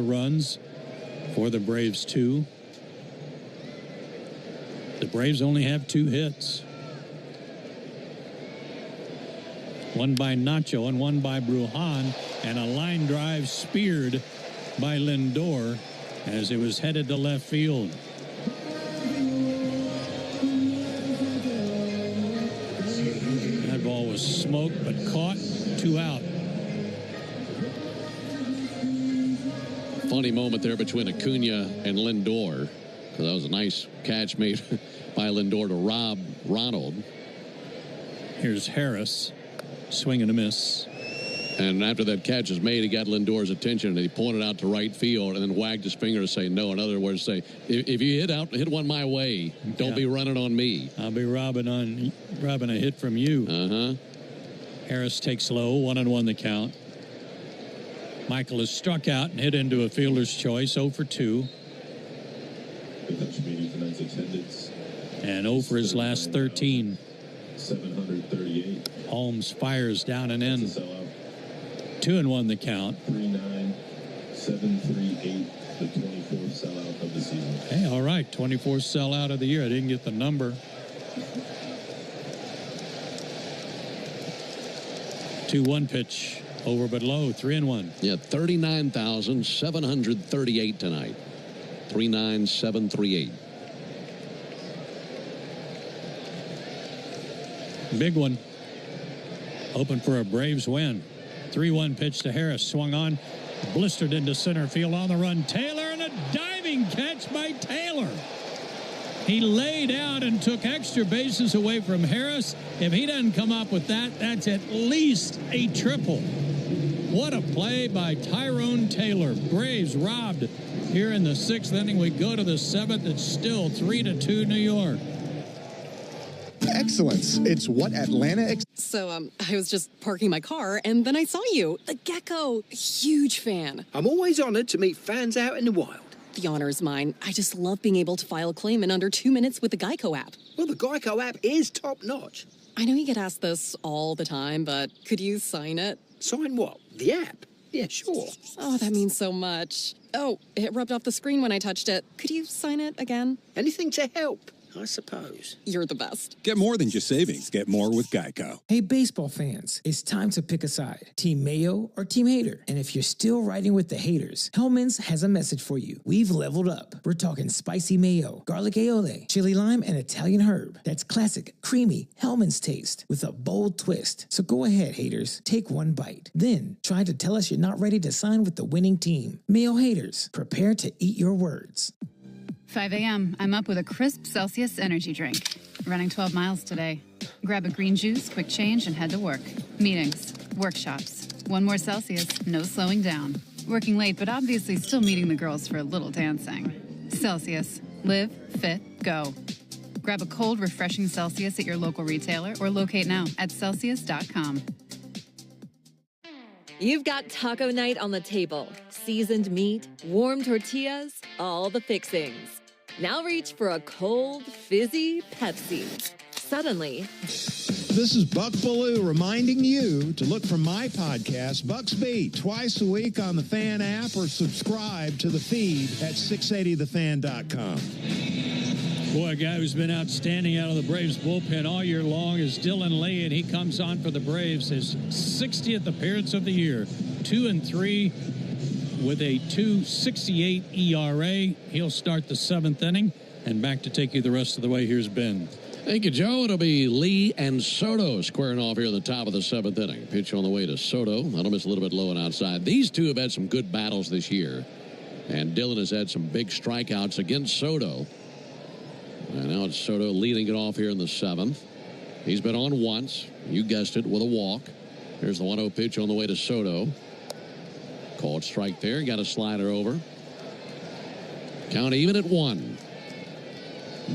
runs for the Braves, too. The Braves only have 2 hits. One by Nacho and one by Brujan, and a line drive speared by Lindor as it was headed to left field. That ball was smoked but caught, 2 out. Funny moment there between Acuna and Lindor, because that was a nice catch made by Lindor to rob Ronald. Here's Harris. Swing and a miss. And after that catch is made, he got Lindor's attention, and he pointed out to right field and then wagged his finger to say no. In other words, say, if you hit one my way, don't be running on me. I'll be robbing a hit from you. Harris takes low, 1-1 the count. Michael is struck out and hit into a fielder's choice, 0 for 2. And 0 for his last 13. 738. Holmes fires down and in. 2-1 the count. 3-9, 738, the 24th sellout of the season. Hey, all right, 24th sellout of the year. I didn't get the number. 2-1 pitch, over but low, 3-1. Yeah, 39,738 tonight. 39738. Big one. Open for a Braves win. 3-1 pitch to Harris. Swung on. Blistered into center field on the run. Taylor, and a diving catch by Taylor. He laid out and took extra bases away from Harris. If he doesn't come up with that, that's at least a triple. What a play by Tyrone Taylor. Braves robbed here in the 6th inning. We go to the 7th. It's still 3-2 New York. Excellence. It's what Atlanta... So, I was just parking my car, and then I saw you. The gecko. Huge fan. I'm always honored to meet fans out in the wild. The honor is mine. I just love being able to file a claim in under 2 minutes with the Geico app. Well, the Geico app is top-notch. I know you get asked this all the time, but could you sign it? Sign what? The app? Yeah, sure. Oh, that means so much. Oh, it rubbed off the screen when I touched it. Could you sign it again? Anything to help, I suppose. You're the best. Get more than just savings. Get more with Geico. Hey, baseball fans, it's time to pick a side. Team Mayo or Team Hater. And if you're still riding with the haters, Hellman's has a message for you. We've leveled up. We're talking spicy mayo, garlic aioli, chili lime, and Italian herb. That's classic, creamy Hellman's taste with a bold twist. So go ahead, haters. Take one bite. Then try to tell us you're not ready to sign with the winning team. Mayo haters, prepare to eat your words. 5 a.m. I'm up with a crisp Celsius energy drink. Running 12 miles today. Grab a green juice, quick change, and head to work. Meetings, workshops. One more Celsius, no slowing down. Working late, but obviously still meeting the girls for a little dancing. Celsius. Live, fit, go. Grab a cold, refreshing Celsius at your local retailer or locate now at Celsius.com. You've got taco night on the table. Seasoned meat, warm tortillas, all the fixings. Now reach for a cold, fizzy Pepsi. Suddenly, This is Buck Ballou reminding you to look for my podcast, Buck's Beat, twice a week on the Fan app or subscribe to the feed at 680thefan.com. Boy, a guy who's been outstanding out of the Braves bullpen all year long is Dylan Lee, and he comes on for the Braves. His 60th appearance of the year, 2-3 with a 2.68 ERA. He'll start the 7th inning, and back to take you the rest of the way. Here's Ben. Thank you, Joe. It'll be Lee and Soto squaring off here at the top of the 7th inning. Pitch on the way to Soto. That'll miss a little bit low and outside. These two have had some good battles this year, and Dylan has had some big strikeouts against Soto. And now it's Soto leading it off here in the 7th. He's been on once. You guessed it, with a walk. Here's the 1-0 pitch on the way to Soto. Called strike there. Got a slider over. Count even at 1.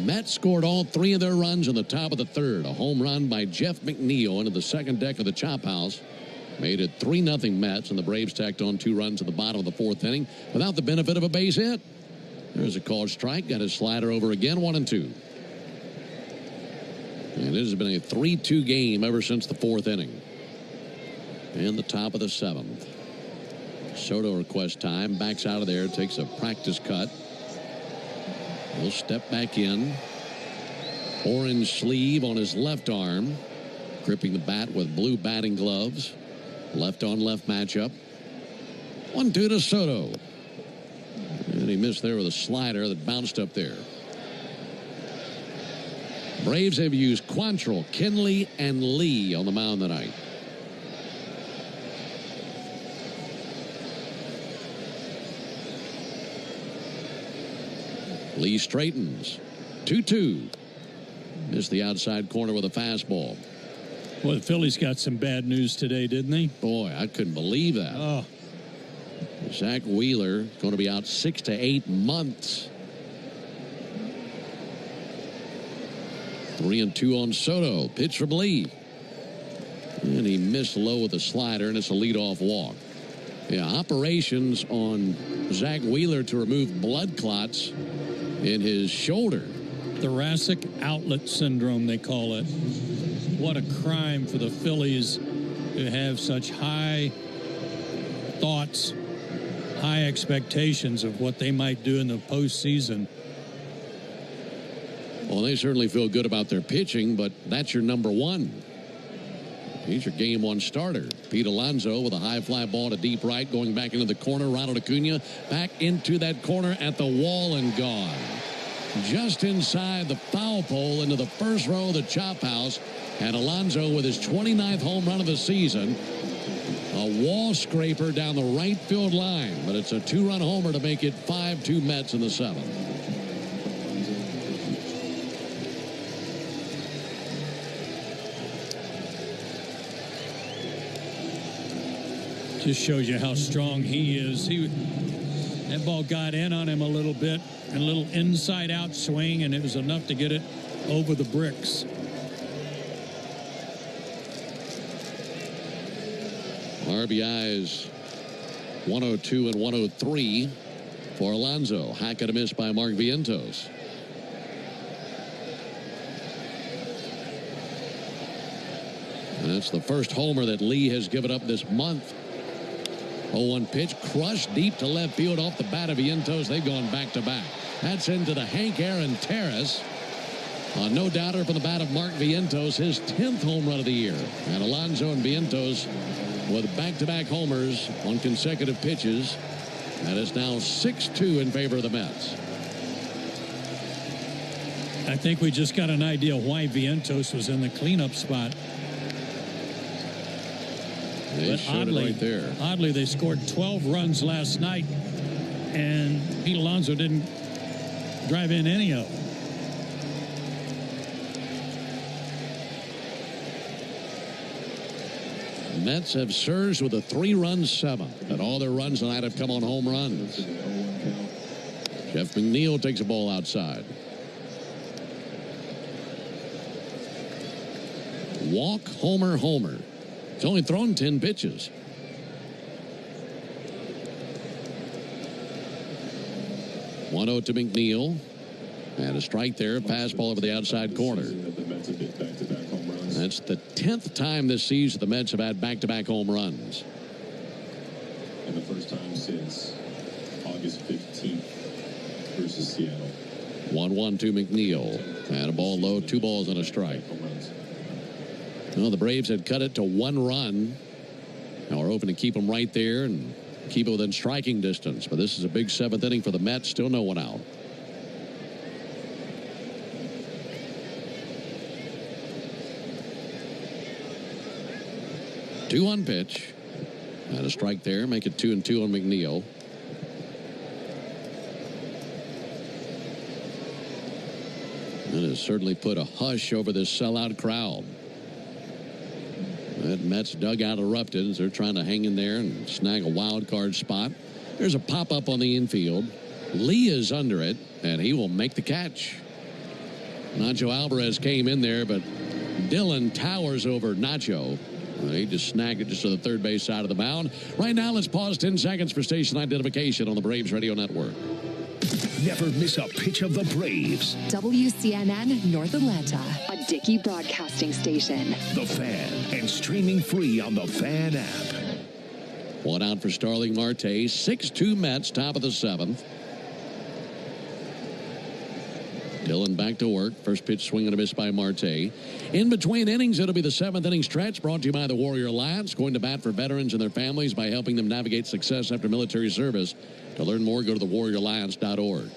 Mets scored all 3 of their runs in the top of the 3rd. A home run by Jeff McNeil into the second deck of the Chop House. Made it 3-0 Mets, and the Braves tacked on 2 runs at the bottom of the 4th inning without the benefit of a base hit. There's a called strike. Got his slider over again, 1-2. And it has been a 3-2 game ever since the 4th inning. And the top of the 7th. Soto requests time. Backs out of there. Takes a practice cut. He'll step back in. Orange sleeve on his left arm. Gripping the bat with blue batting gloves. Left on left matchup. 1-2 to Soto. And he missed there with a slider that bounced up there. Braves have used Quantrill, Kenley, and Lee on the mound tonight. Lee straightens. 2-2. Missed the outside corner with a fastball. Well, the Phillies got some bad news today, didn't they? Boy, I couldn't believe that. Oh. Zach Wheeler going to be out 6 to 8 months. 3-2 on Soto. Pitch from Lee. And he missed low with a slider, and it's a leadoff walk. Yeah, operations on Zach Wheeler to remove blood clots in his shoulder. Thoracic outlet syndrome, they call it. What a crime for the Phillies to have such high thoughts, high expectations of what they might do in the postseason. Well, they certainly feel good about their pitching, but that's your number one. He's your game one starter. Pete Alonso with a high fly ball to deep right, going back into the corner. Ronald Acuna back into that corner at the wall and gone. Just inside the foul pole into the first row of the Chop House. And Alonso with his 29th home run of the season. A wall scraper down the right field line. But it's a 2-run homer to make it 5-2 Mets in the 7th. Just shows you how strong he is. That ball got in on him a little bit, and a little inside-out swing, and it was enough to get it over the bricks. RBIs 102 and 103 for Alonso. Hackett a miss by Mark Vientos. And that's the first homer that Lee has given up this month. 0-1 pitch, crushed deep to left field off the bat of Vientos. They've gone back-to-back. That's into the Hank Aaron terrace. No doubter from the bat of Mark Vientos, his 10th home run of the year. And Alonso and Vientos with back-to-back homers on consecutive pitches. And it's now 6-2 in favor of the Mets. I think we just got an idea why Vientos was in the cleanup spot. They showed it right there. Oddly, they scored 12 runs last night, and Pete Alonso didn't drive in any of them. Mets have surged with a 3-run 7th, and all their runs tonight have come on home runs. Jeff McNeil takes a ball outside. Walk, homer, homer. He's only thrown 10 pitches. (1-0) to McNeil. And a strike there. Fastball over the outside corner. That That's the 10th time this season the Mets have had back-to-back home runs. And the first time since August 15th versus Seattle. 1-1 to McNeil. And a ball low, 2 balls and a strike. Well, the Braves had cut it to 1 run. Now we're hoping to keep them right there and keep it within striking distance. But this is a big 7th inning for the Mets. Still no one out. Two on pitch. And a strike there. Make it 2-2 on McNeil. That has certainly put a hush over this sellout crowd. That Mets dugout erupted as they're trying to hang in there and snag a wild card spot. There's a pop-up on the infield. Lee is under it, and he will make the catch. Nacho Alvarez came in there, but Dillon towers over Nacho. He just snagged it just to the third base side of the mound. Right now, let's pause 10 seconds for station identification on the Braves Radio Network. Never miss a pitch of the Braves. WCNN North Atlanta, a Dickey broadcasting station. The Fan, and streaming free on the Fan app. One out for Starling Marte. 6-2 Mets, top of the 7th. Dillon back to work. First pitch swing and a miss by Marte. In between innings, it'll be the 7th inning stretch brought to you by the Warrior Alliance, going to bat for veterans and their families by helping them navigate success after military service. To learn more, go to thewarrioralliance.org.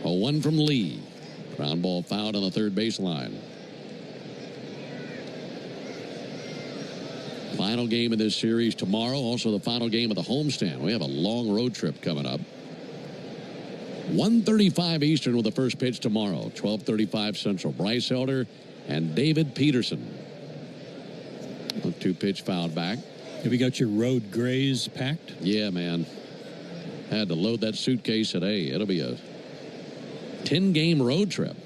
A 1 from Lee. Ground ball fouled on the third baseline. Final game of this series tomorrow. Also the final game of the homestand. We have a long road trip coming up. 1:35 Eastern with the first pitch tomorrow. 12:35 Central. Bryce Elder and David Peterson. 2-pitch fouled back. Have you got your road grays packed? Yeah, man. Had to load that suitcase today. It'll be a 10-game road trip.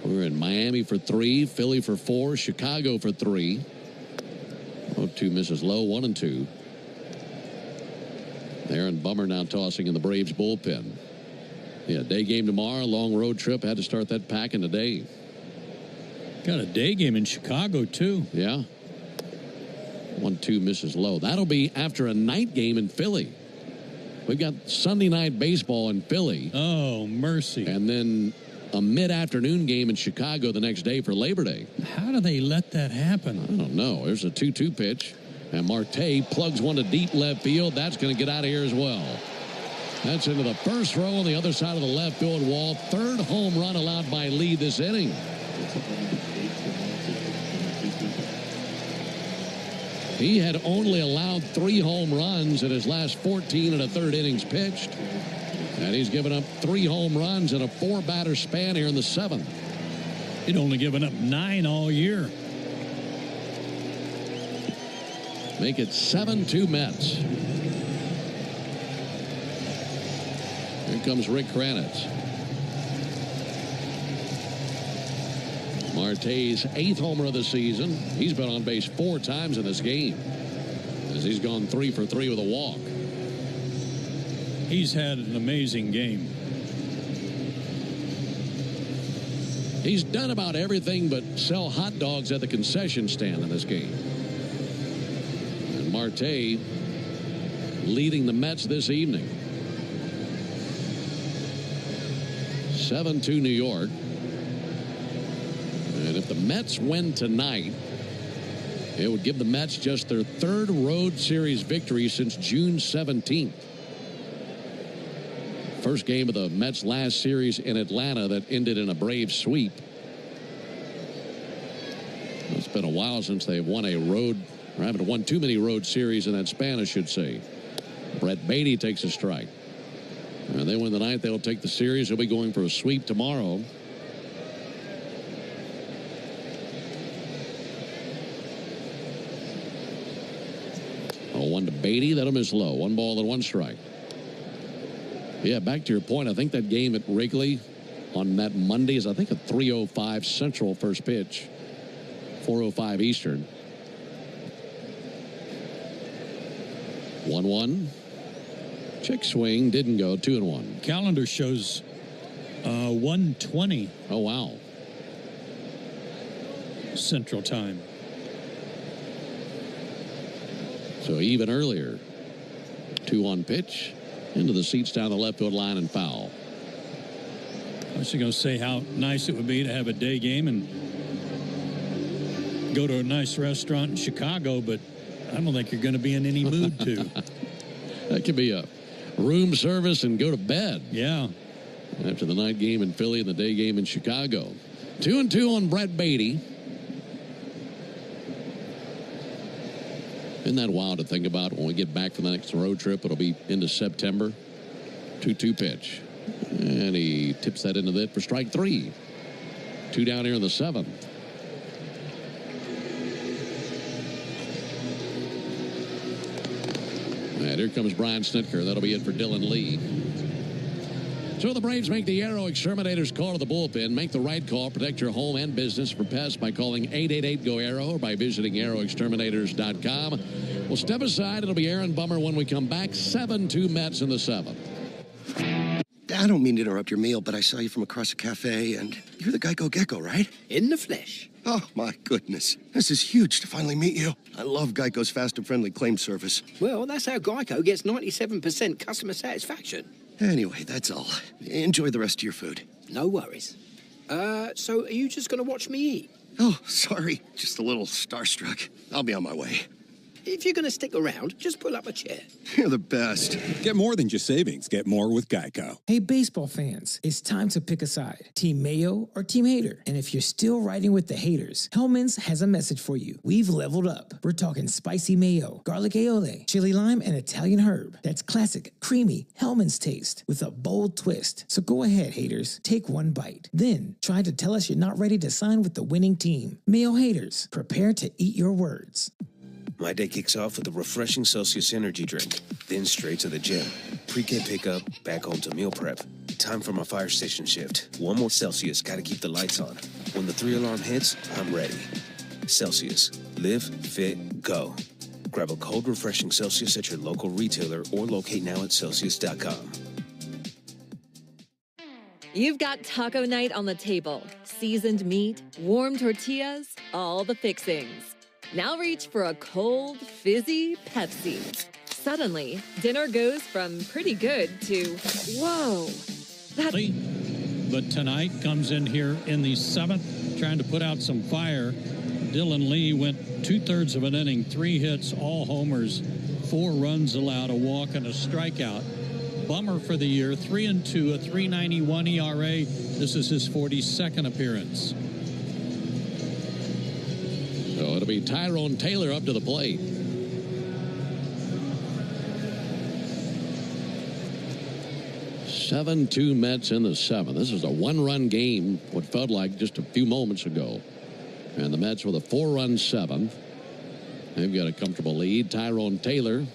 We're in Miami for 3, Philly for 4, Chicago for 3. 0-2 misses low, 1-2. Aaron Bummer now tossing in the Braves bullpen. Yeah, day game tomorrow, long road trip. Had to start that packing today. Got a day game in Chicago, too. Yeah. 1-2 misses low. That'll be after a night game in Philly. We've got Sunday night baseball in Philly. Oh, mercy. And then a mid-afternoon game in Chicago the next day for Labor Day. How do they let that happen? I don't know. There's a 2-2 pitch. And Marte plugs one to deep left field. That's going to get out of here as well. That's into the first row on the other side of the left field wall. Third home run allowed by Lee this inning. He had only allowed 3 home runs in his last 14 and a third innings pitched. And he's given up 3 home runs in a 4-batter span here in the 7th. He'd only given up 9 all year. Make it 7-2 Mets. Here comes Rick Kranitz. Marte's 8th homer of the season. He's been on base 4 times in this game, as he's gone 3 for 3 with a walk. He's had an amazing game. He's done about everything but sell hot dogs at the concession stand in this game. And Marte leading the Mets this evening. 7-2 New York. And if the Mets win tonight, it would give the Mets just their 3rd road series victory since June 17th. First game of the Mets' last series in Atlanta that ended in a Braves sweep. It's been a while since they've won a road, or haven't won too many road series in that span, I should say. Brett Beatty takes a strike. And they win the night, they'll take the series. They'll be going for a sweep tomorrow. Oh, 1 to Beatty. That'll miss low. 1 ball and 1 strike. Yeah, back to your point, I think that game at Wrigley on that Monday is, I think, a 3:05 Central first pitch. 4:05 Eastern. 1-1. Check swing. Didn't go. 2-1. Calendar shows 120. Oh, wow. Central Time. So even earlier, 2-1 pitch into the seats down the left field line and foul. I was going to say how nice it would be to have a day game and go to a nice restaurant in Chicago, but I don't think you're going to be in any mood to. That could be a room service and go to bed. Yeah. After the night game in Philly and the day game in Chicago. 2-2 on Brett Beatty. Isn't that wild to think about? When we get back from the next road trip, it'll be into September. 2-2 pitch. And he tips that into the hit for strike 3. 2 down here in the 7th. And here comes Brian Snitker. That'll be it for Dylan Lee. So the Braves make the Aero Exterminator's call to the bullpen. Make the right call. Protect your home and business from pests by calling 888-GO-AERO or by visiting aeroexterminators.com. We'll step aside. It'll be Aaron Bummer when we come back. 7-2 Mets in the 7th. I don't mean to interrupt your meal, but I saw you from across a cafe, and you're the Geico Gecko, right? In the flesh. Oh, my goodness. This is huge to finally meet you. I love Geico's fast and friendly claim service. Well, that's how Geico gets 97% customer satisfaction. Anyway, that's all. Enjoy the rest of your food. No worries. So are you just going to watch me eat? Oh, sorry. Just a little starstruck. I'll be on my way. If you're going to stick around, just pull up a chair. You're the best. Get more than just savings. Get more with Geico. Hey, baseball fans, it's time to pick a side. Team Mayo or Team Hater. And if you're still riding with the haters, Hellman's has a message for you. We've leveled up. We're talking spicy mayo, garlic aioli, chili lime, and Italian herb. That's classic, creamy Hellman's taste with a bold twist. So go ahead, haters. Take one bite. Then try to tell us you're not ready to sign with the winning team. Mayo haters, prepare to eat your words. My day kicks off with a refreshing Celsius energy drink, then straight to the gym. Pre-K pickup, back home to meal prep. Time for my fire station shift. One more Celsius, gotta keep the lights on. When the 3-alarm hits, I'm ready. Celsius. Live, fit, go. Grab a cold, refreshing Celsius at your local retailer or locate now at Celsius.com. You've got taco night on the table. Seasoned meat, warm tortillas, all the fixings. Now reach for a cold, fizzy Pepsi. Suddenly, dinner goes from pretty good to, whoa. But tonight comes in here in the 7th, trying to put out some fire. Dylan Lee went 2/3 of an inning, 3 hits, all homers, 4 runs allowed, a walk and a strikeout. Bummer for the year, 3-2, a 3.91 ERA. This is his 42nd appearance. So it'll be Tyrone Taylor up to the plate. (7-2) Mets in the 7th. This is a 1-run game, what felt like just a few moments ago. And the Mets with a 4-run 7th. They've got a comfortable lead. Tyrone Taylor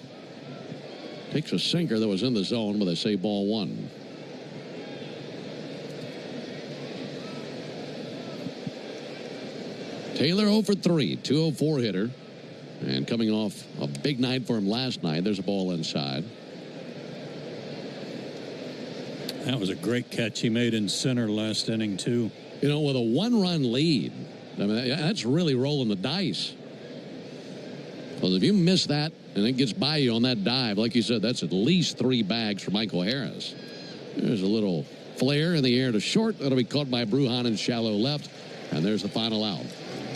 takes a sinker that was in the zone, but they say ball 1. Taylor 0 for 3, 204 hitter. And coming off a big night for him last night, there's a ball inside. That was a great catch he made in center last inning, too. You know, with a 1-run lead, I mean, that's really rolling the dice. Because if you miss that and it gets by you on that dive, like you said, that's at least 3 bags for Michael Harris. There's a little flare in the air to short. That'll be caught by Bruhanen's shallow left. And there's the final out.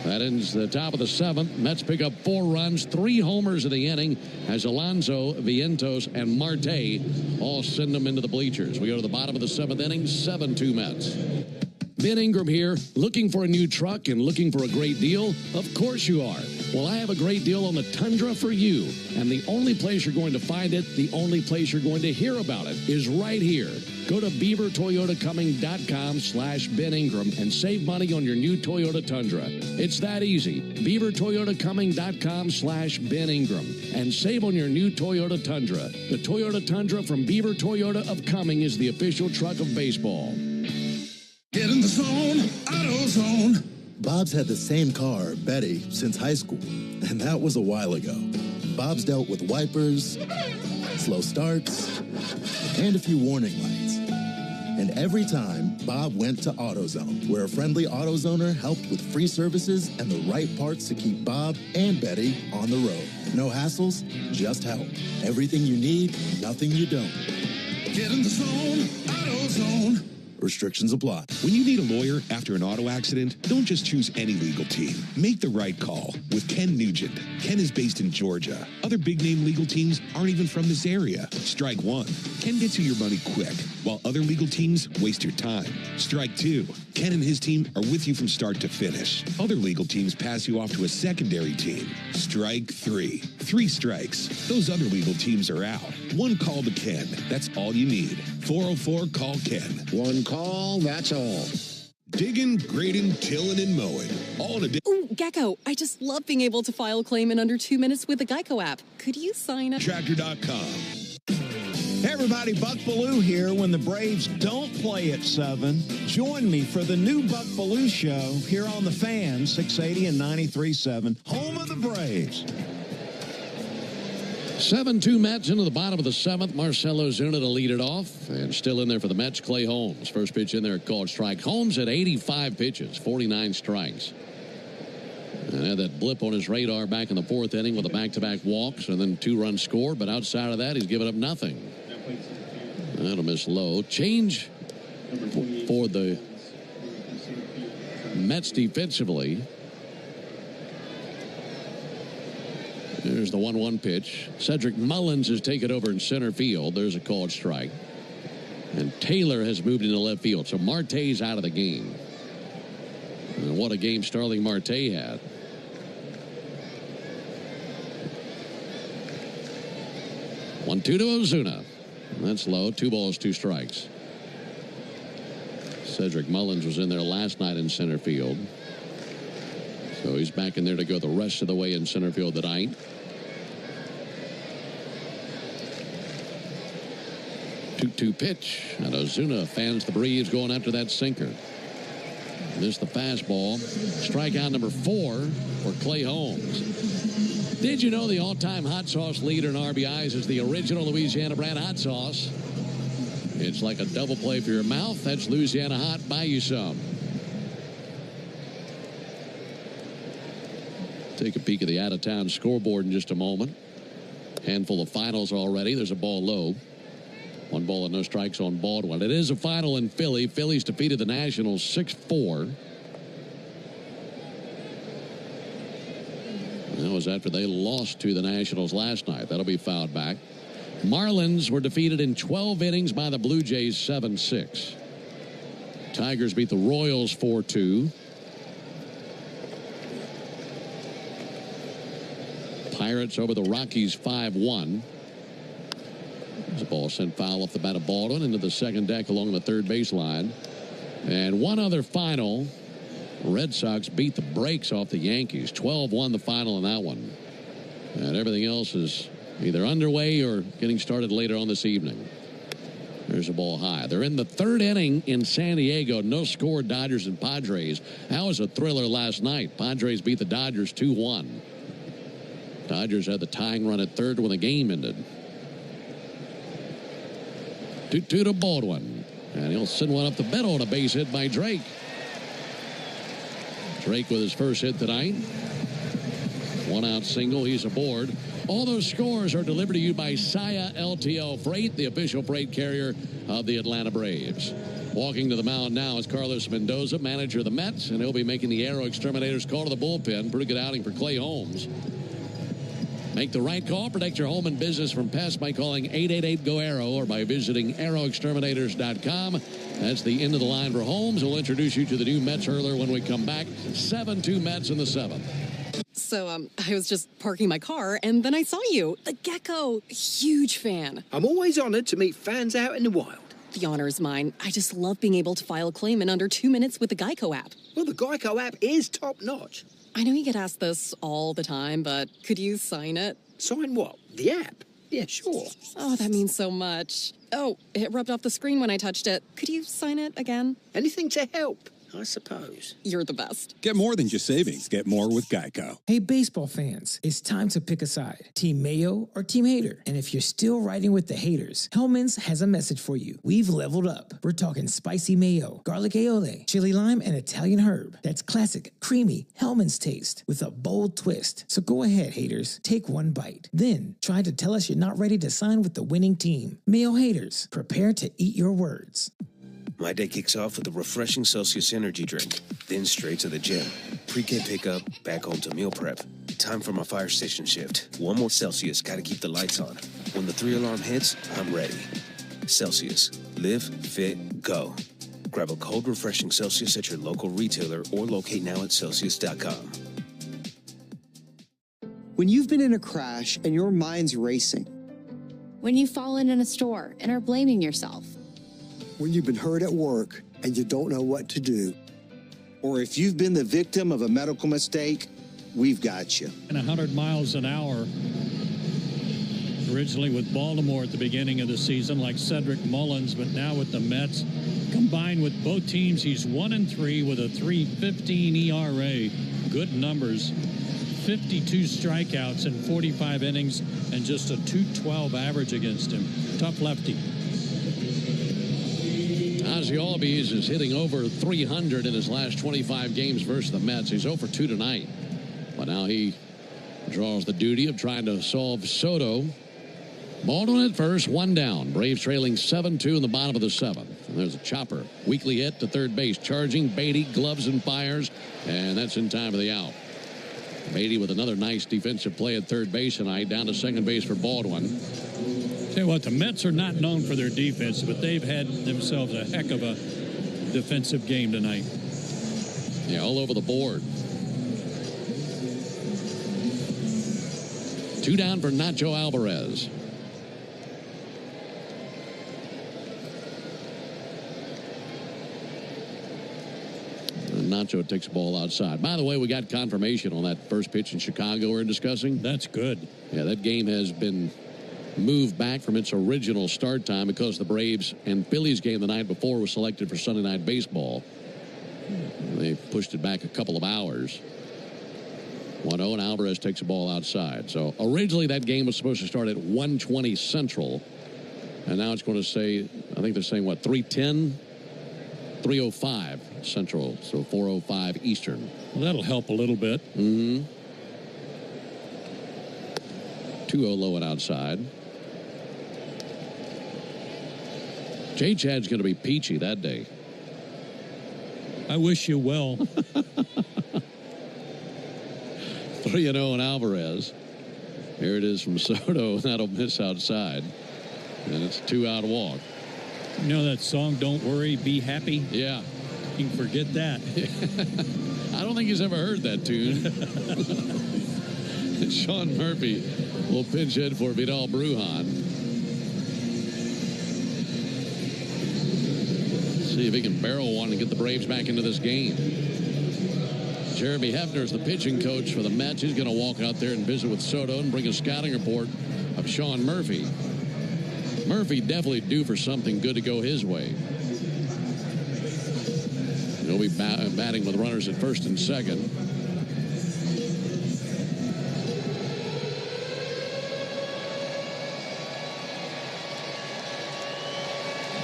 That ends the top of the 7th. Mets pick up 4 runs, 3 homers in the inning as Alonso, Vientos, and Marte all send them into the bleachers. We go to the bottom of the 7th inning, 7-2 Mets. Ben Ingram here, looking for a new truck and looking for a great deal? Of course you are. Well, I have a great deal on the Tundra for you. And the only place you're going to find it, the only place you're going to hear about it is right here. Go to BeaverToyotaComing.com/Ben Ingram and save money on your new Toyota Tundra. It's that easy. BeaverToyotaComing.com/Ben Ingram and save on your new Toyota Tundra. The Toyota Tundra from Beaver Toyota of Cumming is the official truck of baseball. Get in the zone, AutoZone. Bob's had the same car, Betty, since high school, and that was a while ago. Bob's dealt with wipers, slow starts, and a few warning lights. And every time, Bob went to AutoZone, where a friendly AutoZoner helped with free services and the right parts to keep Bob and Betty on the road. No hassles, just help. Everything you need, nothing you don't. Get in the zone, AutoZone. Restrictions apply. When you need a lawyer after an auto accident, don't just choose any legal team. Make the right call with Ken Nugent. Ken is based in Georgia. Other big-name legal teams aren't even from this area. Strike one. Ken gets you your money quick, while other legal teams waste your time. Strike two. Ken and his team are with you from start to finish. Other legal teams pass you off to a secondary team. Strike three. 3 strikes. Those other legal teams are out. One call to Ken. That's all you need. 404-CALL-KEN. One call, that's all. Digging, grading, tilling, and mowing. All in a day. Ooh, Gecko, I just love being able to file a claim in under 2 minutes with the Geico app. Could you sign up? Tractor.com. Hey everybody, Buck Bellew here. When the Braves don't play at 7, join me for the new Buck Bellew Show here on The Fan, 680 and 93.7, home of the Braves. 7-2 Mets into the bottom of the 7th. Marcell Ozuna to lead it off. And still in there for the Mets, Clay Holmes. First pitch in there called strike. Holmes at 85 pitches, 49 strikes. And had that blip on his radar back in the 4th inning with a back-to-back walks and then 2-run score. But outside of that, he's given up nothing. That'll miss low. Change for the Mets defensively. There's the 1-1 pitch. Cedric Mullins has taken over in center field. There's a called strike. And Taylor has moved into left field. So Marte's out of the game. And what a game Starling Marte had. One-two to Ozuna. That's low. 2 balls, 2 strikes. Cedric Mullins was in there last night in center field. So he's back in there to go the rest of the way in center field tonight. 2-2 pitch. And Ozuna fans the breeze going after that sinker. Missed the fastball. Strikeout number 4 for Clay Holmes. Did you know the all-time hot sauce leader in RBIs is the original Louisiana brand hot sauce? It's like a double play for your mouth. That's Louisiana Hot. Buy you some. Take a peek at the out-of-town scoreboard in just a moment. Handful of finals already. There's a ball low. 1 ball and no strikes on Baldwin. It is a final in Philly. Phillies defeated the Nationals 6-4. That was after they lost to the Nationals last night. That'll be fouled back. Marlins were defeated in 12 innings by the Blue Jays 7-6. Tigers beat the Royals 4-2. Pirates over the Rockies 5-1. There's a ball sent foul off the bat of Baldwin into the second deck along the third baseline. And one other final. Red Sox beat the brakes off the Yankees. 12-1 the final in that one. And everything else is either underway or getting started later on this evening. There's a ball high. They're in the 3rd inning in San Diego. No score, Dodgers and Padres. That was a thriller last night. Padres beat the Dodgers 2-1. Dodgers had the tying run at 3rd when the game ended. 2-2 to Baldwin. And he'll send one up the middle on a base hit by Drake. Drake with his first hit tonight. 1-out single. He's aboard. All those scores are delivered to you by Saya LTL Freight, the official freight carrier of the Atlanta Braves. Walking to the mound now is Carlos Mendoza, manager of the Mets, and he'll be making the Aero Exterminators call to the bullpen. Pretty good outing for Clay Holmes. Make the right call. Protect your home and business from pests by calling 888-GO-AERO or by visiting aeroexterminators.com. That's the end of the line for Holmes. We'll introduce you to the new Mets hurler when we come back. 7-2 Mets in the 7th. So, I was just parking my car, and then I saw you. The Gecko. Huge fan. I'm always honored to meet fans out in the wild. The honor is mine. I just love being able to file a claim in under 2 minutes with the Geico app. Well, the Geico app is top-notch. I know you get asked this all the time, but could you sign it? Sign what? The app? Yeah, sure. Oh, that means so much. Oh, it rubbed off the screen when I touched it. Could you sign it again? Anything to help. I suppose. You're the best. Get more than just savings. Get more with Geico. Hey, baseball fans, it's time to pick a side. Team Mayo or Team Hater? And if you're still riding with the haters, Hellman's has a message for you. We've leveled up. We're talking spicy mayo, garlic aioli, chili lime, and Italian herb. That's classic, creamy Hellman's taste with a bold twist. So go ahead, haters. Take one bite. Then try to tell us you're not ready to sign with the winning team. Mayo haters, prepare to eat your words. My day kicks off with a refreshing Celsius energy drink, then straight to the gym. Pre-game pickup, back home to meal prep. Time for my fire station shift. One more Celsius, gotta keep the lights on. When the 3-alarm hits, I'm ready. Celsius. Live, fit, go. Grab a cold, refreshing Celsius at your local retailer or locate now at Celsius.com. When you've been in a crash and your mind's racing. When you've fallen in a store and are blaming yourself. When you've been hurt at work and you don't know what to do. Or if you've been the victim of a medical mistake, we've got you. And 100 miles an hour. Originally with Baltimore at the beginning of the season, like Cedric Mullins, but now with the Mets. Combined with both teams, he's 1-3 with a 3.15 ERA. Good numbers. 52 strikeouts in 45 innings and just a 2.12 average against him. Tough lefty. Ozzie Albies is hitting over 300 in his last 25 games versus the Mets. He's 0 for 2 tonight. But now he draws the duty of trying to solve Soto. Baldwin at first, 1 down. Braves trailing 7-2 in the bottom of the 7th. And there's a chopper. Weekly hit to third base. Charging Beatty, gloves and fires. And that's in time for the out. Beatty with another nice defensive play at third base tonight. Down to second base for Baldwin. Tell you what, the Mets are not known for their defense, but they've had themselves a heck of a defensive game tonight. Yeah, all over the board. 2 down for Nacho Alvarez. Nacho takes the ball outside. By the way, we got confirmation on that first pitch in Chicago we're discussing. That's good. Yeah, that game has been moved back from its original start time because the Braves and Phillies game the night before was selected for Sunday Night Baseball. They pushed it back a couple of hours. 1-0, and Alvarez takes the ball outside. So originally that game was supposed to start at 1:20 Central, and now it's going to say, I think they're saying, what, 3:10? 3:05 Central, so 4:05 Eastern. Well, that'll help a little bit. 2-0 low and outside. J-Chad's going to be peachy that day. I wish you well. 3-0 and Alvarez. Here it is from Soto. That'll miss outside. And it's a 2-out walk. You know that song, Don't Worry, Be Happy? Yeah. You can forget that. I don't think he's ever heard that tune. Sean Murphy will pinch hit for Vidal Brujan. See if he can barrel one and get the Braves back into this game. Jeremy Hefner's the pitching coach for the Mets. He's going to walk out there and visit with Soto and bring a scouting report of Sean Murphy. Murphy definitely due for something good to go his way. He'll be batting with runners at first and second.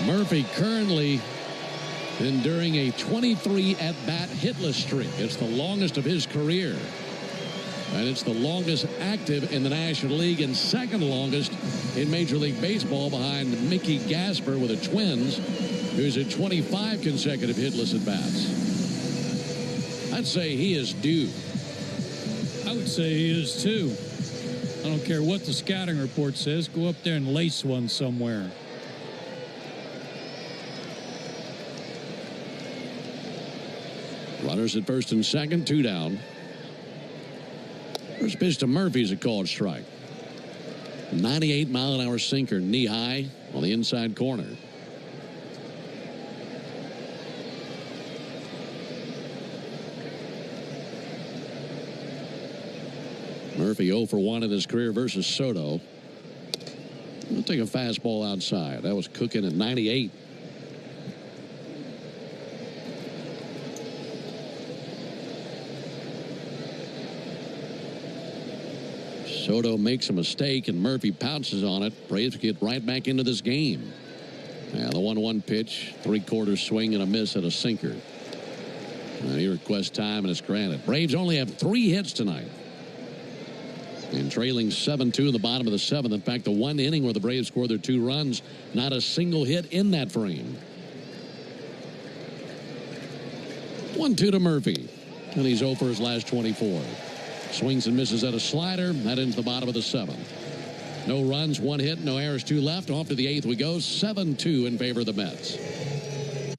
Murphy currently enduring a 23 at-bat hitless streak. It's the longest of his career. And it's the longest active in the National League and second longest in Major League Baseball behind Mickey Gasper with the Twins, who's at 25 consecutive hitless at-bats. I'd say he is due. I would say he is too. I don't care what the scouting report says. Go up there and lace one somewhere. Runners at first and second, 2 down. First pitch to Murphy's a called strike. 98-mile-an-hour sinker, knee high on the inside corner. Murphy 0 for 1 in his career versus Soto. We'll take a fastball outside. That was cooking at 98. Soto makes a mistake, and Murphy pounces on it. Braves get right back into this game. Yeah, the 1-1 pitch, three-quarter swing and a miss at a sinker. He requests time, and it's granted. Braves only have 3 hits tonight. And trailing 7-2 in the bottom of the 7th. In fact, the one inning where the Braves scored their 2 runs, not a single hit in that frame. 1-2 to Murphy. And he's 0 for his last 24. Swings and misses at a slider. That ends the bottom of the 7th. No runs, 1 hit, no errors, 2 left. Off to the 8th we go. 7-2 in favor of the Mets.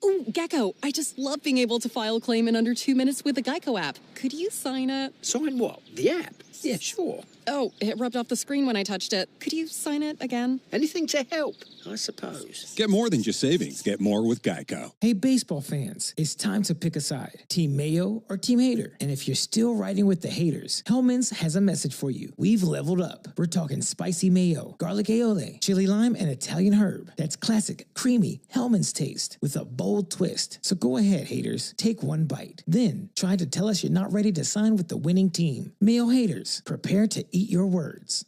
Ooh, Gecko, I just love being able to file a claim in under 2 minutes with the Geico app. Could you sign it? Sign what? The app? Yeah, sure. Oh, it rubbed off the screen when I touched it. Could you sign it again? Anything to help, I suppose. Get more than just savings. Get more with Geico. Hey, baseball fans, it's time to pick a side. Team Mayo or Team Hater. And if you're still riding with the haters, Hellman's has a message for you. We've leveled up. We're talking spicy mayo, garlic aioli, chili lime, and Italian herb. That's classic, creamy Hellman's taste with a bold twist. So go ahead, haters. Take one bite. Then try to tell us you're not ready to sign with the winning team. Mayo haters, prepare to eat your words.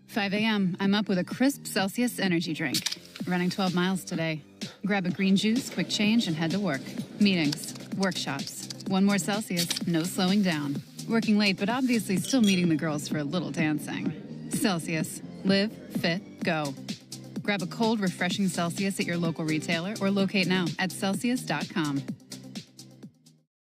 5 a.m. I'm up with a crisp Celsius energy drink. Running 12 miles today. Grab a green juice, quick change, and head to work. Meetings, workshops. 1 more Celsius, no slowing down. Working late, but obviously still meeting the girls for a little dancing. Celsius. Live, fit, go. Grab a cold, refreshing Celsius at your local retailer or locate now at Celsius.com.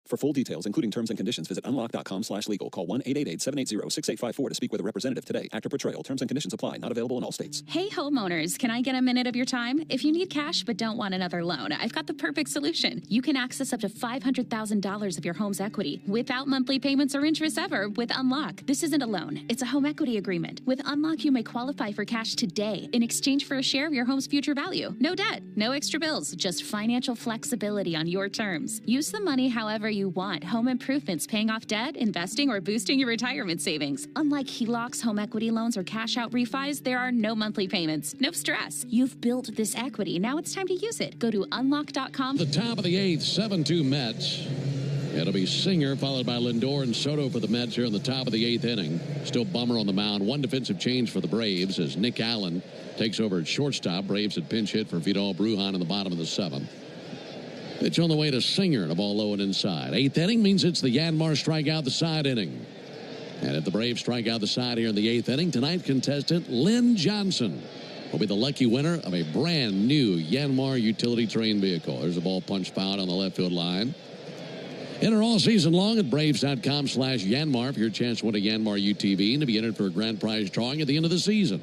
For full details, including terms and conditions, visit unlock.com/legal. Call 1-888-780-6854 to speak with a representative today. Actor Portrayal. Terms and conditions apply. Not available in all states. Hey, homeowners, can I get a minute of your time? If you need cash but don't want another loan, I've got the perfect solution. You can access up to $500,000 of your home's equity without monthly payments or interest ever with Unlock. This isn't a loan. It's a home equity agreement. With Unlock, you may qualify for cash today in exchange for a share of your home's future value. No debt, no extra bills, just financial flexibility on your terms. Use the money however you want. Home improvements, paying off debt, investing, or boosting your retirement savings. Unlike HELOCs, home equity loans, or cash out refis, there are no monthly payments. No stress. You've built this equity. Now it's time to use it. Go to unlock.com. The top of the 8th, 7-2 Mets. It'll be Singer followed by Lindor and Soto for the Mets here in the top of the 8th inning. Still Bummer on the mound. 1 defensive change for the Braves as Nick Allen takes over at shortstop. Braves had pinch hit for Vidal Brujan in the bottom of the 7th. Pitch on the way to Singer, the ball low and inside. 8th inning means it's the Yanmar strikeout the side inning. And if the Braves strike out the side here in the 8th inning, tonight contestant Lynn Johnson will be the lucky winner of a brand new Yanmar utility terrain vehicle. There's a ball punched foul on the left field line. Enter all season long at Braves.com/Yanmar for your chance to win a Yanmar UTV and to be entered for a grand prize drawing at the end of the season.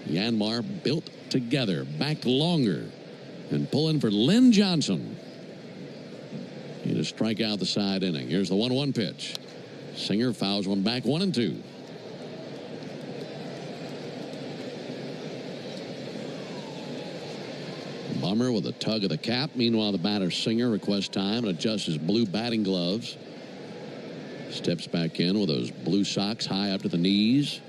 Yanmar built together, back longer, and pulling for Lynn Johnson. He to strike out the side inning. Here's the 1-1 pitch. Singer fouls one back, 1-2. Bummer with a tug of the cap. Meanwhile, the batter Singer requests time and adjusts his blue batting gloves. Steps back in with those blue socks high up to the knees.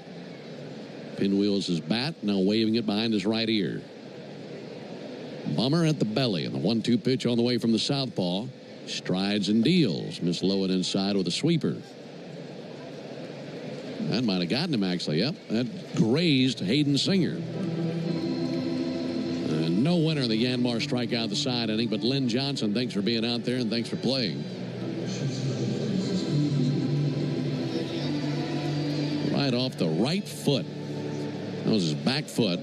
Pinwheels his bat, now waving it behind his right ear. Bummer at the belly, and the 1-2 pitch on the way from the southpaw. Strides and deals. Miss low and inside with a sweeper. That might have gotten him, actually. Yep, that grazed Hayden Singer. And no winner of the Yanmar strikeout the side inning, but Lynn Johnson, thanks for being out there and thanks for playing. Right off the right foot. That was his back foot.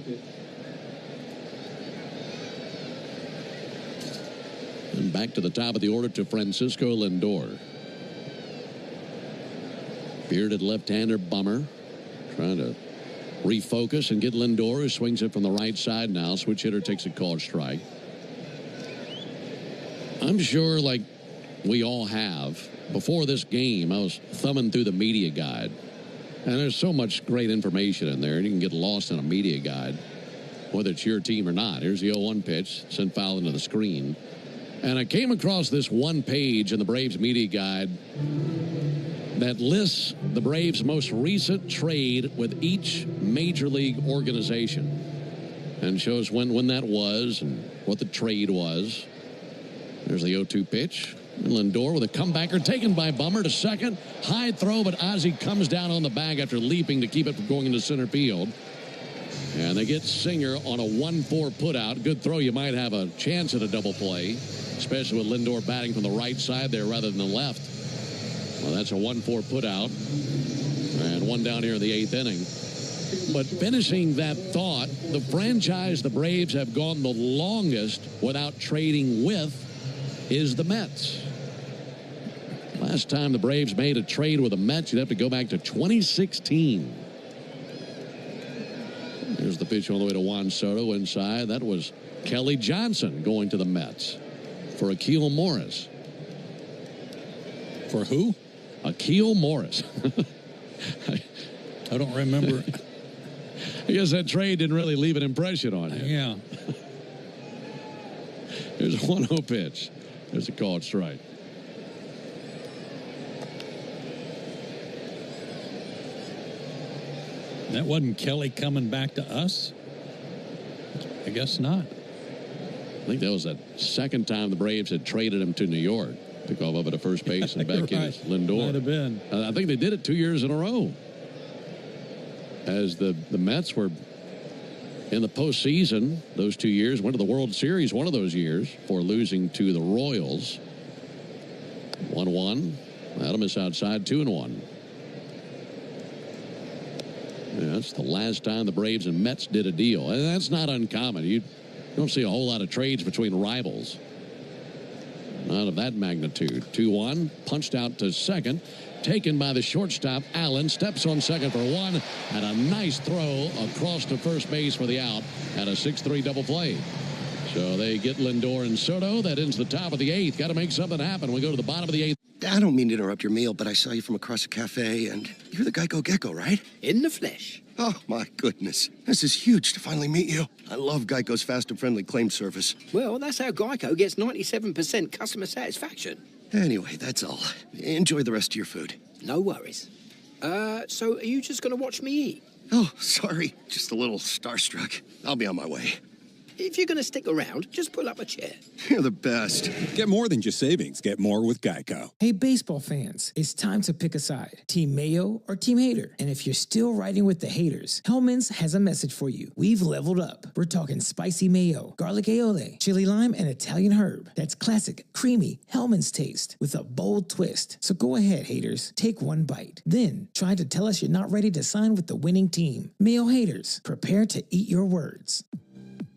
And back to the top of the order to Francisco Lindor. Bearded left-hander Bummer trying to refocus and get Lindor, who swings it from the right side now. Switch hitter takes a called strike. I'm sure, like we all have, before this game, I was thumbing through the media guide. And there's so much great information in there, and you can get lost in a media guide, whether it's your team or not. Here's the 0-1 pitch, sent foul into the screen. And I came across this one page in the Braves media guide that lists the Braves' most recent trade with each major league organization and shows when that was and what the trade was. There's the 0-2 pitch. Lindor with a comebacker taken by Bummer to second. High throw, but Ozzie comes down on the bag after leaping to keep it from going into center field. And they get Singer on a 1-4 putout. Good throw. You might have a chance at a double play, especially with Lindor batting from the right side there rather than the left. Well, that's a 1-4 putout. And one down here in the 8th inning. But finishing that thought, the franchise the Braves have gone the longest without trading with is the Mets. Last time the Braves made a trade with the Mets, you'd have to go back to 2016. Here's the pitch all the way to Juan Soto inside. That was Kelly Johnson going to the Mets for Akil Morris. For who? Akil Morris. I don't remember. I guess that trade didn't really leave an impression on him. Yeah. Here's a 1-0 pitch. There's a called strike. That wasn't Kelly coming back to us? I guess not. I think that was the second time the Braves had traded him to New York. Took off over to first base and back in as Lindor. Might have been. I think they did it 2 years in a row. As the Mets were in the postseason those 2 years, went to the World Series one of those years for losing to the Royals. 1-1. Adams outside, 2-1. Yeah, that's the last time the Braves and Mets did a deal. And that's not uncommon. You don't see a whole lot of trades between rivals. Not of that magnitude. 2-1. Punched out to second. Taken by the shortstop. Allen steps on second for one. And a nice throw across to first base for the out. And a 6-3 double play. So they get Lindor and Soto. That ends the top of the 8th. Got to make something happen. We go to the bottom of the 8th. I don't mean to interrupt your meal, but I saw you from across a cafe, and you're the Geico Gecko, right? In the flesh. Oh, my goodness. This is huge to finally meet you. I love Geico's fast and friendly claim service. Well, that's how Geico gets 97% customer satisfaction. Anyway, that's all. Enjoy the rest of your food. No worries. So are you just going to watch me eat? Oh, sorry. Just a little starstruck. I'll be on my way. If you're going to stick around, just pull up a chair. You're the best. Get more than just savings. Get more with Geico. Hey, baseball fans, it's time to pick a side. Team Mayo or Team Hater. And if you're still riding with the haters, Hellman's has a message for you. We've leveled up. We're talking spicy mayo, garlic aioli, chili lime, and Italian herb. That's classic, creamy Hellman's taste with a bold twist. So go ahead, haters. Take one bite. Then try to tell us you're not ready to sign with the winning team. Mayo haters, prepare to eat your words.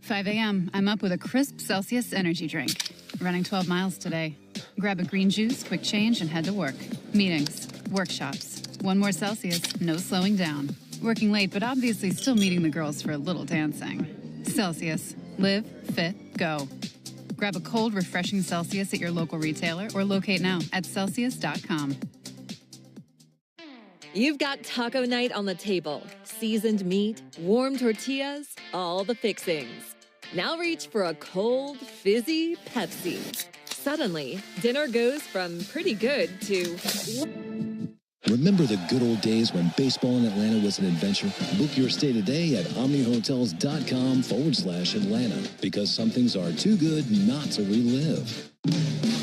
5 a.m. I'm up with a crisp Celsius energy drink. Running 12 miles today. Grab a green juice, quick change, and head to work. Meetings, workshops. One more Celsius, no slowing down. Working late, but obviously still meeting the girls for a little dancing. Celsius. Live, fit, go. Grab a cold, refreshing Celsius at your local retailer or locate now at Celsius.com. You've got taco night on the table. Seasoned meat, warm tortillas, all the fixings. Now reach for a cold, fizzy Pepsi. Suddenly, dinner goes from pretty good to... Remember the good old days when baseball in Atlanta was an adventure? Book your stay today at omnihotels.com/Atlanta, because some things are too good not to relive.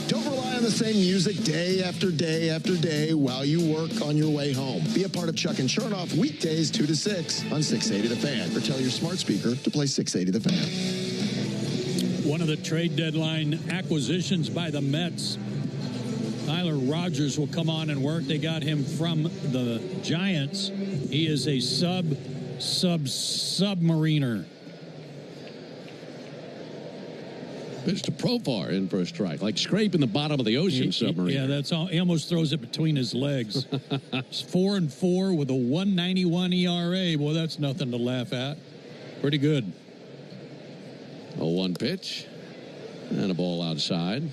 Don't rely on the same music day after day after day while you work on your way home. Be a part of Chuck and Chernoff weekdays 2 to 6 on 680 The Fan, or tell your smart speaker to play 680 The Fan. One of the trade deadline acquisitions by the Mets, Tyler Rogers, will come on and work. They got him from the Giants. He is a submariner. Pitch to Profar in for a strike, like scraping the bottom of the ocean submarine. Yeah, that's all. He almost throws it between his legs. It's 4-4 with a 1.91 ERA. Well, that's nothing to laugh at. Pretty good. 0-1 pitch and a ball outside.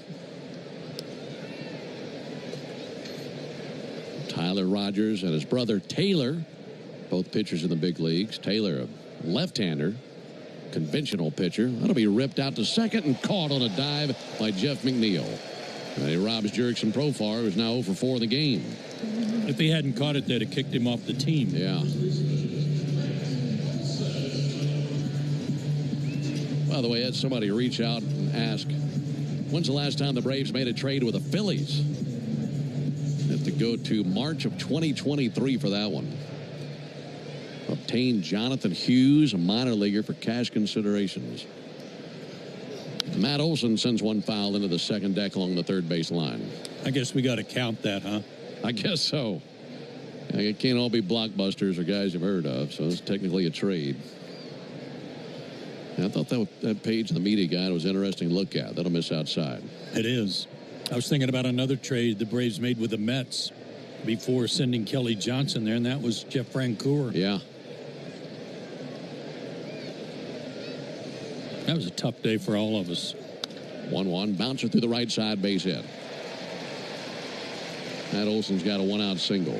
Tyler Rogers and his brother Taylor, both pitchers in the big leagues. Taylor, a left-hander, conventional pitcher. That'll be ripped out to second and caught on a dive by Jeff McNeil. And he robs Jurickson Profar, who's now 0 for 4 in the game. If he hadn't caught it, they'd have kicked him off the team. Yeah. By the way, had somebody reach out and ask When's the last time the Braves made a trade with the Phillies? Have to go to March of 2023 for that one. Obtained Jonathan Hughes, a minor leaguer, for cash considerations. Matt Olson sends one foul into the second deck along the third base line. I guess we got to count that, huh? I guess so. It can't all be blockbusters or guys you've heard of, so it's technically a trade. I thought that page in the media guide was interesting to look at. That'll miss outside. It is. I was thinking about another trade the Braves made with the Mets before sending Kelly Johnson there, and that was Jeff Francoeur. Yeah. That was a tough day for all of us. 1-1, bouncer through the right side, base hit. Matt Olson's got a one-out single.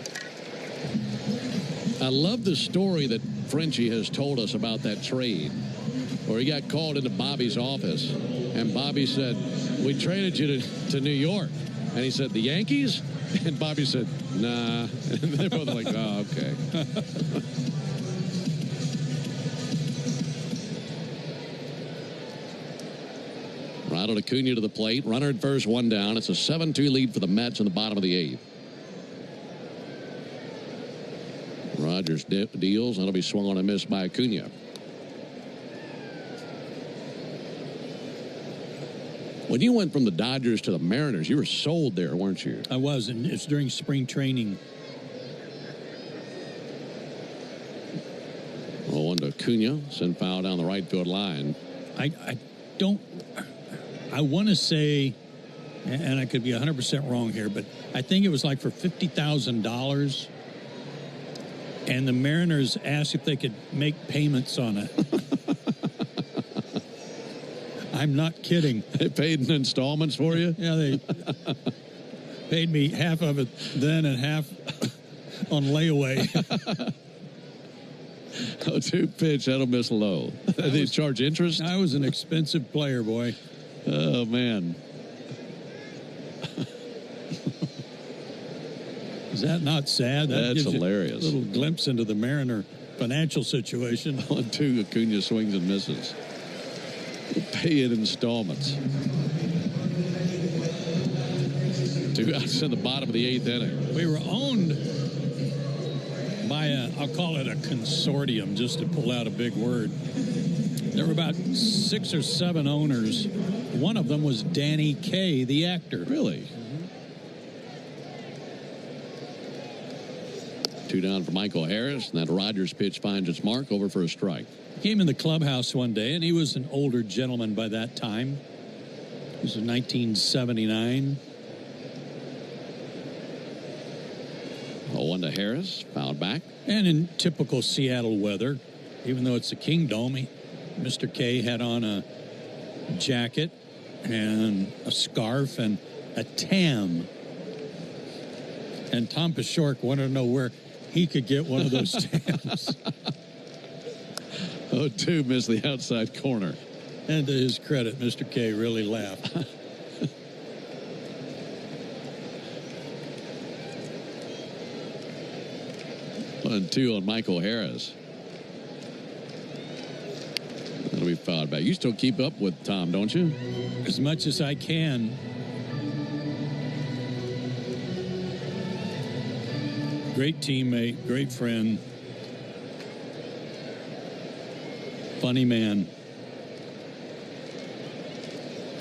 I love the story that Frenchie has told us about that trade, where he got called into Bobby's office, and Bobby said, "We traded you to New York." And he said, "The Yankees?" And Bobby said, "Nah." And they're both like, "Oh, okay." Ronald Acuna to the plate. Runner at first, one down. It's a 7-2 lead for the Mets in the bottom of the 8th. Rogers deals. That'll be swung on and missed by Acuna. When you went from the Dodgers to the Mariners, you were sold there, weren't you? I was, and it's during spring training. Well, one to Acuna. Send foul down the right field line. I want to say, and I could be 100% wrong here, but I think it was like for $50,000. And the Mariners asked if they could make payments on it. I'm not kidding. They paid in installments for you? Yeah, they paid me half of it then and half on layaway. 0-2 pitch, that'll miss low. They charge interest? I was an expensive player, boy. Oh, man. Is that not sad? That That's hilarious. A little glimpse into the Mariner financial situation. 1-2, Acuna swings and misses. We'll pay in installments. 2 outs in the bottom of the 8th inning. We were owned by I'll call it a consortium, just to pull out a big word. There were about 6 or 7 owners. One of them was Danny Kaye, the actor. Really? 2 down for Michael Harris, and that Rogers pitch finds its mark, over for a strike. He came in the clubhouse one day, and he was an older gentleman by that time. This was 1979. 0-1 to Harris, fouled back. And in typical Seattle weather, even though it's the Kingdome, Mr. Kaye had on a jacket and a scarf and a tam. And Tom Pashork wanted to know where he could get one of those tams. 0-2 missed the outside corner. And to his credit, Mr. Kaye really laughed. 1-2 on Michael Harris. That'll be fouled back. You still keep up with Tom, don't you? As much as I can. Great teammate, great friend. Funny man.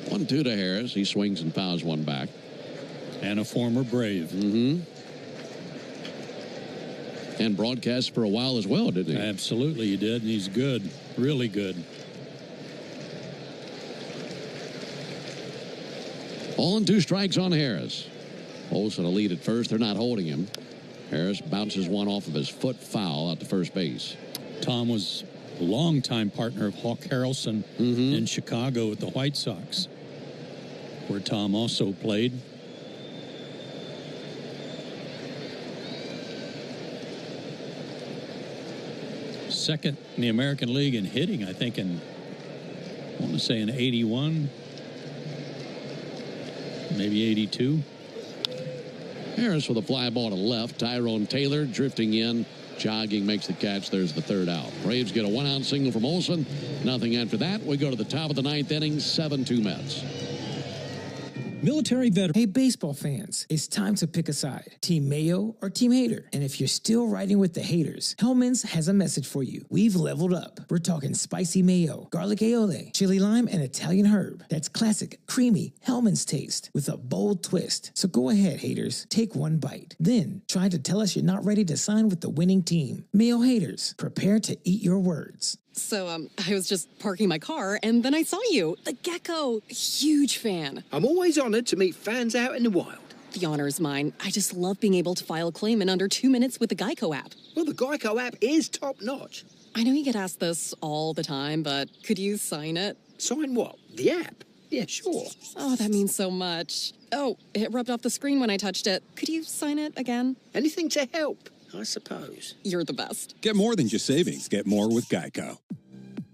1-2 to Harris. He swings and fouls one back. And a former Brave. Mm-hmm. And broadcast for a while as well, didn't he? Absolutely, he did. And he's good. Really good. All in 2 strikes on Harris. Olsen a lead at first. They're not holding him. Harris bounces one off of his foot, foul out to first base. Tom was a longtime partner of Hawk Harrelson in Chicago with the White Sox, where Tom also played. Second in the American League in hitting, I think, I want to say in 81, maybe 82. Harris with a fly ball to left. Tyrone Taylor drifting in. Jogging makes the catch. There's the 3rd out. Braves get a 1-out single from Olsen. Nothing after that. We go to the top of the 9th inning. 7-2 Mets. military veteran. Hey, baseball fans, it's time to pick a side. Team Mayo or Team Hater. And if you're still riding with the haters, Hellman's has a message for you. We've leveled up. We're talking spicy mayo, garlic aioli, chili lime, and Italian herb. That's classic, creamy Hellman's taste with a bold twist. So go ahead, haters. Take one bite. Then try to tell us you're not ready to sign with the winning team. Mayo haters, prepare to eat your words. So, I was just parking my car, and then I saw you. The gecko. Huge fan. I'm always honored to meet fans out in the wild. The honor is mine. I just love being able to file a claim in under 2 minutes with the Geico app. Well, the Geico app is top-notch. I know you get asked this all the time, but could you sign it? Sign what? The app? Yeah, sure. Oh, that means so much. Oh, it rubbed off the screen when I touched it. Could you sign it again? Anything to help, I suppose. You're the best. Get more than just savings. Get more with Geico.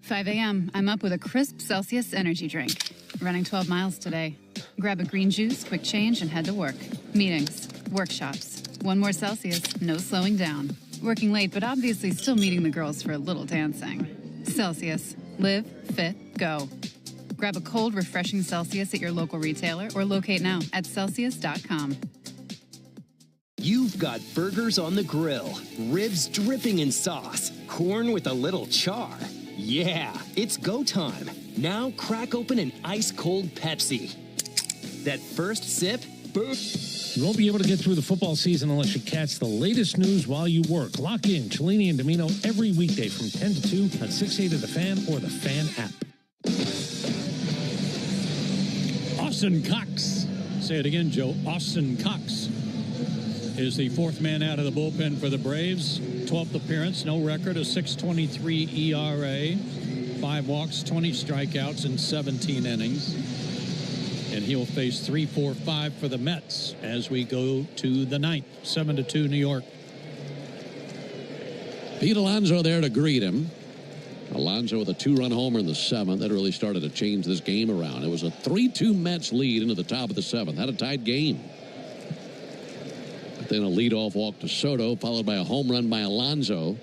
5 a.m. I'm up with a crisp Celsius energy drink. Running 12 miles today. Grab a green juice, quick change, and head to work. Meetings, workshops. One more Celsius, no slowing down. Working late, but obviously still meeting the girls for a little dancing. Celsius. Live, fit, go. Grab a cold, refreshing Celsius at your local retailer or locate now at Celsius.com. You've got burgers on the grill, ribs dripping in sauce, corn with a little char. Yeah, it's go time. Now crack open an ice-cold Pepsi. That first sip, boom. You won't be able to get through the football season unless you catch the latest news while you work. Lock in Cellini and Domino every weekday from 10 to 2 on 680 The Fan or the Fan app. Austin Cox. Say it again, Joe. Austin Cox is the fourth man out of the bullpen for the Braves. 12th appearance, no record, a 6.23 ERA, 5 walks, 20 strikeouts in 17 innings. And he'll face 3-4-5 for the Mets as we go to the ninth. 7-2 New York. Pete Alonso there to greet him. Alonso with a 2-run homer in the 7th. That really started to change this game around. It was a 3-2 Mets lead into the top of the 7th. Had a tied game. But then a leadoff walk to Soto, followed by a home run by Alonso.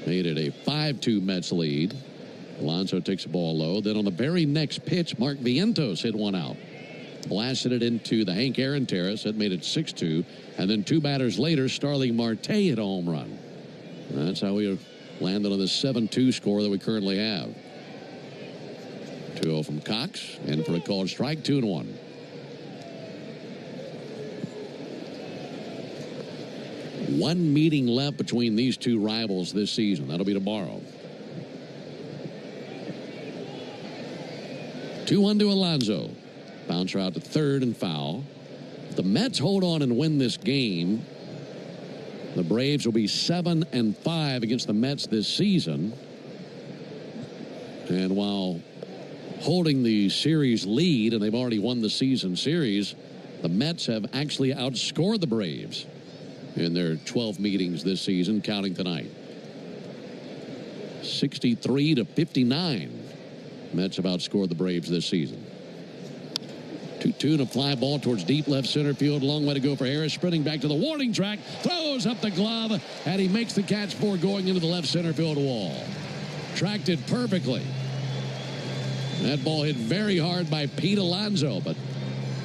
Made it a 5-2 Mets lead. Alonso takes the ball low. Then on the very next pitch, Mark Vientos hit one out. Blasted it into the Hank Aaron terrace. That made it 6-2. And then 2 batters later, Starling Marte hit a home run. And that's how we landed on the 7-2 score that we currently have. 2-0 from Cox. And for a called strike, 2-1. One meeting left between these two rivals this season. That'll be tomorrow. 2-1 to Alonso. Bouncer out to third and foul. If the Mets hold on and win this game, the Braves will be 7-5 against the Mets this season. And while holding the series lead, and they've already won the season series, the Mets have actually outscored the Braves in their 12 meetings this season, counting tonight. 63-59. Mets have outscored the Braves this season. 2-2 and a fly ball towards deep left center field. Long way to go for Harris. Sprinting back to the warning track. Throws up the glove. And he makes the catch before going into the left center field wall. Tracked it perfectly. That ball hit very hard by Pete Alonso. But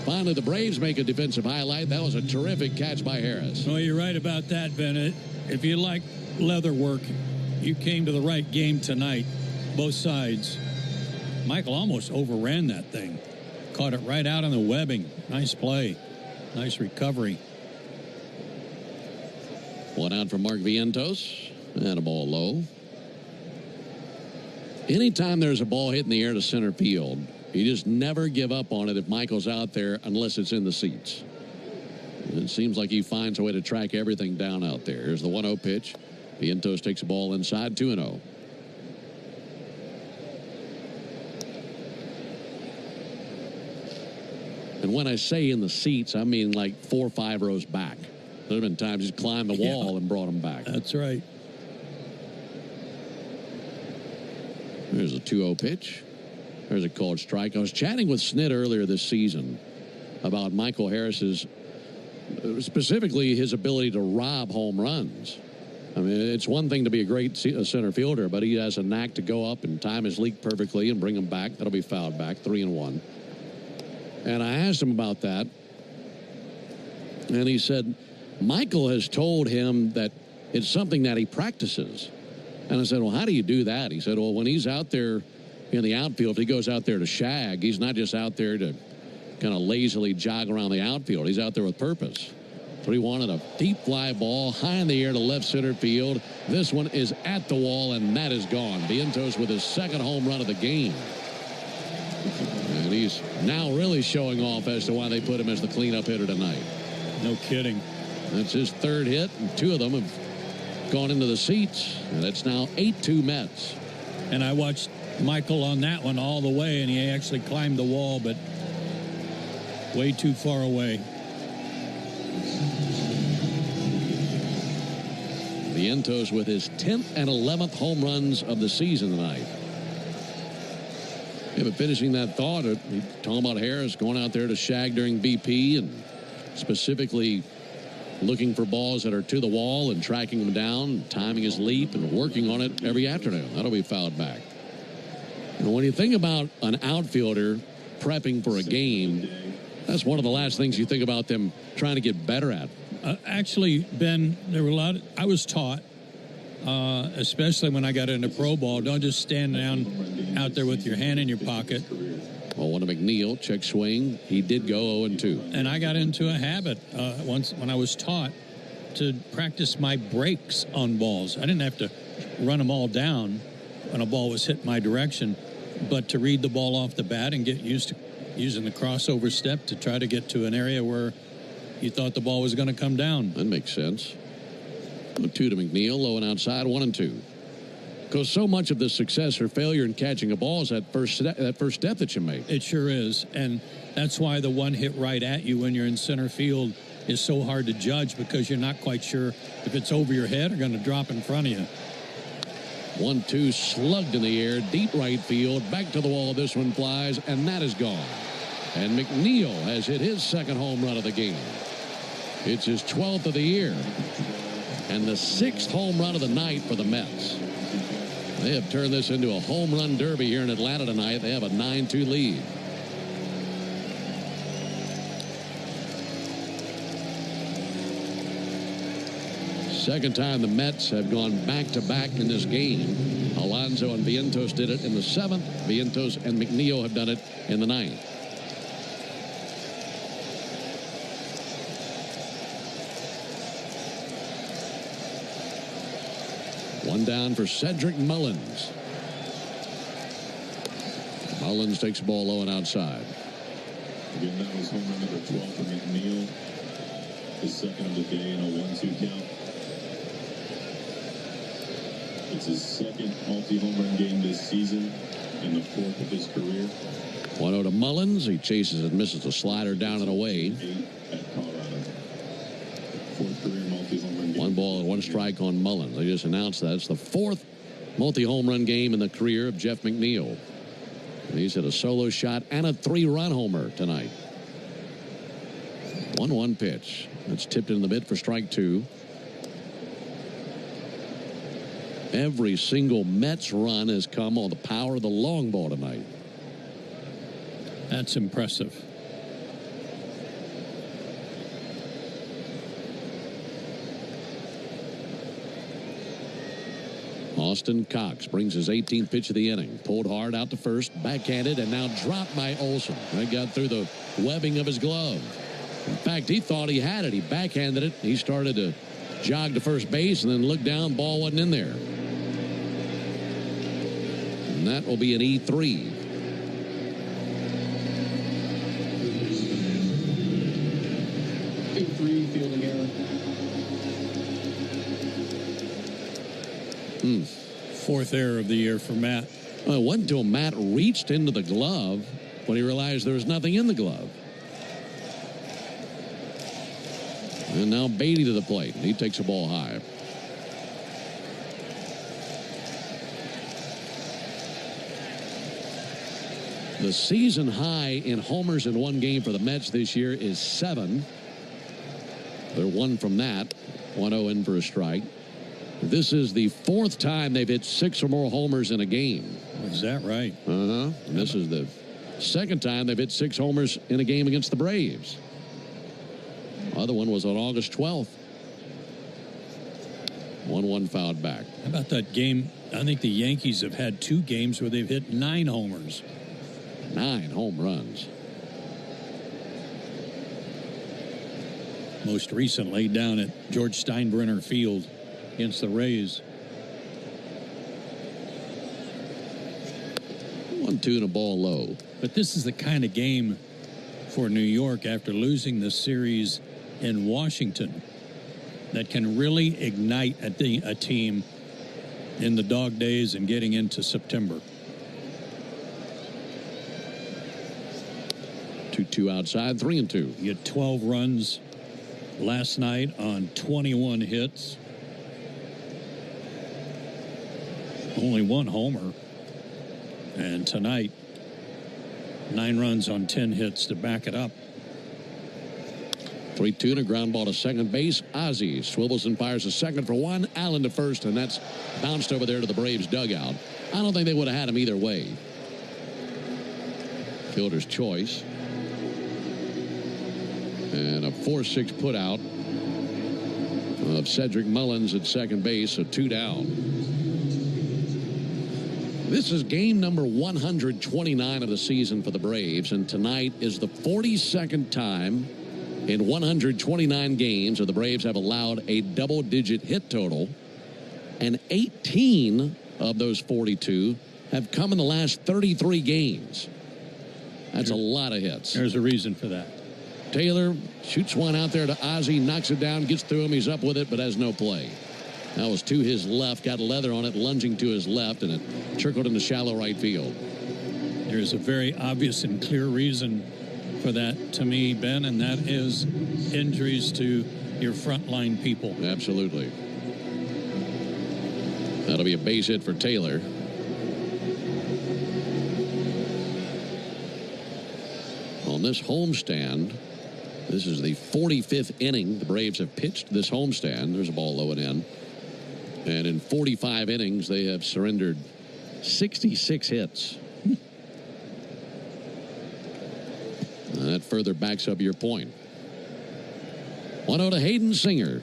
finally the Braves make a defensive highlight. That was a terrific catch by Harris. Well, you're right about that, Bennett. If you like leather work, you came to the right game tonight. Both sides. Michael almost overran that thing. Caught it right out on the webbing. Nice play. Nice recovery. One out from Mark Vientos. And a ball low. Anytime there's a ball hit in the air to center field, you just never give up on it if Michael's out there unless it's in the seats. It seems like he finds a way to track everything down out there. Here's the 1-0 pitch. Vientos takes the ball inside, 2-0. And when I say in the seats, I mean like 4 or 5 rows back. There have been times he's climbed the wall and brought them back. That's right. There's a 2-0 pitch. There's a called strike. I was chatting with Snit earlier this season about Michael Harris's, specifically his ability to rob home runs. I mean, it's one thing to be a great center fielder, but he has a knack to go up and time his leak perfectly and bring them back. That'll be fouled back, 3-1. And I asked him about that. And he said, Michael has told him that it's something that he practices. And I said, well, how do you do that? He said, well, when he's out there in the outfield, if he goes out there to shag, he's not just out there to kind of lazily jog around the outfield. He's out there with purpose. So he wanted a deep fly ball high in the air to left center field. This one is at the wall, and that is gone. Vientos with his second home run of the game. And he's now really showing off as to why they put him as the cleanup hitter tonight. No kidding. That's his third hit, and two of them have gone into the seats. And it's now 8-2 Mets. And I watched Michael on that one all the way, and he actually climbed the wall, but way too far away. Vientos with his 10th and 11th home runs of the season tonight. Yeah, but finishing that thought, talking about Harris going out there to shag during BP and specifically looking for balls that are to the wall and tracking them down, timing his leap and working on it every afternoon. That'll be fouled back. And when you think about an outfielder prepping for a game, that's one of the last things you think about them trying to get better at. Actually, Ben, there were a lot. I was taught, especially when I got into pro ball, don't just stand down out there with your hand in your pocket. Well, one of McNeil, check swing. He did go 0-2. And I got into a habit once when I was taught to practice my breaks on balls. I didn't have to run them all down when a ball was hit my direction, but to read the ball off the bat and get used to using the crossover step to try to get to an area where you thought the ball was going to come down. That makes sense. 2 to McNeil, low and outside, 1-2. Because so much of the success or failure in catching a ball is that first step that you make. It sure is. And that's why the one hit right at you when you're in center field is so hard to judge, because you're not quite sure if it's over your head or going to drop in front of you. 1-2 slugged in the air, deep right field, back to the wall. This one flies, and that is gone. And McNeil has hit his second home run of the game. It's his 12th of the year, and the 6th home run of the night for the Mets. They have turned this into a home run derby here in Atlanta tonight. They have a 9-2 lead. Second time the Mets have gone back-to-back in this game. Alonso and Vientos did it in the 7th. Vientos and McNeil have done it in the 9th. One down for Cedric Mullins. Mullins takes the ball low and outside. Again, that was home run number 12 for McNeil. His second of the day in a 1-2 count. It's his second multi-home run game this season and the 4th of his career. 1-0 to Mullins. He chases and misses the slider down and away. 8 at Colorado. 4th career multi-home run game. 1 ball and 1 strike on Mullins. They just announced that. It's the 4th multi-home run game in the career of Jeff McNeil. And he's hit a solo shot and a 3-run homer tonight. 1-1 pitch. That's tipped in the mid for strike 2. Every single Mets run has come on the power of the long ball tonight. That's impressive. Austin Cox brings his 18th pitch of the inning. Pulled hard out to first, backhanded, and now dropped by Olsen. That got through the webbing of his glove. In fact, he thought he had it. He backhanded it. He started to jog to first base and then looked down. Ball wasn't in there. And that will be an E3. E3 fielding error. Fourth error of the year for Matt. Well, it wasn't until Matt reached into the glove when he realized there was nothing in the glove. And now Beatty to the plate. He takes a ball high. The season high in homers in one game for the Mets this year is 7. They're 1 from that. 1-0 in for a strike. This is the 4th time they've hit 6 or more homers in a game. Is that right? And this is the Second time they've hit 6 homers in a game against the Braves. The other one was on August 12th. 1-1 fouled back. How about that game? I think the Yankees have had 2 games where they've hit 9 homers. 9 home runs. Most recently down at George Steinbrenner Field against the Rays. 1-2 and a ball low. But this is the kind of game for New York after losing the series in Washington that can really ignite a team in the dog days and getting into September. 2-2 outside, 3-2. You had 12 runs last night on 21 hits. Only 1 homer. And tonight, 9 runs on 10 hits to back it up. 3-2 and a ground ball to second base. Ozzie swivels and fires a second for 1. Allen to first, and that's bounced over there to the Braves dugout. I don't think they would have had him either way. Fielder's choice. And a 4-6 putout of Cedric Mullins at second base, so 2 down. This is game number 129 of the season for the Braves, and tonight is the 42nd time in 129 games that the Braves have allowed a double-digit hit total, and 18 of those 42 have come in the last 33 games. That's a lot of hits. There's a reason for that. Taylor shoots one out there to Ozzie, knocks it down, gets through him, he's up with it, but has no play. That was to his left, got leather on it, lunging to his left, and it trickled into shallow right field. There's a very obvious and clear reason for that to me, Ben, and that is injuries to your frontline people. Absolutely. That'll be a base hit for Taylor. On this homestand, this is the 45th inning the Braves have pitched this homestand. There's a ball low and in. And in 45 innings, they have surrendered 66 hits. That further backs up your point. 1-0 to Hayden Singer.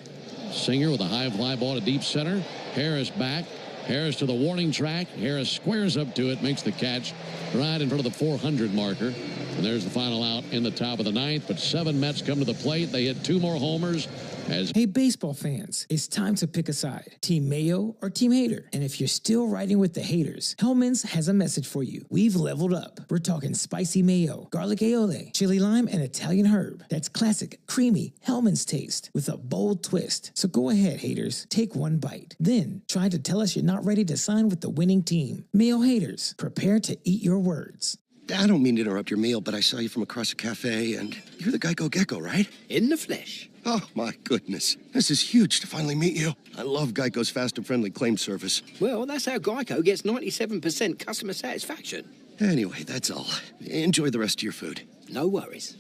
Singer with a high fly ball to deep center. Harris back. Harris to the warning track. Harris squares up to it, makes the catch right in front of the 400 marker. And there's the final out in the top of the 9th. But 7 Mets come to the plate. They hit 2 more homers. Hey, baseball fans, it's time to pick a side. Team Mayo or Team Hater. And if you're still riding with the haters, Hellman's has a message for you. We've leveled up. We're talking spicy mayo, garlic aioli, chili lime, and Italian herb. That's classic, creamy Hellman's taste with a bold twist. So go ahead, haters. Take one bite. Then try to tell us you're not ready to sign with the winning team. Mayo haters, prepare to eat your words. I don't mean to interrupt your meal, but I saw you from across a cafe, and you're the Geico Gecko, right? In the flesh. Oh, my goodness. This is huge to finally meet you. I love Geico's fast and friendly claim service. Well, that's how Geico gets 97% customer satisfaction. Anyway, that's all. Enjoy the rest of your food. No worries.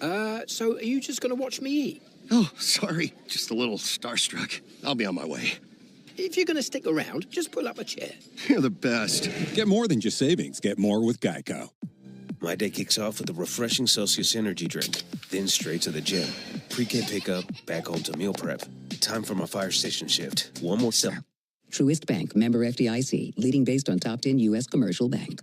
So are you just going to watch me eat? Oh, sorry. Just a little starstruck. I'll be on my way. If you're going to stick around, just pull up a chair. You're the best. Get more than just savings. Get more with Geico. My day kicks off with a refreshing Celsius energy drink, then straight to the gym. Pre-game pickup, back home to meal prep. Time for my fire station shift. One more sip. Truist Bank, member FDIC, leading based on top 10 U.S. commercial bank.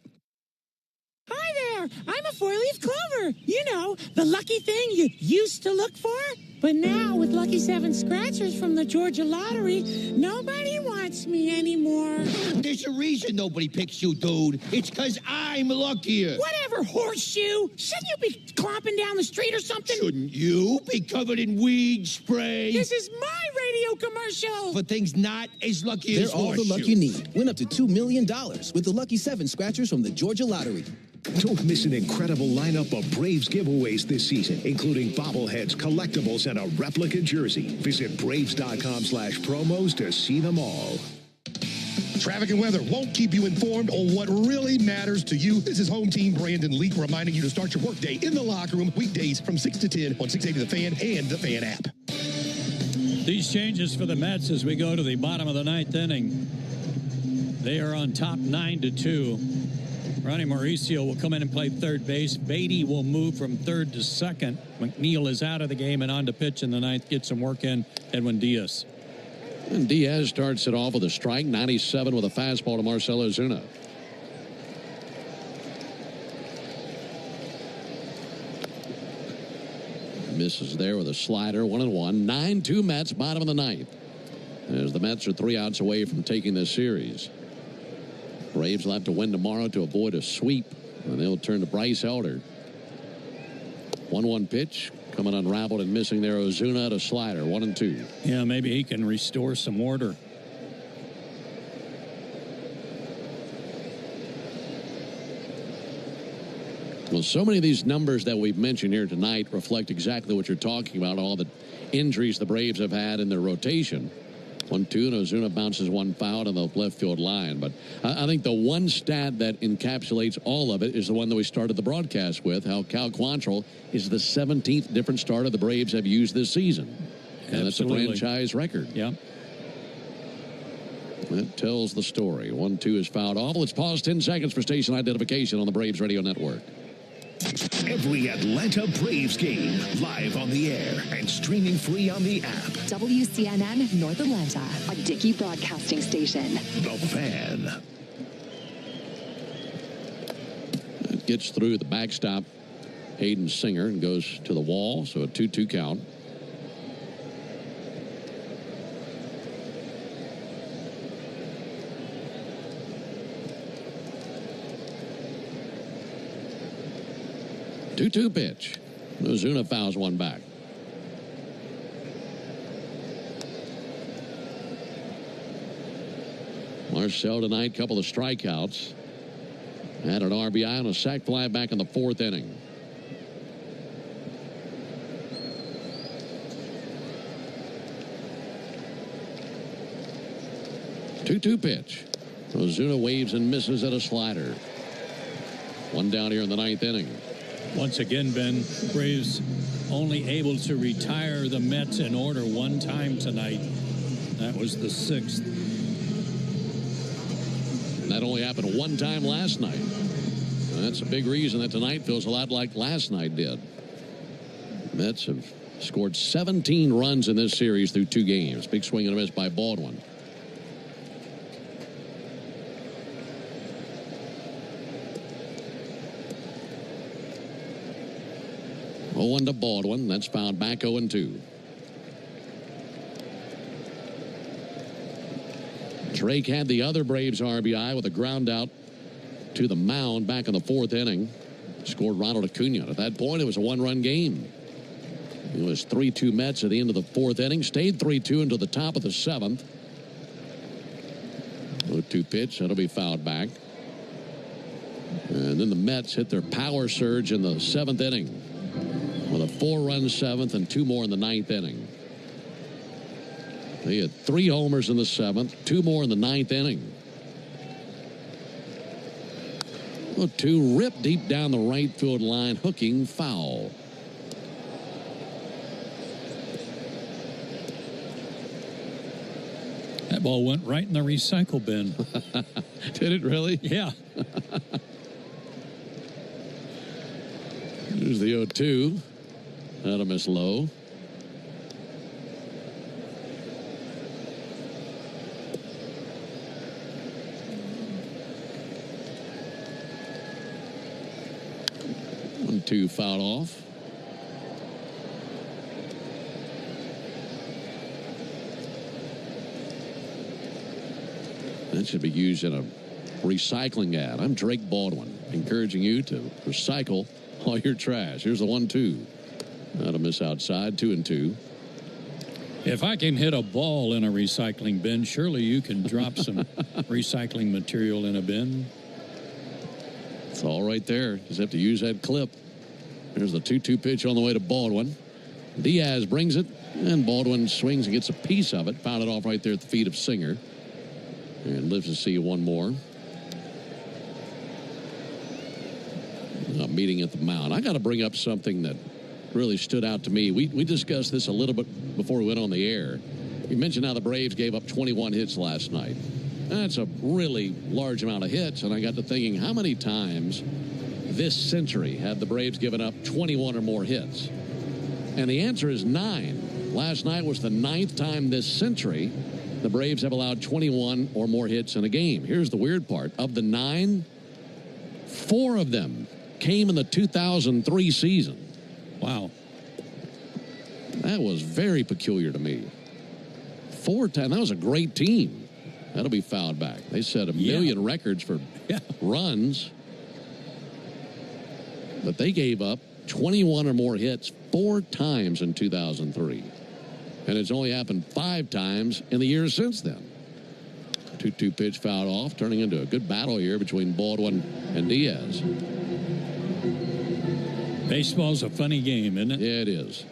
Hi there, I'm a 4-leaf clover. You know, the lucky thing you used to look for. But now, with Lucky 7 scratchers from the Georgia Lottery, nobody wants me anymore. There's a reason nobody picks you, dude. It's because I'm luckier. Whatever, horseshoe. Shouldn't you be clomping down the street or something? Shouldn't you be covered in weed spray? This is my radio commercial. For things not as lucky as They're all the luck you need. Win up to $2 million with the Lucky 7 scratchers from the Georgia Lottery. Don't miss an incredible lineup of Braves giveaways this season, including bobbleheads, collectibles, and a replica jersey. Visit Braves.com/promos to see them all. Traffic and weather won't keep you informed on what really matters to you. This is home team Brandon Leak reminding you to start your workday in the locker room weekdays from 6 to 10 on 680 The Fan and the Fan app. These changes for the Mets as we go to the bottom of the 9th inning. They are on top 9-2. Ronnie Mauricio will come in and play third base. Beatty will move from third to second. McNeil is out of the game and on to pitch in the ninth. Get some work in, Edwin Diaz. And Diaz starts it off with a strike, 97 with a fastball to Marcell Ozuna. Misses there with a slider, 1-1. 9-2 Mets, bottom of the ninth. As the Mets are 3 outs away from taking this series. Braves will have to win tomorrow to avoid a sweep, and they'll turn to Bryce Elder. 1-1 pitch, coming unraveled and missing there. Ozuna at a slider, 1-2. Yeah, maybe he can restore some order. Well, so many of these numbers that we've mentioned here tonight reflect exactly what you're talking about, all the injuries the Braves have had in their rotation. 1-2, and Ozuna bounces one foul on the left field line. But I think the one stat that encapsulates all of it is the one that we started the broadcast with, how Cal Quantrill is the 17th different starter the Braves have used this season. And that's a franchise record. Yeah. That tells the story. 1-2 is fouled off. Let's pause 10 seconds for station identification on the Braves Radio Network. Every Atlanta Braves game live on the air and streaming free on the app. WCNN North Atlanta, a Dickey broadcasting station. The Fan. It gets through the backstop. Hayden Singer and goes to the wall, so a 2-2 count. Two pitch. Ozuna fouls one back. Marcell tonight, couple of strikeouts. Had an RBI and a sac fly back in the 4th inning. Two pitch. Ozuna waves and misses at a slider. One down here in the 9th inning. Once again, Ben, Braves only able to retire the Mets in order one time tonight. That was the 6th. That only happened one time last night. And that's a big reason that tonight feels a lot like last night did. Mets have scored 17 runs in this series through 2 games. Big swing and a miss by Baldwin. One to Baldwin. That's fouled back 0-2. Drake had the other Braves RBI with a ground out to the mound back in the 4th inning. Scored Ronald Acuna. At that point, it was a 1-run game. It was 3-2 Mets at the end of the 4th inning. Stayed 3-2 until the top of the 7th. 0-2 pitch. That'll be fouled back. And then the Mets hit their power surge in the 7th inning. With a 4-run 7th and 2 more in the 9th inning. They had 3 homers in the 7th, 2 more in the 9th inning. 2 ripped deep down the right field line, hooking foul. That ball went right in the recycle bin. Did it really? Yeah. There's the 0-2. That'll miss low. One-two foul off. That should be used in a recycling ad. I'm Drake Baldwin, encouraging you to recycle all your trash. Here's the 1-2. That'll miss outside, 2-2. If I can hit a ball in a recycling bin, surely you can drop some recycling material in a bin. It's all right there. Just have to use that clip. There's the 2-2 pitch on the way to Baldwin. Diaz brings it, and Baldwin swings and gets a piece of it. Fouled it off right there at the feet of Singer. And lives to see one more. Meeting at the mound. I got to bring up something that really stood out to me. We discussed this a little bit before we went on the air. You mentioned how the Braves gave up 21 hits last night. That's a really large amount of hits, and I got to thinking, how many times this century have the Braves given up 21 or more hits? And the answer is 9. Last night was the 9th time this century the Braves have allowed 21 or more hits in a game. Here's the weird part. Of the 9, 4 of them came in the 2003 season. Wow. That was very peculiar to me. 4 times. That was a great team. That'll be fouled back. They set a million records for runs. But they gave up 21 or more hits 4 times in 2003. And it's only happened 5 times in the years since then. 2-2 pitch fouled off, turning into a good battle here between Baldwin and Diaz. Baseball's a funny game, isn't it? Yeah, it is.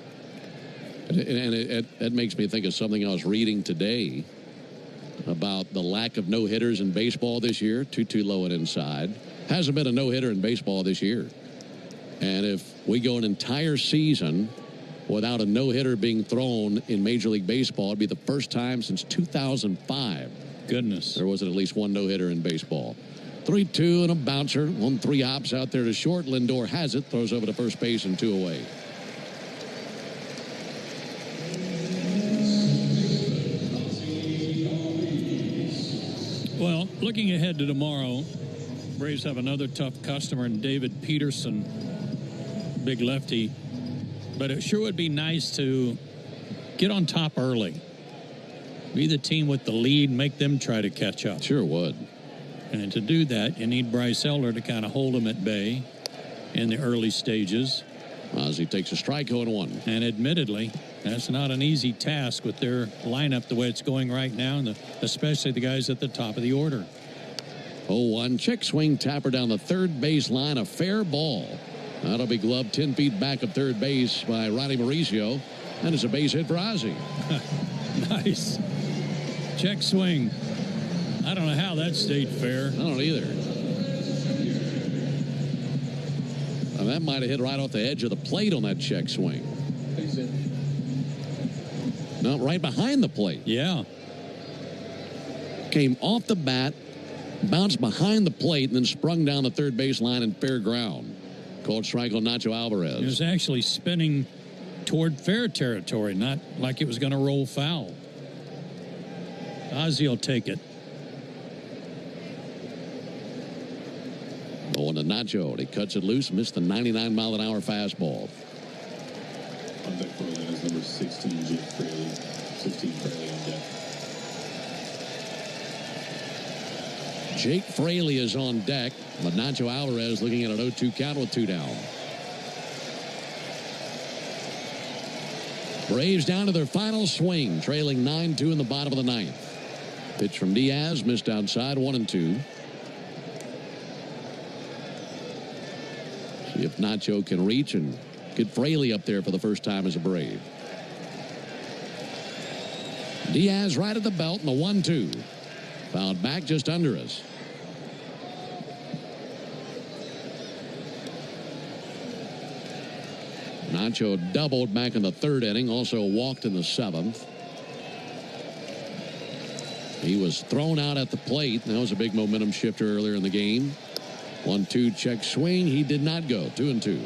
And it makes me think of something I was reading today about the lack of no-hitters in baseball this year. 2-2 low and inside. Hasn't been a no-hitter in baseball this year. And if we go an entire season without a no-hitter being thrown in Major League Baseball, it'd be the first time since 2005. Goodness. There wasn't at least one no-hitter in baseball. 3-2 and a bouncer. 1-3 hops out there to short. Lindor has it. Throws over to first base and 2 away. Well, looking ahead to tomorrow, Braves have another tough customer in David Peterson, big lefty. But it sure would be nice to get on top early. Be the team with the lead, make them try to catch up. Sure would. And to do that, you need Bryce Elder to kind of hold them at bay in the early stages. Ozzie takes a strike, 0-1. And admittedly, that's not an easy task with their lineup the way it's going right now, and especially the guys at the top of the order. 0-1, check swing, tapper down the third base line, a fair ball. That'll be gloved 10 feet back of third base by Ronnie Mauricio. And it's a base hit for Ozzie. Nice. Check swing. I don't know how that stayed fair. I don't either. Well, that might have hit right off the edge of the plate on that check swing. No, right behind the plate. Yeah. Came off the bat, bounced behind the plate, and then sprung down the third base line in fair ground. Called strike on Nacho Alvarez. It was actually spinning toward fair territory, not like it was going to roll foul. Ozzie will take it. Going to Nacho. He cuts it loose, missed the 99-mile-an-hour fastball. On deck for Atlanta's number 16, Jake Fraley. 16 Fraley on deck. Jake Fraley is on deck, but Nacho Alvarez looking at an 0-2 count with 2 down. Braves down to their final swing, trailing 9-2 in the bottom of the 9th. Pitch from Diaz, missed outside, 1-2. See if Nacho can reach and get Fraley up there for the first time as a Brave. Diaz right at the belt, and the 1-2. Fouled back just under us. Nacho doubled back in the 3rd inning, also walked in the 7th. He was thrown out at the plate. That was a big momentum shifter earlier in the game. 1-2 check swing. He did not go. 2-2.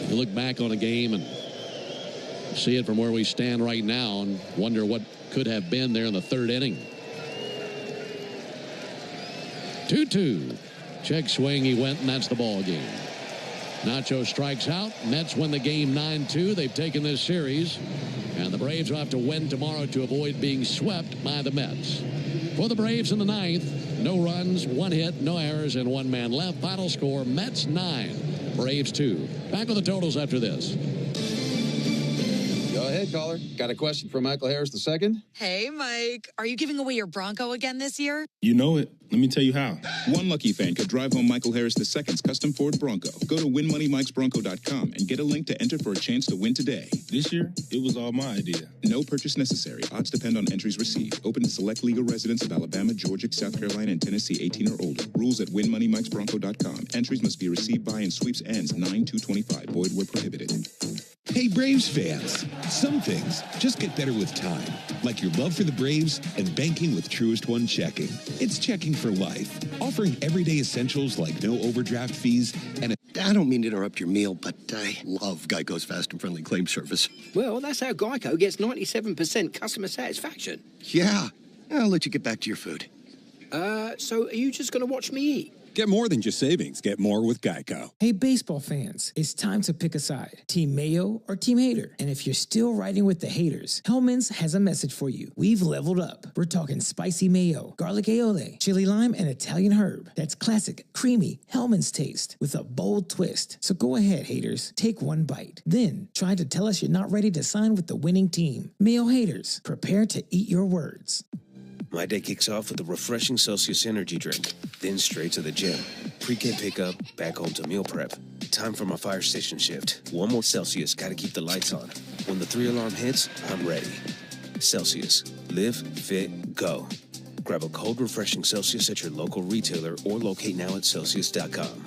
You look back on a game and see it from where we stand right now and wonder what could have been there in the 3rd inning. 2-2. Check swing, he went, and that's the ball game. Nacho strikes out. Mets win the game 9-2. They've taken this series, and the Braves will have to win tomorrow to avoid being swept by the Mets. For the Braves in the 9th, no runs, 1 hit, no errors, and 1 man left. Final score, Mets 9, Braves 2. Back with the totals after this. Go ahead, caller. Got a question for Michael Harris II? Hey, Mike. Are you giving away your Bronco again this year? You know it. Let me tell you how. One lucky fan could drive home Michael Harris II's custom Ford Bronco. Go to winmoneymikesbronco.com and get a link to enter for a chance to win today. This year, it was all my idea. No purchase necessary. Odds depend on entries received. Open to select legal residents of Alabama, Georgia, South Carolina, and Tennessee 18 or older. Rules at winmoneymikesbronco.com. Entries must be received by and sweeps ends 9/2/25. Void where prohibited. Hey, Braves fans, some things just get better with time, like your love for the Braves and banking with Truist One Checking. It's checking for life, offering everyday essentials like no overdraft fees and I don't mean to interrupt your meal, but I love Geico's fast and friendly claim service. Well, that's how Geico gets 97% customer satisfaction. Yeah, I'll let you get back to your food. So are you just going to watch me eat? Get more than just savings. Get more with Geico. Hey, baseball fans, it's time to pick a side. Team Mayo or Team Hater? And if you're still riding with the haters, Hellman's has a message for you. We've leveled up. We're talking spicy mayo, garlic aioli, chili lime, and Italian herb. That's classic, creamy Hellman's taste with a bold twist. So go ahead, haters. Take one bite. Then try to tell us you're not ready to sign with the winning team. Mayo haters, prepare to eat your words. My day kicks off with a refreshing Celsius energy drink, then straight to the gym. Pre-game pickup, back home to meal prep. Time for my fire station shift. One more Celsius, gotta keep the lights on. When the 3-alarm hits, I'm ready. Celsius. Live, fit, go. Grab a cold, refreshing Celsius at your local retailer or locate now at Celsius.com.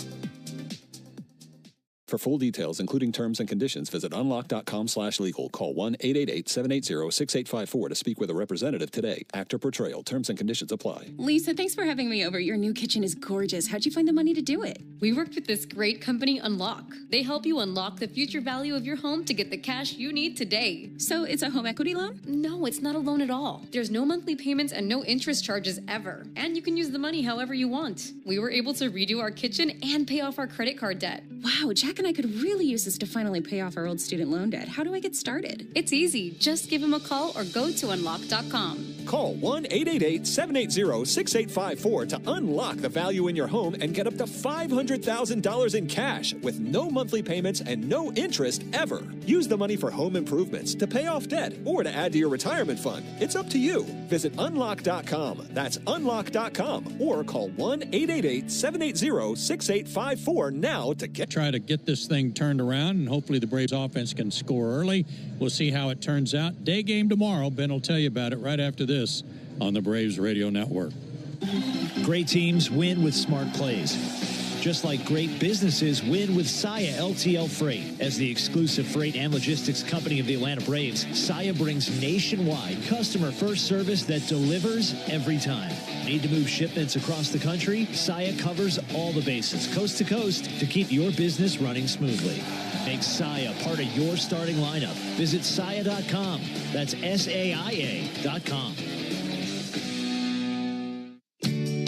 For full details, including terms and conditions, visit unlock.com/legal. Call 1-888-780-6854 to speak with a representative today. Actor portrayal. Terms and conditions apply. Lisa, thanks for having me over. Your new kitchen is gorgeous. How'd you find the money to do it? We worked with this great company, Unlock. They help you unlock the future value of your home to get the cash you need today. So it's a home equity loan? No, it's not a loan at all. There's no monthly payments and no interest charges ever. And you can use the money however you want. We were able to redo our kitchen and pay off our credit card debt. Wow, Jack and I could really use this to finally pay off our old student loan debt. How do I get started? It's easy. Just give him a call or go to unlock.com. Call 1-888-780-6854 to unlock the value in your home and get up to $500,000 in cash with no monthly payments and no interest ever. Use the money for home improvements, to pay off debt, or to add to your retirement fund. It's up to you. Visit unlock.com. That's unlock.com. Or call 1-888-780-6854 now to try to get this thing turned around, and hopefully the Braves offense can score early. We'll see how it turns out. Day game tomorrow. Ben will tell you about it right after this on the Braves Radio Network. Great teams win with smart plays. Just like great businesses win with Saia LTL Freight. As the exclusive freight and logistics company of the Atlanta Braves, Saia brings nationwide customer-first service that delivers every time. Need to move shipments across the country? Saia covers all the bases, coast to coast, to keep your business running smoothly. Make Saia part of your starting lineup. Visit Saia.com. That's SAIA.com.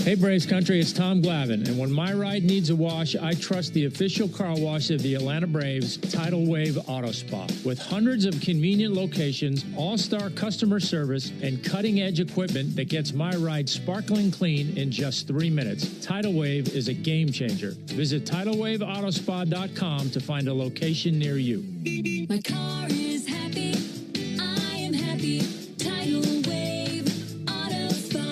Hey Braves Country, it's Tom Glavine, and when my ride needs a wash, I trust the official car wash of the Atlanta Braves, Tidal Wave Auto Spa. With hundreds of convenient locations, all-star customer service, and cutting-edge equipment that gets my ride sparkling clean in just 3 minutes, Tidal Wave is a game changer. Visit TidalWaveAutoSpa.com to find a location near you. My car is happy. I am happy. Tidal Wave Auto Spa.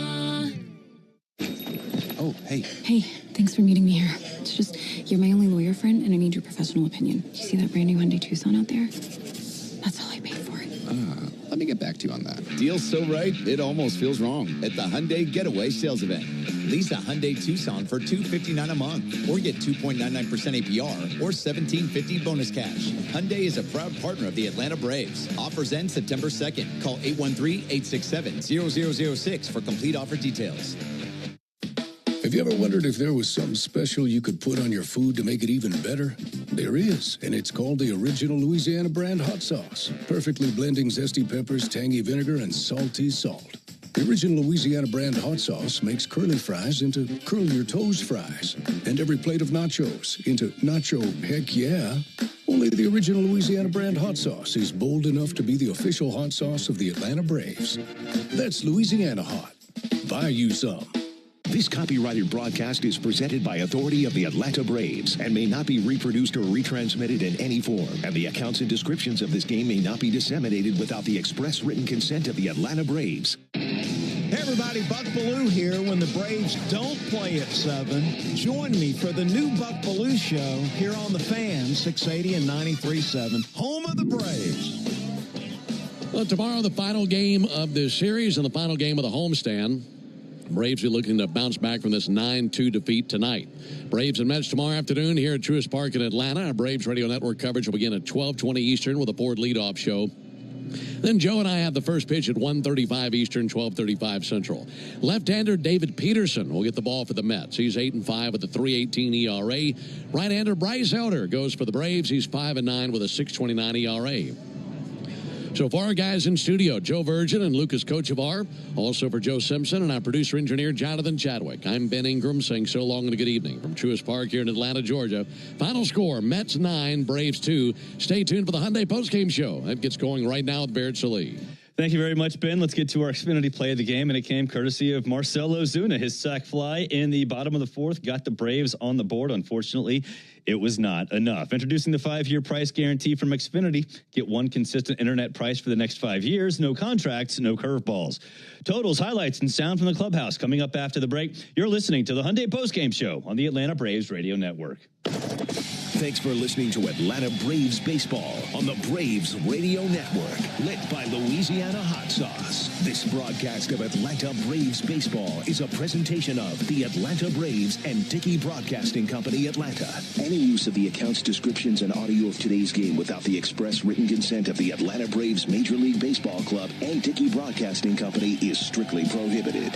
Oh, hey. Hey, thanks for meeting me here. It's just, you're my only lawyer friend, and I need your professional opinion. You see that brand new Hyundai Tucson out there? That's all I paid for it. Let me get back to you on that. Deal's so right, it almost feels wrong. At the Hyundai Getaway Sales Event. Lease a Hyundai Tucson for $259 a month, or get 2.99% APR, or $1,750 bonus cash. Hyundai is a proud partner of the Atlanta Braves. Offers end September 2nd. Call 813-867-0006 for complete offer details. Have you ever wondered if there was something special you could put on your food to make it even better? There is, and it's called the Original Louisiana Brand Hot Sauce. Perfectly blending zesty peppers, tangy vinegar, and salty salt. The Original Louisiana Brand Hot Sauce makes curly fries into curl your toes fries, and every plate of nachos into nacho heck yeah. Only the Original Louisiana Brand Hot Sauce is bold enough to be the official hot sauce of the Atlanta Braves. That's Louisiana Hot. Buy you some. This copyrighted broadcast is presented by authority of the Atlanta Braves and may not be reproduced or retransmitted in any form. And the accounts and descriptions of this game may not be disseminated without the express written consent of the Atlanta Braves. Hey everybody, Buck Bellew here. When the Braves don't play at 7, join me for the new Buck Bellew Show here on The Fan, 680 and 93.7, home of the Braves. Well, tomorrow the final game of this series and the final game of the homestand. Braves are looking to bounce back from this 9-2 defeat tonight. Braves and Mets tomorrow afternoon here at Truist Park in Atlanta. Our Braves Radio Network coverage will begin at 12:20 Eastern with a Ford leadoff show. Then Joe and I have the first pitch at 1:35 Eastern, 12:35 Central. Left-hander David Peterson will get the ball for the Mets. He's 8-5 with a 3.18 ERA. Right-hander Bryce Elder goes for the Braves. He's 5-9 with a 6.29 ERA. So for our guys in studio, Joe Virgin and Lucas Kochevar. Also for Joe Simpson and our producer-engineer, Jonathan Chadwick. I'm Ben Ingram saying so long and a good evening from Truist Park here in Atlanta, Georgia. Final score, Mets 9, Braves 2. Stay tuned for the Hyundai Postgame Show. That gets going right now with Barrett Salee. Thank you very much, Ben. Let's get to our Xfinity play of the game, and it came courtesy of Marcell Ozuna. His sac fly in the bottom of the fourth got the Braves on the board. Unfortunately, it was not enough. Introducing the 5-year price guarantee from Xfinity. Get one consistent internet price for the next 5 years. No contracts, no curveballs. Totals, highlights, and sound from the clubhouse coming up after the break. You're listening to the Hyundai Postgame Show on the Atlanta Braves Radio Network. Thanks for listening to Atlanta Braves Baseball on the Braves Radio Network, lit by Louisiana Hot Sauce. This broadcast of Atlanta Braves Baseball is a presentation of the Atlanta Braves and Dickey Broadcasting Company, Atlanta. Any use of the accounts, descriptions, and audio of today's game without the express written consent of the Atlanta Braves Major League Baseball Club and Dickey Broadcasting Company is strictly prohibited.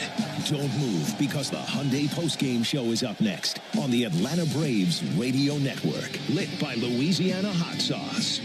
Don't move, because the Hyundai Postgame Show is up next on the Atlanta Braves Radio Network, lit by Louisiana Hot Sauce.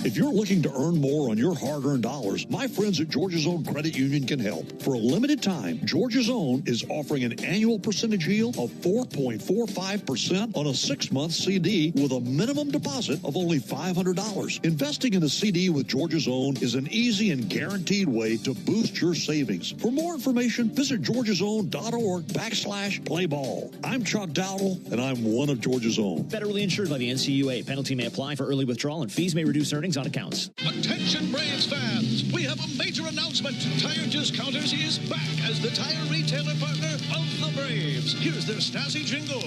If you're looking to earn more on your hard-earned dollars, my friends at Georgia's Own Credit Union can help. For a limited time, Georgia's Own is offering an annual percentage yield of 4.45% on a 6-month CD with a minimum deposit of only $500. Investing in a CD with Georgia's Own is an easy and guaranteed way to boost your savings. For more information, visit georgiasown.org/playball. I'm Chuck Dowdle, and I'm one of Georgia's Own. Federally insured by the NCUA. Penalty may apply for early withdrawal, and fees may reduce earnings on accounts. Attention Braves fans, we have a major announcement. Tire Discounters is back as the tire retailer partner of the Braves. Here's their snazzy jingle.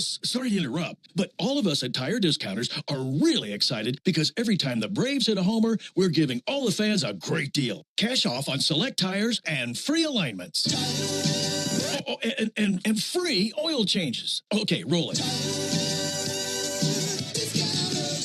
Sorry to interrupt, but all of us at Tire Discounters are really excited because every time the Braves hit a homer, we're giving all the fans a great deal. Cash off on select tires and free alignments. And free oil changes. Okay, roll it.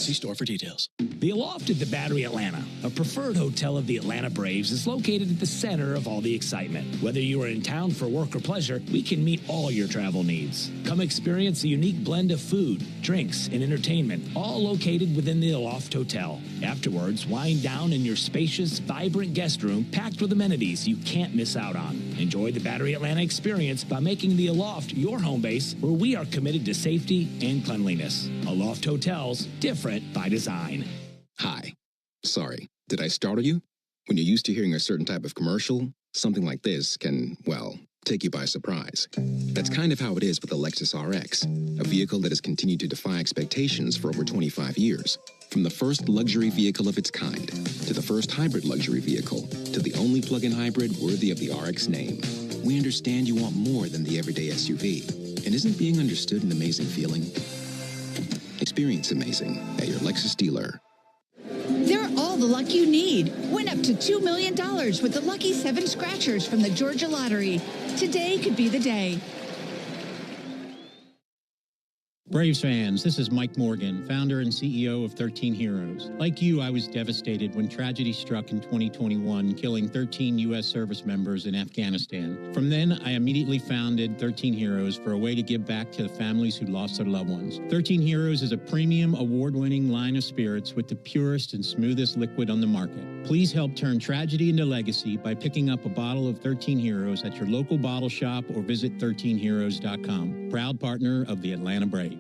See store for details. The Aloft at the Battery Atlanta, a preferred hotel of the Atlanta Braves, is located at the center of all the excitement. Whether you are in town for work or pleasure, we can meet all your travel needs. Come experience a unique blend of food, drinks, and entertainment, all located within the Aloft Hotel. Afterwards, wind down in your spacious, vibrant guest room packed with amenities you can't miss out on. Enjoy the Battery Atlanta experience by making the Aloft your home base, where we are committed to safety and cleanliness. Aloft Hotels, different by design. Hi. Sorry, did I startle you? When you're used to hearing a certain type of commercial, something like this can, well, take you by surprise. That's kind of how it is with the Lexus RX, a vehicle that has continued to defy expectations for over 25 years. From the first luxury vehicle of its kind, to the first hybrid luxury vehicle, to the only plug-in hybrid worthy of the RX name. We understand you want more than the everyday SUV. And isn't being understood an amazing feeling? Experience amazing at your Lexus dealer. They're all the luck you need. Win up to $2 million with the Lucky 7 Scratchers from the Georgia Lottery. Today could be the day. Braves fans, this is Mike Morgan, founder and CEO of 13 Heroes. Like you, I was devastated when tragedy struck in 2021, killing 13 U.S. service members in Afghanistan. From then, I immediately founded 13 Heroes for a way to give back to the families who lost their loved ones. 13 Heroes is a premium, award-winning line of spirits with the purest and smoothest liquid on the market. Please help turn tragedy into legacy by picking up a bottle of 13 Heroes at your local bottle shop or visit 13heroes.com. Proud partner of the Atlanta Braves.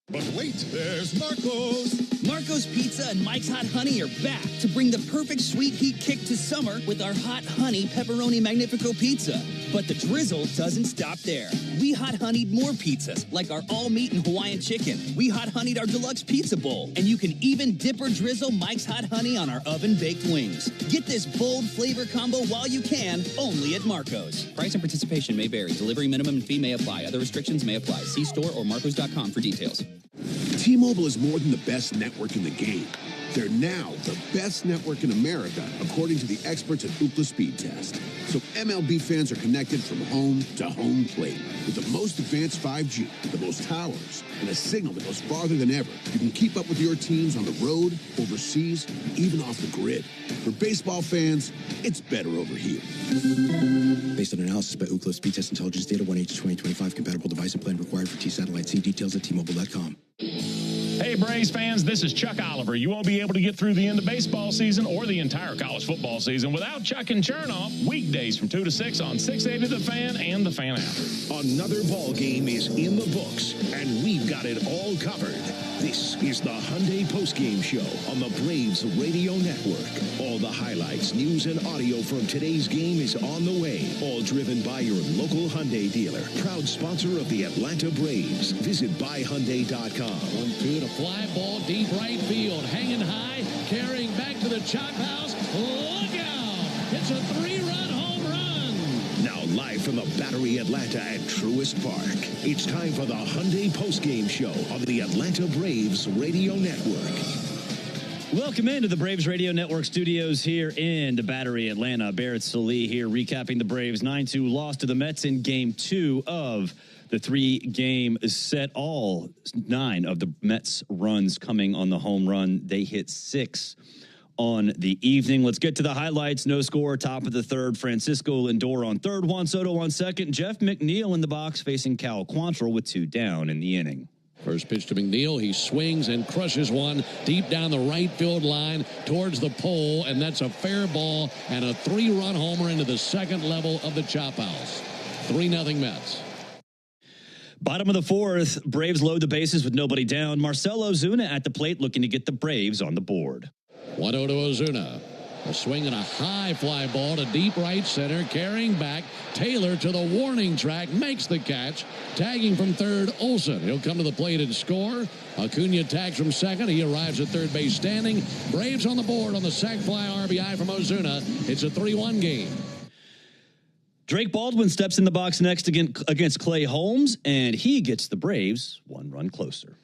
But wait, there's Marco's. Marco's Pizza and Mike's Hot Honey are back to bring the perfect sweet heat kick to summer with our Hot Honey Pepperoni Magnifico Pizza. But the drizzle doesn't stop there. We hot honeyed more pizzas, like our all-meat and Hawaiian chicken. We hot honeyed our deluxe pizza bowl. And you can even dip or drizzle Mike's Hot Honey on our oven-baked wings. Get this bold flavor combo while you can, only at Marco's. Price and participation may vary. Delivery minimum and fee may apply. Other restrictions may apply. See store or marcos.com for details. T-Mobile is more than the best network in the game. They're now the best network in America, according to the experts at Ookla Speed Test. So MLB fans are connected from home to home plate. With the most advanced 5G, the most towers, and a signal that goes farther than ever, you can keep up with your teams on the road, overseas, and even off the grid. For baseball fans, it's better over here. Based on analysis by Ookla Speed Test Intelligence Data 1H2025, compatible device and plan required for T-Satellite. See details at T-Mobile.com. Hey, Braves fans, this is Chuck Oliver. You won't be able to get through the end of baseball season or the entire college football season without Chuck and Chernoff. Weekdays from 2 to 6 on 680 The Fan and The Fan app. Another ball game is in the books, and we've got it all covered. This is the Hyundai Postgame Show on the Braves Radio Network. All the highlights, news, and audio from today's game is on the way. All driven by your local Hyundai dealer. Proud sponsor of the Atlanta Braves. Visit buyhyundai.com. 1-2 to fly ball deep right field. Hanging high, carrying back to the chop house. Look out! It's a 3-run home run. Now live from the Battery Atlanta at Truist Park. It's time for the Hyundai Postgame Show on the Atlanta Braves Radio Network. Welcome into the Braves Radio Network studios here in the Battery, Atlanta. Barrett Sallee here recapping the Braves 9-2 loss to the Mets in Game 2 of the 3-game set. All 9 of the Mets runs coming on the home run. They hit 6 on the evening. Let's get to the highlights. No score, top of the third. Francisco Lindor on third, Juan Soto on second. Jeff McNeil in the box facing Cal Quantrill with 2 down in the inning. First pitch to McNeil. He swings and crushes one deep down the right field line towards the pole, and that's a fair ball and a 3-run homer into the second level of the chop house. 3-0 Mets. Bottom of the fourth, Braves load the bases with nobody down. Marcell Ozuna at the plate looking to get the Braves on the board. 1-0 to Ozuna. A swing and a high fly ball to deep right center, carrying back. Taylor to the warning track, makes the catch. Tagging from third, Olsen. He'll come to the plate and score. Acuna tags from second. He arrives at third base standing. Braves on the board on the sac fly RBI from Ozuna. It's a 3-1 game. Drake Baldwin steps in the box next against Clay Holmes, and he gets the Braves 1 run closer.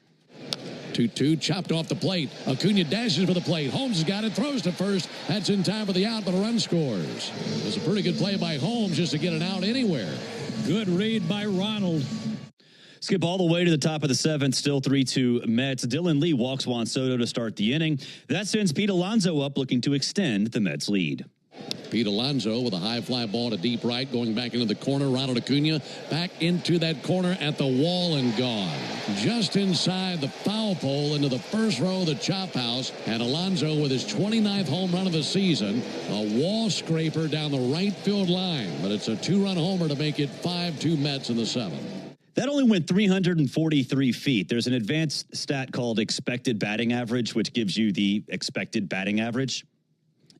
2-2, chopped off the plate. Acuna dashes for the plate. Holmes has got it, throws to first. That's in time for the out, but a run scores. It was a pretty good play by Holmes just to get an out anywhere. Good read by Ronald. Skip all the way to the top of the 7th, still 3-2 Mets. Dylan Lee walks Juan Soto to start the inning. That sends Pete Alonso up, looking to extend the Mets' lead. Pete Alonso with a high fly ball to deep right, going back into the corner. Ronald Acuna back into that corner at the wall and gone. Just inside the foul pole into the first row of the chop house. And Alonso with his 29th home run of the season. A wall scraper down the right field line. But it's a 2-run homer to make it 5-2 Mets in the 7th. That only went 343 feet. There's an advanced stat called expected batting average, which gives you the expected batting average.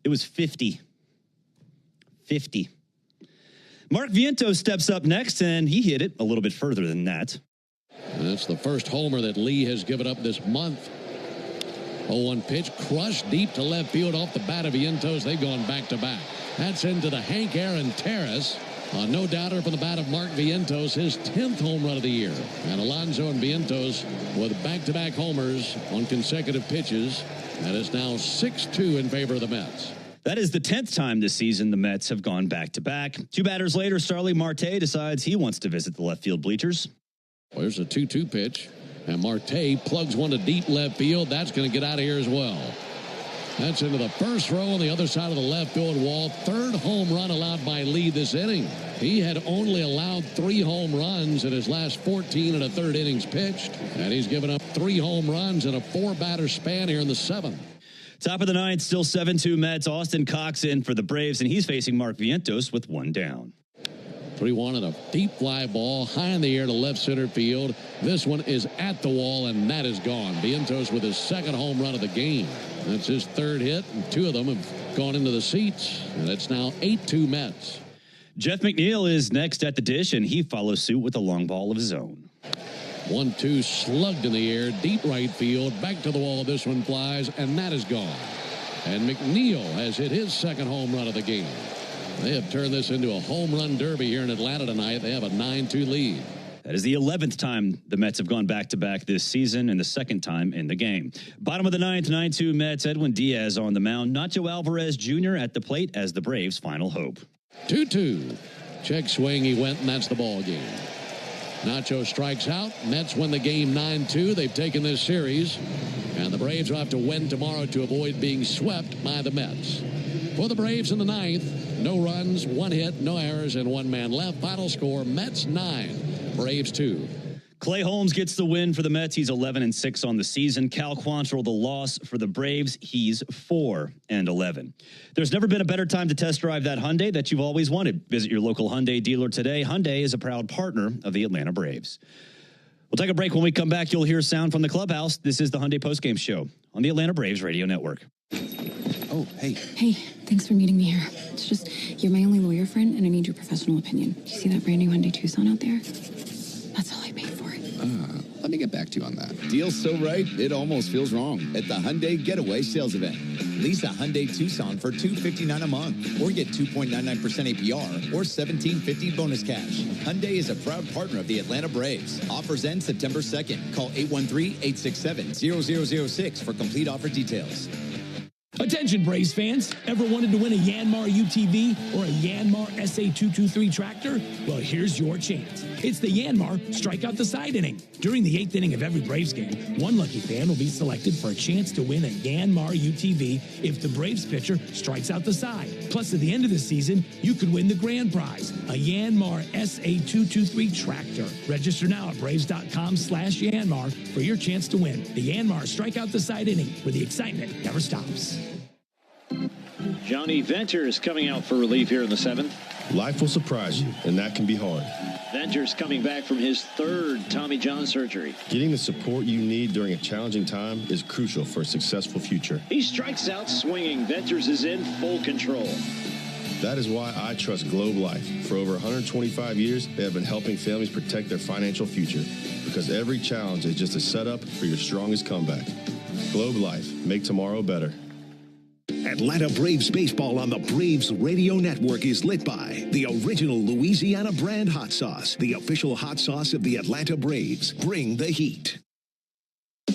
It was 50. 50. Mark Vientos steps up next, and he hit it a little bit further than that. And that's the first homer that Lee has given up this month. 0-1 pitch, crushed deep to left field off the bat of Vientos. They've gone back-to-back. That's into the Hank Aaron terrace. No doubter from the bat of Mark Vientos, his 10th home run of the year. And Alonso and Vientos with back-to-back homers on consecutive pitches. That is now 6-2 in favor of the Mets. That is the 10th time this season the Mets have gone back-to-back. 2 batters later, Starling Marte decides he wants to visit the left field bleachers. There's a 2-2 pitch, and Marte plugs one to deep left field. That's going to get out of here as well. That's into the first row on the other side of the left field wall. 3rd home run allowed by Lee this inning. He had only allowed 3 home runs in his last 14 and a third innings pitched, and he's given up 3 home runs in a 4-batter span here in the 7th. Top of the 9th, still 7-2 Mets. Austin Cox in for the Braves, and he's facing Mark Vientos with 1 down. 3-1 and a deep fly ball high in the air to left center field. This one is at the wall, and that is gone. Vientos with his 2nd home run of the game. That's his 3rd hit, and 2 of them have gone into the seats. And it's now 8-2 Mets. Jeff McNeil is next at the dish, and he follows suit with a long ball of his own. 1-2 slugged in the air, deep right field, back to the wall. This one flies, and that is gone. And McNeil has hit his 2nd home run of the game. They have turned this into a home run derby here in Atlanta tonight. They have a 9-2 lead. That is the 11th time the Mets have gone back-to-back this season and the second time in the game. Bottom of the ninth, 9-2 Mets. Edwin Diaz on the mound. Nacho Alvarez Jr. at the plate as the Braves' final hope. 2-2. Check swing, he went, and that's the ball game. Nacho strikes out. Mets win the game 9-2. They've taken this series, and the Braves will have to win tomorrow to avoid being swept by the Mets. For the Braves in the ninth, no runs, 1 hit, no errors, and 1 man left. Final score, Mets 9, Braves 2. Clay Holmes gets the win for the Mets. He's 11-6 on the season. Cal Quantrill, the loss for the Braves. He's 4-11. There's never been a better time to test drive that Hyundai that you've always wanted. Visit your local Hyundai dealer today. Hyundai is a proud partner of the Atlanta Braves. We'll take a break. When we come back, you'll hear sound from the clubhouse. This is the Hyundai Postgame Show on the Atlanta Braves Radio Network. Oh, hey. Hey, thanks for meeting me here. It's just, you're my only lawyer friend, and I need your professional opinion. Do you see that brand new Hyundai Tucson out there? That's all I paid for it. Let me get back to you on that. Deal's so right, it almost feels wrong. At the Hyundai Getaway Sales Event. Lease a Hyundai Tucson for $259 a month, or get 2.99% APR, or $1,750 bonus cash. Hyundai is a proud partner of the Atlanta Braves. Offers end September 2nd. Call 813-867-0006 for complete offer details. Attention, Braves fans. Ever wanted to win a Yanmar UTV or a Yanmar SA223 tractor? Well, here's your chance. It's the Yanmar Strikeout the Side inning. During the 8th inning of every Braves game, one lucky fan will be selected for a chance to win a Yanmar UTV if the Braves pitcher strikes out the side. Plus, at the end of the season, you could win the grand prize, a Yanmar SA223 tractor. Register now at Braves.com/Yanmar for your chance to win the Yanmar Strikeout the Side inning, where the excitement never stops. Johnny Venters coming out for relief here in the 7th. Life will surprise you, and that can be hard. Venters coming back from his 3rd Tommy John surgery. Getting the support you need during a challenging time is crucial for a successful future. He strikes out swinging. Venters is in full control. That is why I trust Globe Life. For over 125 years, they have been helping families protect their financial future, because every challenge is just a setup for your strongest comeback. Globe Life. Make tomorrow better. Atlanta Braves baseball on the Braves Radio Network is lit by the original Louisiana brand hot sauce, the official hot sauce of the Atlanta Braves. Bring the heat.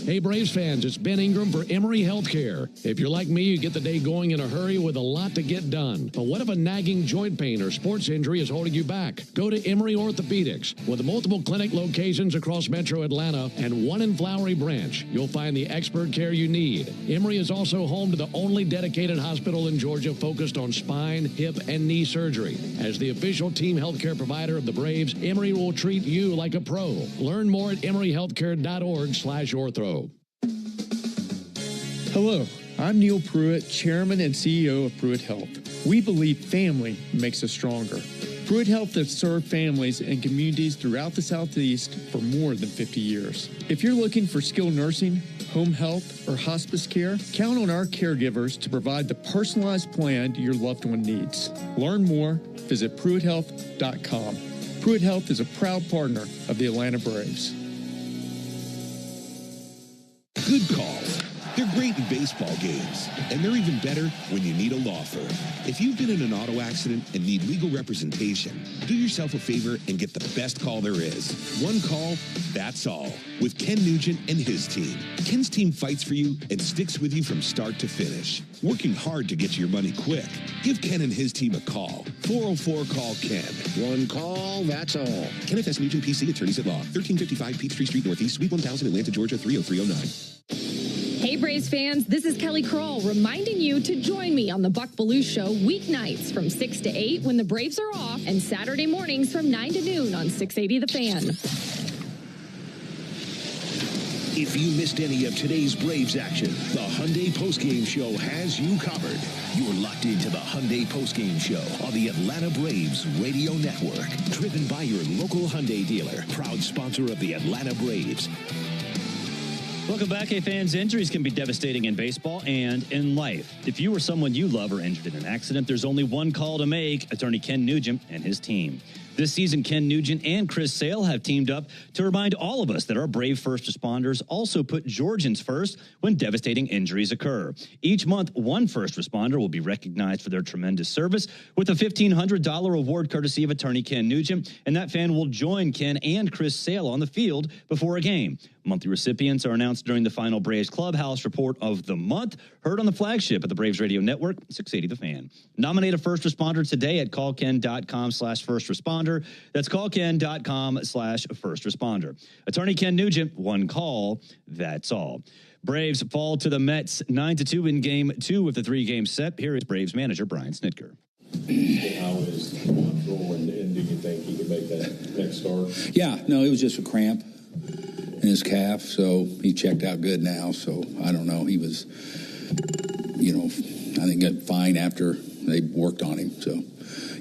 Hey, Braves fans, it's Ben Ingram for Emory Healthcare. If you're like me, you get the day going in a hurry with a lot to get done. But what if a nagging joint pain or sports injury is holding you back? Go to Emory Orthopedics. With multiple clinic locations across Metro Atlanta and 1 in Flowery Branch, you'll find the expert care you need. Emory is also home to the only dedicated hospital in Georgia focused on spine, hip, and knee surgery. As the official team healthcare provider of the Braves, Emory will treat you like a pro. Learn more at emoryhealthcare.org/ortho. Hello, I'm Neil Pruitt, Chairman and CEO of Pruitt Health. We believe family makes us stronger. Pruitt Health has served families and communities throughout the Southeast for more than 50 years. If you're looking for skilled nursing, home health, or hospice care, count on our caregivers to provide the personalized plan your loved one needs. Learn more, visit PruittHealth.com. Pruitt Health is a proud partner of the Atlanta Braves. Good calls. They're great in baseball games, and they're even better when you need a law firm. If you've been in an auto accident and need legal representation, do yourself a favor and get the best call there is. One call, that's all. With Ken Nugent and his team. Ken's team fights for you and sticks with you from start to finish, working hard to get you your money quick. Give Ken and his team a call. 404-CALL-KEN. One call, that's all. Kenneth S. Nugent, PC, Attorneys at Law. 1355 Peachtree Street Northeast, Suite 1000, Atlanta, Georgia, 30309. Hey, Braves fans, this is Kelly Kroll reminding you to join me on the Buck Belue Show weeknights from 6 to 8 when the Braves are off, and Saturday mornings from 9 to noon on 680 The Fan. If you missed any of today's Braves action, the Hyundai Postgame Show has you covered. You're locked into the Hyundai Postgame Show on the Atlanta Braves Radio Network. Driven by your local Hyundai dealer, proud sponsor of the Atlanta Braves. Welcome back, hey fans. Injuries can be devastating in baseball and in life. If you or someone you love are injured in an accident, there's only one call to make. Attorney Ken Nugent and his team. This season, Ken Nugent and Chris Sale have teamed up to remind all of us that our brave first responders also put Georgians first when devastating injuries occur. Each month, one first responder will be recognized for their tremendous service with a $1,500 award courtesy of attorney Ken Nugent, and that fan will join Ken and Chris Sale on the field before a game. Monthly recipients are announced during the final Braves Clubhouse Report of the Month, heard on the flagship of the Braves Radio Network, 680 The Fan. Nominate a first responder today at callken.com/first responder. That's callken.com/first responder. Attorney Ken Nugent, one call, that's all. Braves fall to the Mets 9-2 in Game 2 of the three-game set. Here is Braves manager Brian Snitker. How is control, and do you think he can make that next start? Yeah, no, it was just a cramp in his calf, so he checked out good now. So I don't know. He was, I think fine after they worked on him. So,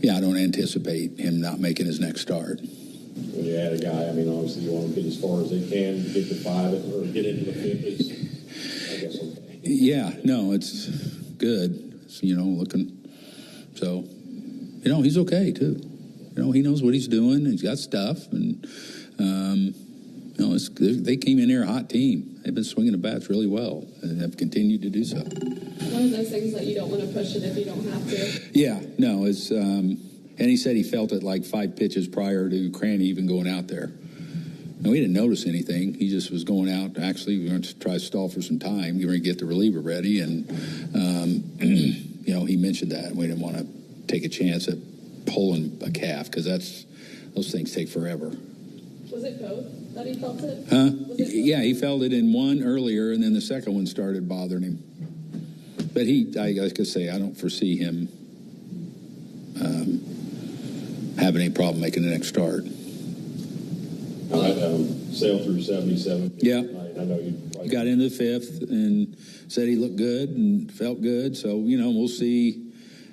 yeah, I don't anticipate him not making his next start. When you add a guy, I mean, obviously you want to get as far as they can, get to 5 or get into the 5th is, I guess, okay. Yeah, no, it's good. It's, looking. So, he's okay, too. He knows what he's doing. He's got stuff. And, they came in there a hot team. They've been swinging the bats really well and have continued to do so. One of those things that you don't want to push it if you don't have to. Yeah, no, it's, and he said he felt it like 5 pitches prior to Cranny even going out there. And we didn't notice anything. He just was going out. Actually, we were going to try to stall for some time. We were going to get the reliever ready. And, he mentioned that. We didn't want to take a chance at pulling a calf because those things take forever. Was it both that he felt it? Huh? Yeah, he felt it in one earlier, and then the second one started bothering him. But I could say, I don't foresee him having any problem making the next start. All right, Sale through 77. Yeah. I know he got into the 5th and said he looked good and felt good. So, we'll see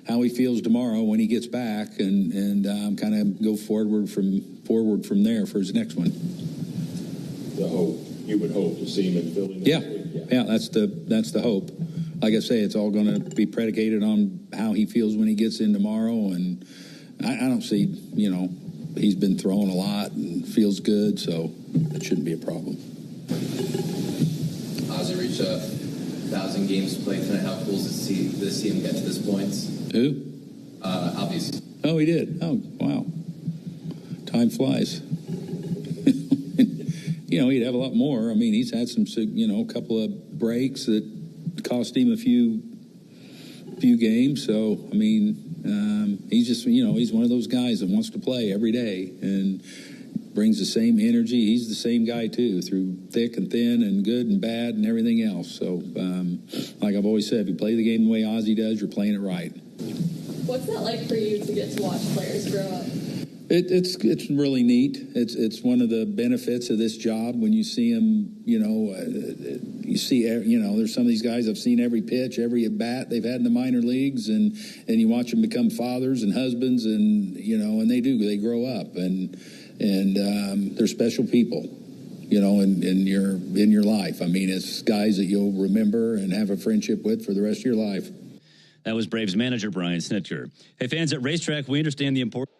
how he feels tomorrow when he gets back and kind of go forward from there for his next one. You would hope to see him in Philly next week. Yeah, that's the hope. Like I say, it's all going to be predicated on how he feels when he gets in tomorrow. And I don't see, he's been throwing a lot and feels good, so it shouldn't be a problem. Ozzie reached 1,000 games played tonight. How cool is it to see him get to this point? Who? Obviously. Oh, he did. Oh, wow. Time flies. He'd have a lot more. I mean, he's had some, a couple of breaks that cost him a few games. So, I mean, he's just, he's one of those guys that wants to play every day and brings the same energy. He's the same guy, too, through thick and thin and good and bad and everything else. So, like I've always said, if you play the game the way Ozzie does, you're playing it right. What's that like for you to get to watch players grow up? It's really neat. It's one of the benefits of this job when you see them. You see there's some of these guys I've seen every pitch, every at bat they've had in the minor leagues, and you watch them become fathers and husbands, and and they grow up and they're special people. In your life. I mean, it's guys that you'll remember and have a friendship with for the rest of your life. That was Braves manager Brian Snitker. Hey, fans at Racetrack, we understand the importance.